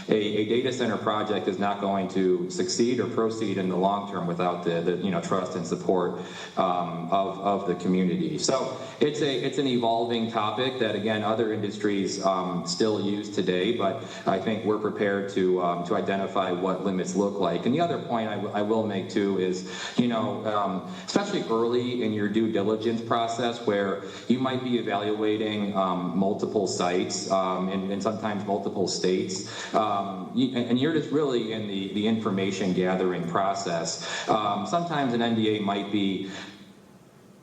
a data center project is not going to succeed or proceed in the long term without the trust and support of of the community. So it's an evolving topic that, again, other industries still use today, but I think we're prepared to identify what limits look like. And the other point I will make too is, especially early in your due diligence process, where you might be evaluating multiple sites and sometimes multiple states, and you're just really in the information gathering process. Sometimes an NDA might be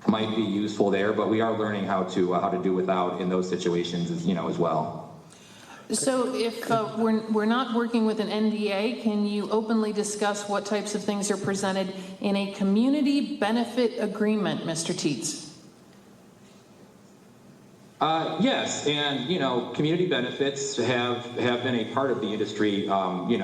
useful there, but we are learning how to do without in those situations, as well. So if we're not working with an NDA, can you openly discuss what types of things are presented in a community benefit agreement, Mr. Tietz? Yes, and community benefits have been a part of the industry,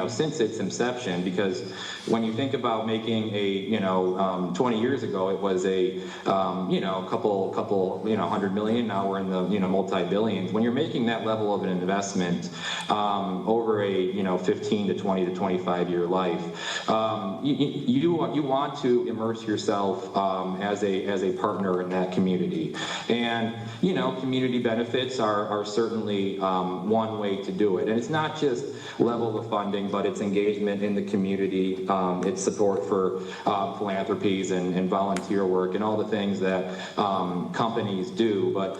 since its inception. Because when you think about making a, 20 years ago, it was a, couple, $100 million. Now we're in the, multi-billions. When you're making that level of an investment over a, 15 to 20 to 25 year life, you want to immerse yourself as a partner in that community, and community benefits are certainly one way to do it. And it's not just level of funding, but it's engagement in the community, it's support for philanthropies and volunteer work and all the things that companies do. But,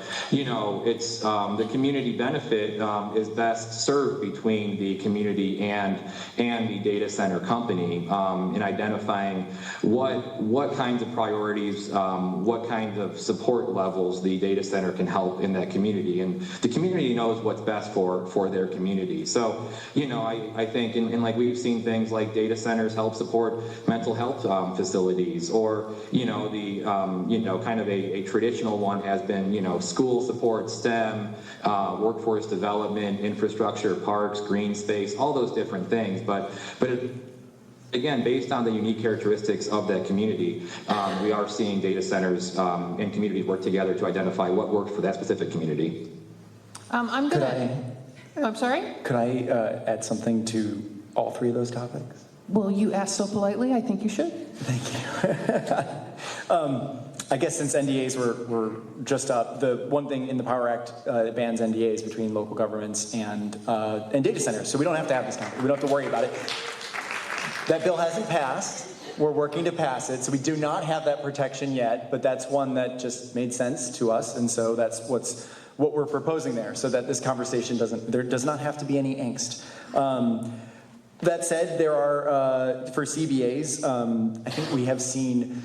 it's the community benefit is best served between the community and the data center company in identifying what kinds of priorities, what kinds of support levels the data center can help in that community, and the community knows what's best for their community. So I think and like we've seen things like data centers help support mental health facilities, or the kind of a traditional one has been school support, STEM, workforce development, infrastructure, parks, green space, all those different things. But again, based on the unique characteristics of that community, we are seeing data centers and communities work together to identify what works for that specific community. I'm sorry? Could I add something to all three of those topics? Well, you asked so politely, I think you should. Thank you. I guess since NDAs were just up, the one thing in the Power Act bans NDAs between local governments and data centers. So we don't have to have this conversation. We don't have to worry about it. That bill hasn't passed. We're working to pass it. So we do not have that protection yet, but that's one that just made sense to us. And so that's what we're proposing there, so that this conversation there does not have to be any angst. That said, there are, for CBAs, I think we have seen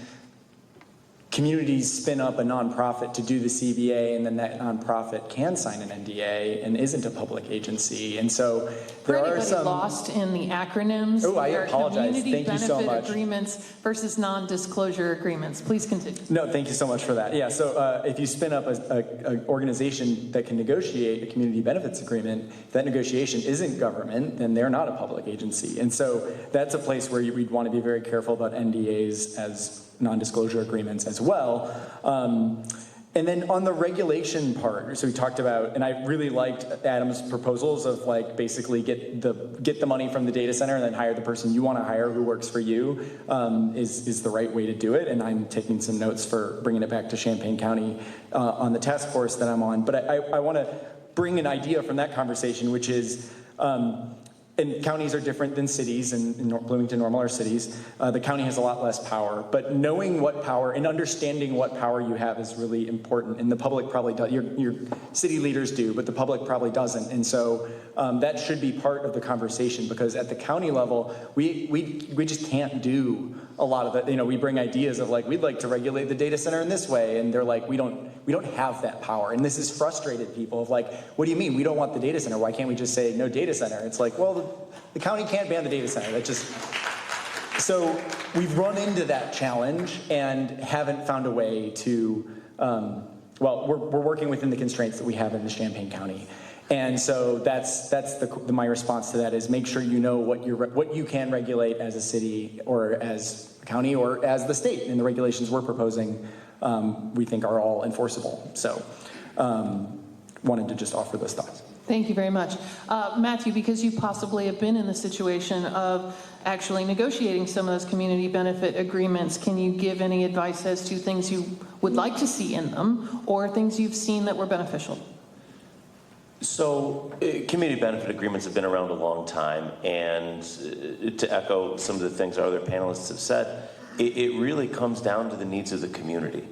communities spin up a nonprofit to do the CBA, and then that nonprofit can sign an NDA and isn't a public agency. And so there are some lost in the acronyms. Oh, I apologize. Thank you so much. Community benefit agreements versus non-disclosure agreements. Please continue. No, thank you so much for that. Yeah, so if you spin up an organization that can negotiate a community benefits agreement, if that negotiation isn't government, then they're not a public agency. And so that's a place where we'd want to be very careful about NDAs as non-disclosure agreements as well. And then on the regulation part, so we talked about, and I really liked Adam's proposals of like basically get the money from the data center and then hire the person you want to hire who works for you is the right way to do it. And I'm taking some notes for bringing it back to Champaign County on the task force that I'm on. But I want to bring an idea from that conversation, which is, and counties are different than cities, and Bloomington, Normal are cities. The county has a lot less power, but knowing what power and understanding what power you have is really important, and the public probably does. Your city leaders do, but the public probably doesn't, and so that should be part of the conversation, because at the county level, we just can't do a lot of it. We bring ideas of like, we'd like to regulate the data center in this way, and they're like, we don't have that power. And this has frustrated people of like, what do you mean? We don't want the data center. Why can't we just say no data center? It's like, well, the county can't ban the data center. That just, so we've run into that challenge and haven't found a way to, well, we're working within the constraints that we have in the Champaign County. And so that's my response to that is make sure you know what you can regulate as a city or as a county or as the state. And the regulations we're proposing, we think are all enforceable. So wanted to just offer those thoughts. Thank you very much. Matthew, because you possibly have been in the situation of actually negotiating some of those community benefit agreements, can you give any advice as to things you would like to see in them or things you've seen that were beneficial? So, community benefit agreements have been around a long time, and to echo some of the things our other panelists have said, it really comes down to the needs of the community.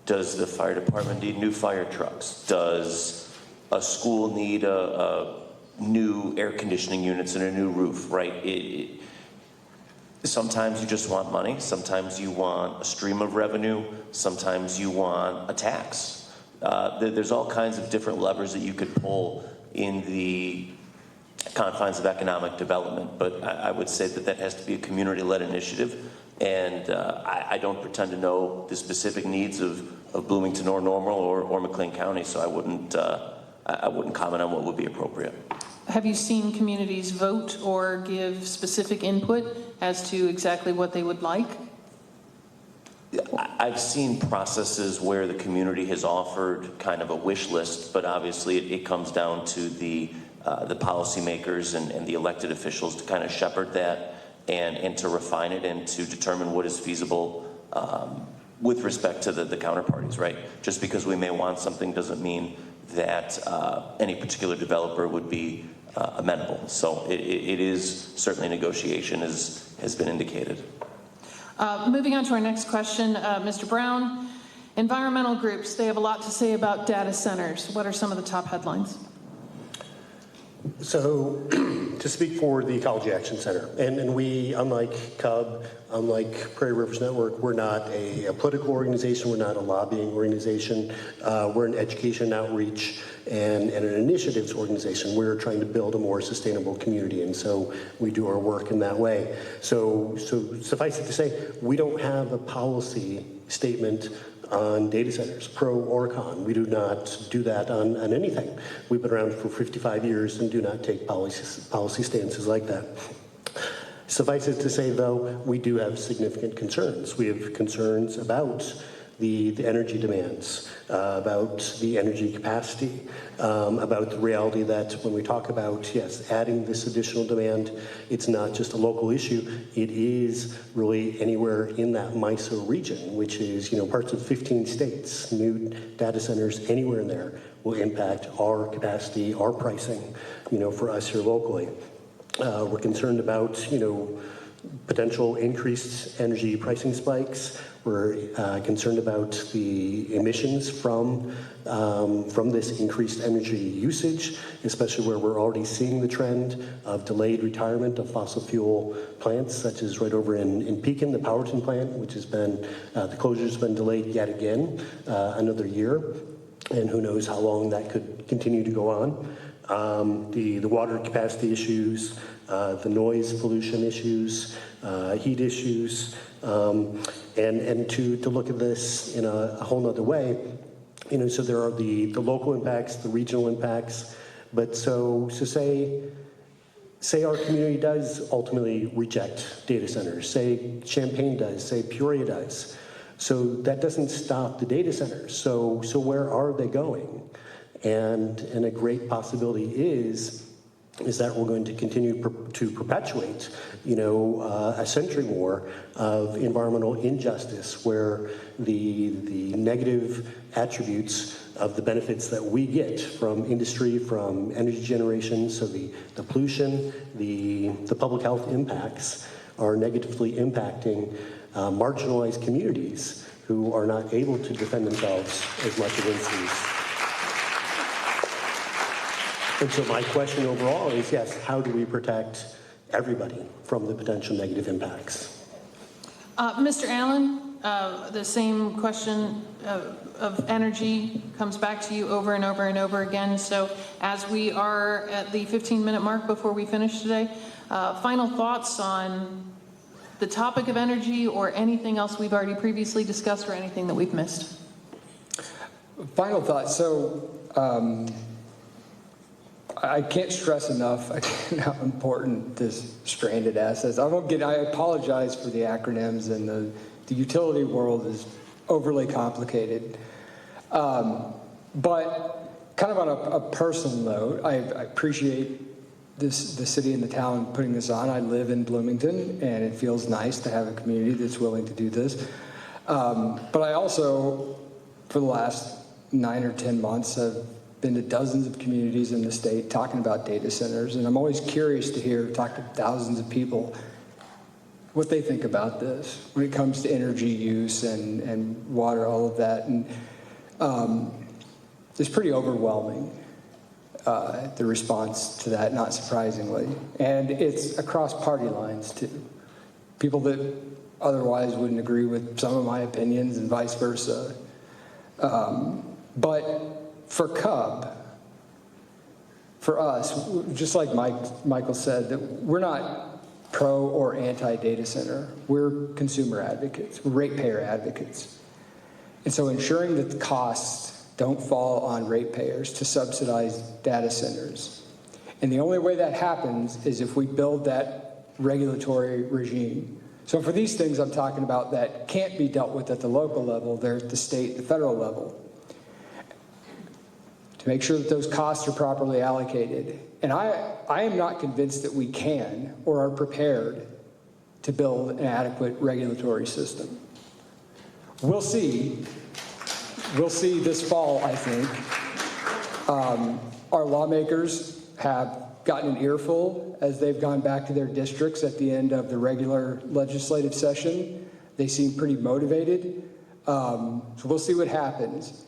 Does the fire department need new fire trucks? Does a school need a new air conditioning units and a new roof, right? Sometimes you just want money, sometimes you want a stream of revenue, sometimes you want a tax. There's all kinds of different levers that you could pull in the confines of economic development, but I would say that has to be a community-led initiative, and I don't pretend to know the specific needs of Bloomington or Normal or McLean County, so I wouldn't comment on what would be appropriate. Have you seen communities vote or give specific input as to exactly what they would like? I've seen processes where the community has offered kind of a wish list, but obviously it comes down to the policymakers and the elected officials to kind of shepherd that and to refine it and to determine what is feasible with respect to the counterparties, right? Just because we may want something doesn't mean that any particular developer would be amenable. So it is certainly negotiation has been indicated. Moving on to our next question, Mr. Brown. Environmental groups, they have a lot to say about data centers. What are some of the top headlines? So, to speak for the Ecology Action Center, and we, unlike CUB, unlike Prairie Rivers Network, we're not a political organization, we're not a lobbying organization, we're an education outreach and an initiatives organization. We're trying to build a more sustainable community, and so we do our work in that way. So suffice it to say, we don't have a policy statement on data centers, pro or con. We do not do that on anything. We've been around for 55 years and do not take policy stances like that. Suffice it to say, though, we do have significant concerns. We have concerns about the energy demands, about the energy capacity, about the reality that when we talk about, yes, adding this additional demand, it's not just a local issue, it is really anywhere in that MISO region, which is, parts of 15 states. New data centers anywhere in there will impact our capacity, our pricing, for us here locally. We're concerned about, potential increased energy pricing spikes. We're concerned about the emissions from this increased energy usage, especially where we're already seeing the trend of delayed retirement of fossil fuel plants, such as right over in Pekin, the Powerton plant, which has been, the closure's been delayed yet again, another year, and who knows how long that could continue to go on. The water capacity issues, the noise pollution issues, heat issues, and to look at this in a whole nother way, so there are the local impacts, the regional impacts, but so say our community does ultimately reject data centers, say Champaign does, say Peoria does, so that doesn't stop the data centers. So where are they going? And a great possibility is that we're going to continue to perpetuate, a century more of environmental injustice, where the negative attributes of the benefits that we get from industry, from energy generation, so the pollution, the public health impacts are negatively impacting marginalized communities who are not able to defend themselves as much against these. And so my question overall is, yes, how do we protect everybody from the potential negative impacts? Mr. Allen, the same question of energy comes back to you over and over and over again. So as we are at the 15-minute mark before we finish today, final thoughts on the topic of energy or anything else we've already previously discussed or anything that we've missed? Final thoughts. So, I can't stress enough how important this stranded assets. I apologize for the acronyms, and the utility world is overly complicated. But kind of on a personal note, I appreciate the city and the town putting this on. I live in Bloomington, and it feels nice to have a community that's willing to do this. But I also, for the last 9 or 10 months, have been to dozens of communities in the state talking about data centers, and I'm always curious to talk to thousands of people, what they think about this when it comes to energy use and water, all of that. And it's pretty overwhelming, the response to that, not surprisingly. And it's across party lines, too. People that otherwise wouldn't agree with some of my opinions and vice versa. But for Cub, for us, just like Michael said, that we're not pro or anti-data center. We're consumer advocates, we're ratepayer advocates. And so ensuring that the costs don't fall on ratepayers to subsidize data centers. And the only way that happens is if we build that regulatory regime. So for these things I'm talking about that can't be dealt with at the local level, they're at the state, the federal level. To make sure that those costs are properly allocated. And I am not convinced that we can or are prepared to build an adequate regulatory system. We'll see. We'll see this fall, I think. Our lawmakers have gotten an earful as they've gone back to their districts at the end of the regular legislative session. They seem pretty motivated. So we'll see what happens.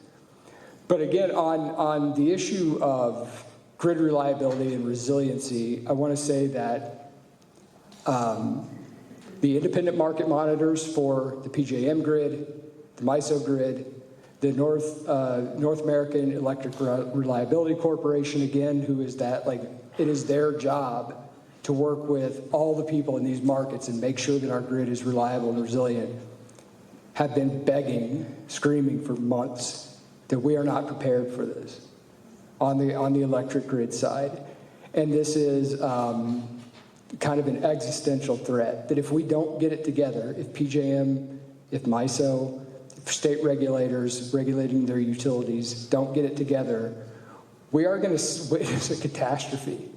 But again, on the issue of grid reliability and resiliency, I want to say that the independent market monitors for the PJM grid, the MISO grid, the North American Electric Reliability Corporation, again, who is that, like, it is their job to work with all the people in these markets and make sure that our grid is reliable and resilient, have been begging, screaming for months that we are not prepared for this on the electric grid side. And this is kind of an existential threat, that if we don't get it together, if PJM, if MISO, if state regulators regulating their utilities don't get it together, we are going to witness a catastrophe.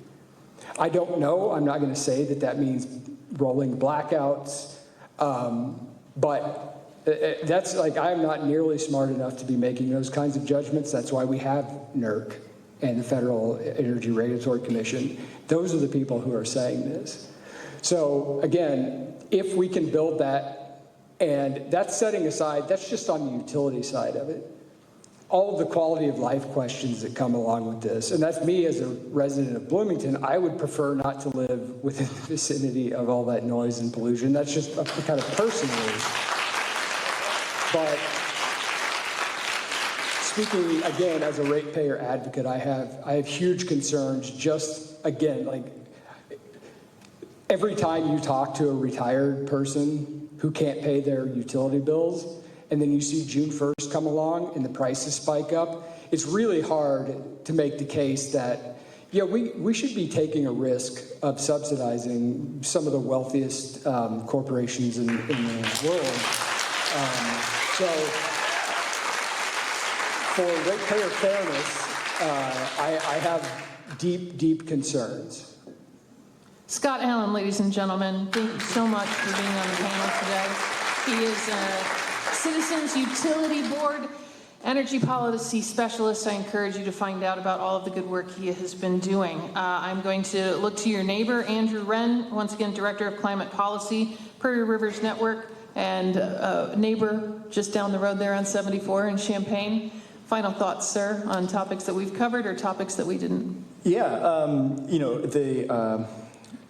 I don't know. I'm not going to say that that means rolling blackouts, but that's like, I'm not nearly smart enough to be making those kinds of judgments. That's why we have NERC and the Federal Energy Regulatory Commission. Those are the people who are saying this. So again, if we can build that, and that's setting aside, that's just on the utility side of it, all of the quality of life questions that come along with this. And that's me as a resident of Bloomington. I would prefer not to live within the vicinity of all that noise and pollution. That's just kind of personally. But speaking again as a ratepayer advocate, I have huge concerns. Just again, like every time you talk to a retired person who can't pay their utility bills, and then you see June 1st come along and the prices spike up, it's really hard to make the case that, yeah, we should be taking a risk of subsidizing some of the wealthiest corporations in the world. So for ratepayer fairness, I have deep, deep concerns. Scott Allen, ladies and gentlemen, thank you so much for being on the panel today. He is a Citizens Utility Board energy policy specialist. I encourage you to find out about all of the good work he has been doing. I'm going to look to your neighbor, Andrew Wren, once again, Director of Climate Policy, Prairie Rivers Network, and neighbor just down the road there on 74 in Champaign. Final thoughts, sir, on topics that we've covered or topics that we didn't? Yeah,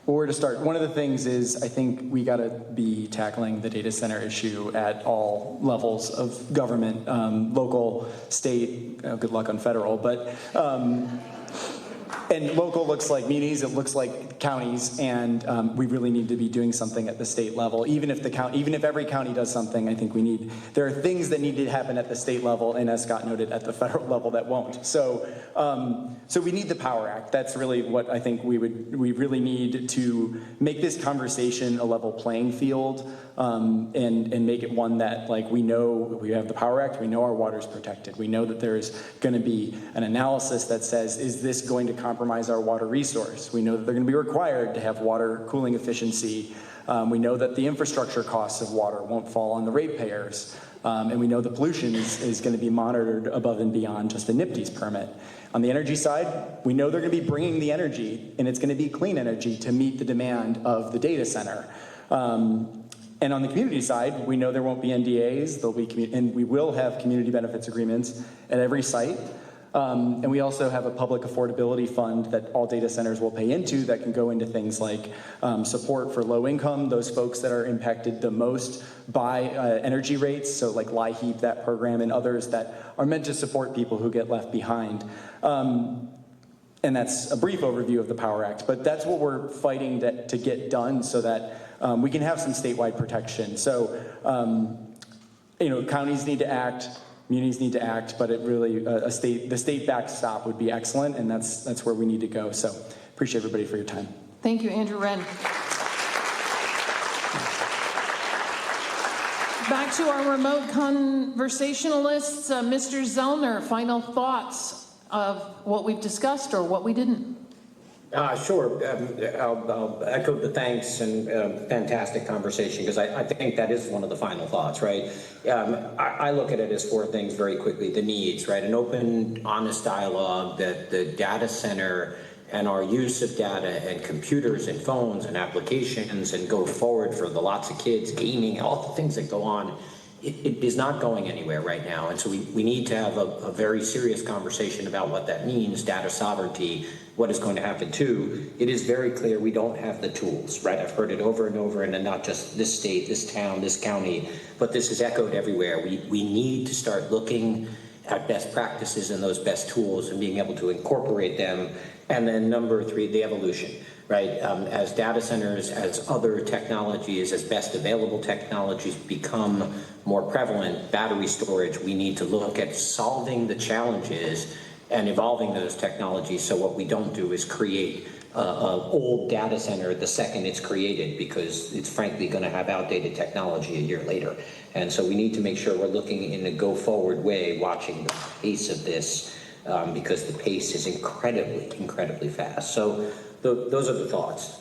where to start? One of the things is I think we got to be tackling the data center issue at all levels of government, local, state, good luck on federal, but And local looks like munis, it looks like counties, and we really need to be doing something at the state level. Even if every county does something, I think there are things that need to happen at the state level, and as Scott noted, at the federal level that won't. So we need the Power Act. That's really what I think we really need to make this conversation a level playing field, and make it one that, like, we know we have the Power Act, we know our water's protected, we know that there's going to be an analysis that says, is this going to compromise our water resource? We know that they're going to be required to have water cooling efficiency. We know that the infrastructure costs of water won't fall on the ratepayers. And we know the pollution is going to be monitored above and beyond just the NIPD's permit. On the energy side, we know they're going to be bringing the energy, and it's going to be clean energy to meet the demand of the data center. And on the community side, we know there won't be NDAs, and we will have community benefits agreements at every site. And we also have a public affordability fund that all data centers will pay into that can go into things like support for low income, those folks that are impacted the most by energy rates, so like LIHEAP, that program, and others that are meant to support people who get left behind. And that's a brief overview of the Power Act, but that's what we're fighting to get done so that we can have some statewide protection. So, counties need to act, munis need to act, but it really, the state backstop would be excellent, and that's where we need to go. So, appreciate everybody for your time. Thank you, Andrew Wren. Back to our remote conversationalists, Mr. Zellner, final thoughts of what we've discussed or what we didn't. Sure. I'll echo the thanks and fantastic conversation, because I think that is one of the final thoughts, right? I look at it as four things very quickly. The needs, right? An open, honest dialogue that the data center and our use of data and computers and phones and applications and go forward for the lots of kids, gaming, all the things that go on, it is not going anywhere right now. And so we need to have a very serious conversation about what that means, data sovereignty, what is going to happen too. It is very clear we don't have the tools, right? I've heard it over and over, and not just this state, this town, this county, but this is echoed everywhere. We need to start looking at best practices and those best tools and being able to incorporate them. And then number three, the evolution, right? As data centers, as other technologies, as best available technologies become more prevalent, battery storage, we need to look at solving the challenges and evolving those technologies, so what we don't do is create an old data center the second it's created, because it's frankly going to have outdated technology a year later. And so we need to make sure we're looking in a go-forward way, watching the pace of this, because the pace is incredibly, incredibly fast. So those are the thoughts.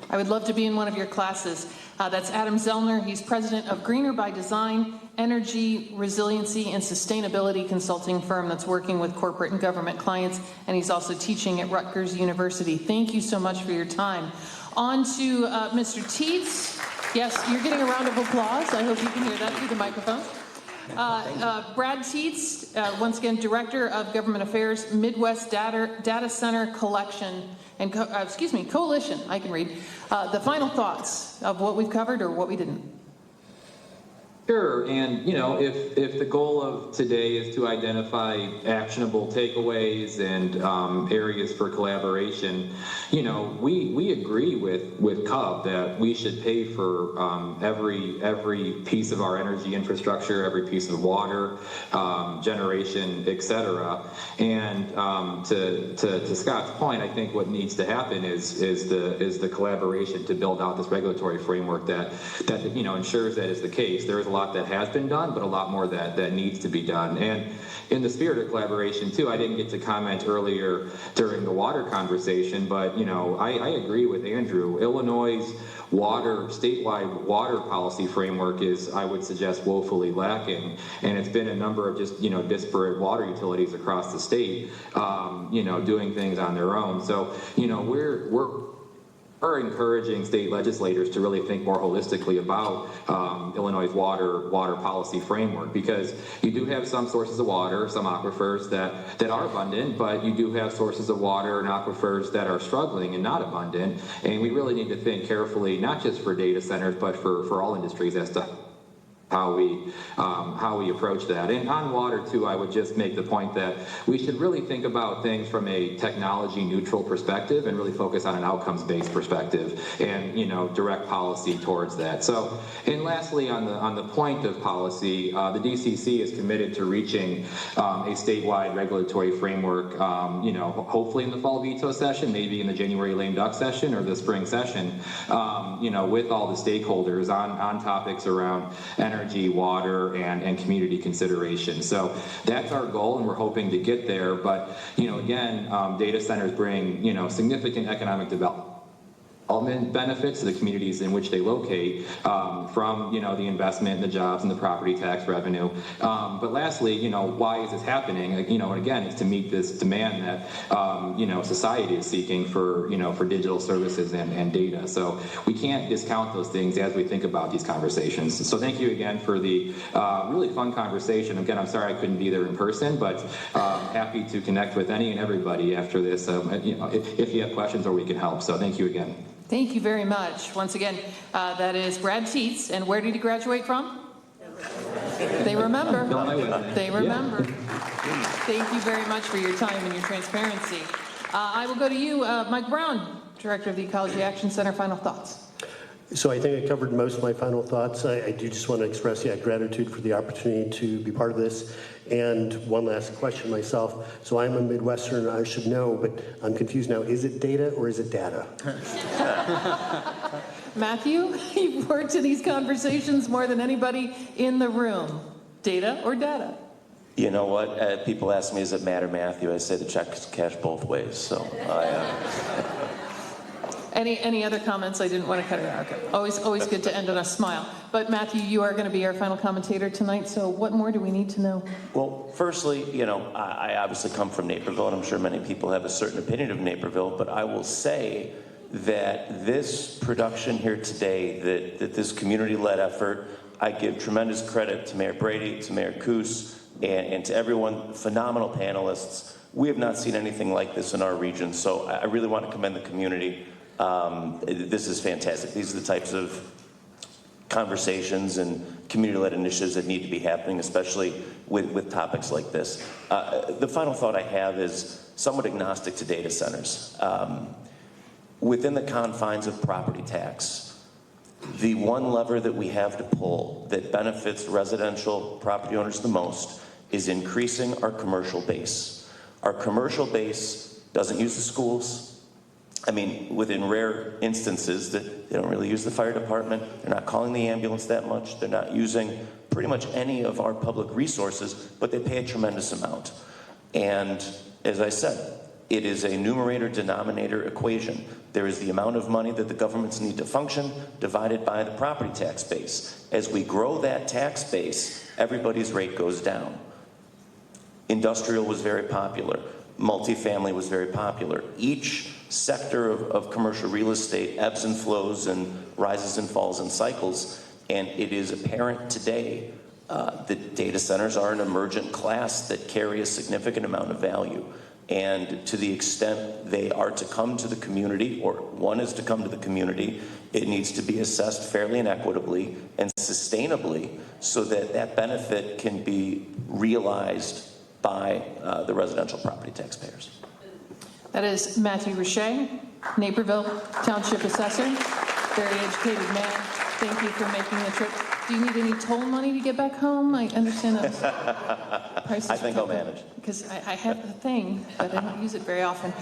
I would love to be in one of your classes. That's Adam Zellner. He's president of Greener by Design, energy, resiliency, and sustainability consulting firm that's working with corporate and government clients, and he's also teaching at Rutgers University. Thank you so much for your time. On to Mr. Tietz. Yes, you're getting a round of applause. I hope you can hear that through the microphone. Brad Tietz, once again, Director of Government Affairs, Midwest Data Center Collection and Coalition. I can read. The final thoughts of what we've covered or what we didn't. Sure, and if the goal of today is to identify actionable takeaways and areas for collaboration, we agree with CUB that we should pay for every piece of our energy infrastructure, every piece of water generation, etc. And to Scott's point, I think what needs to happen is the collaboration to build out this regulatory framework that ensures that is the case. There is a lot that has been done, but a lot more that needs to be done. And in the spirit of collaboration too, I didn't get to comment earlier during the water conversation, but I agree with Andrew. Illinois' statewide water policy framework is, I would suggest, woefully lacking, and it's been a number of just disparate water utilities across the state, doing things on their own. So we're encouraging state legislators to really think more holistically about Illinois' water policy framework, because you do have some sources of water, some aquifers that are abundant, but you do have sources of water and aquifers that are struggling and not abundant, and we really need to think carefully, not just for data centers, but for all industries, as to how we approach that. And on water too, I would just make the point that we should really think about things from a technology neutral perspective and really focus on an outcomes based perspective and, you know, direct policy towards that. So, and lastly, on the point of policy, the DCC is committed to reaching a statewide regulatory framework, you know, hopefully in the fall veto session, maybe in the January lame duck session or the spring session, you know, with all the stakeholders on topics around energy, water, and community consideration. So that's our goal, and we're hoping to get there. But, you know, again, data centers bring, you know, significant economic development benefits to the communities in which they locate, from, you know, the investment, the jobs, and the property tax revenue. But lastly, you know, why is this happening? You know, and again, it's to meet this demand that, you know, society is seeking for, you know, for digital services and data. So we can't discount those things as we think about these conversations. So thank you again for the really fun conversation. Again, I'm sorry I couldn't be there in person, but happy to connect with any and everybody after this, you know, if you have questions or we can help. So thank you again. Thank you very much. Once again, that is Brad Teets. And where did he graduate from? They remember. They remember. Thank you very much for your time and your transparency. I will go to you, Mike Brown, Director of the Ecology Action Center. Final thoughts. So I think I covered most of my final thoughts. I do just want to express gratitude for the opportunity to be part of this. And one last question myself. So I'm a Midwesterner, I should know, but I'm confused now. Is it data or is it data? Matthew, you've worked in these conversations more than anybody in the room. Data or data? You know what? People ask me, does it matter, Matthew? I say the check's cash both ways. So Any other comments? I didn't want to cut it out. Okay. Always good to end on a smile. But Matthew, you are going to be our final commentator tonight, so what more do we need to know? Well, firstly, you know, I obviously come from Naperville, and I'm sure many people have a certain opinion of Naperville, but I will say that this production here today, that this community-led effort, I give tremendous credit to Mayor Brady, to Mayor Coos, and to everyone, phenomenal panelists. We have not seen anything like this in our region, so I really want to commend the community. This is fantastic. These are the types of conversations and community-led initiatives that need to be happening, especially with topics like this. The final thought I have is somewhat agnostic to data centers. Within the confines of property tax, the one lever that we have to pull that benefits residential property owners the most is increasing our commercial base. Our commercial base doesn't use the schools. I mean, within rare instances that they don't really use the fire department, they're not calling the ambulance that much, they're not using pretty much any of our public resources, but they pay a tremendous amount. And as I said, it is a numerator-denominator equation. There is the amount of money that the governments need to function divided by the property tax base. As we grow that tax base, everybody's rate goes down. Industrial was very popular. Multifamily was very popular. Each sector of commercial real estate ebbs and flows and rises and falls in cycles, and it is apparent today that data centers are an emergent class that carry a significant amount of value. And to the extent they are to come to the community, or one is to come to the community, it needs to be assessed fairly and equitably and sustainably so that that benefit can be realized by the residential property taxpayers. That is Matthew Rasche, Naperville Township assessor. Very educated man. Thank you for making the trip. Do you need any toll money to get back home? I understand that. I think I'll manage. Because I have the thing, but I don't use it very often.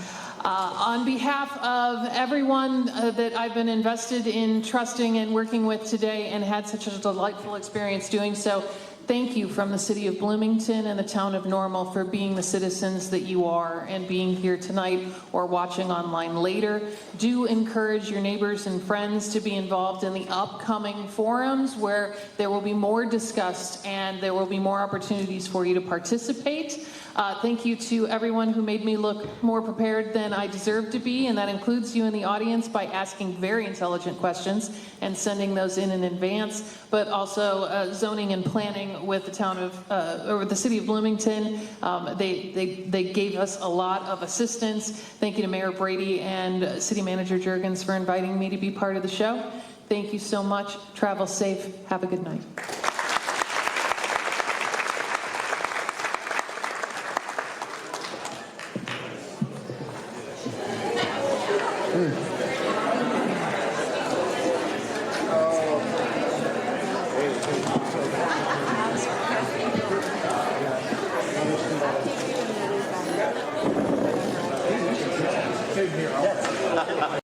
On behalf of everyone that I've been invested in trusting and working with today and had such a delightful experience doing so, thank you from the city of Bloomington and the town of Normal for being the citizens that you are and being here tonight or watching online later. Do encourage your neighbors and friends to be involved in the upcoming forums where there will be more discussed and there will be more opportunities for you to participate. Thank you to everyone who made me look more prepared than I deserve to be, and that includes you in the audience by asking very intelligent questions and sending those in advance, but also zoning and planning with the town of, or with the city of Bloomington. They gave us a lot of assistance. Thank you to Mayor Brady and City Manager Juergens for inviting me to be part of the show. Thank you so much. Travel safe. Have a good night.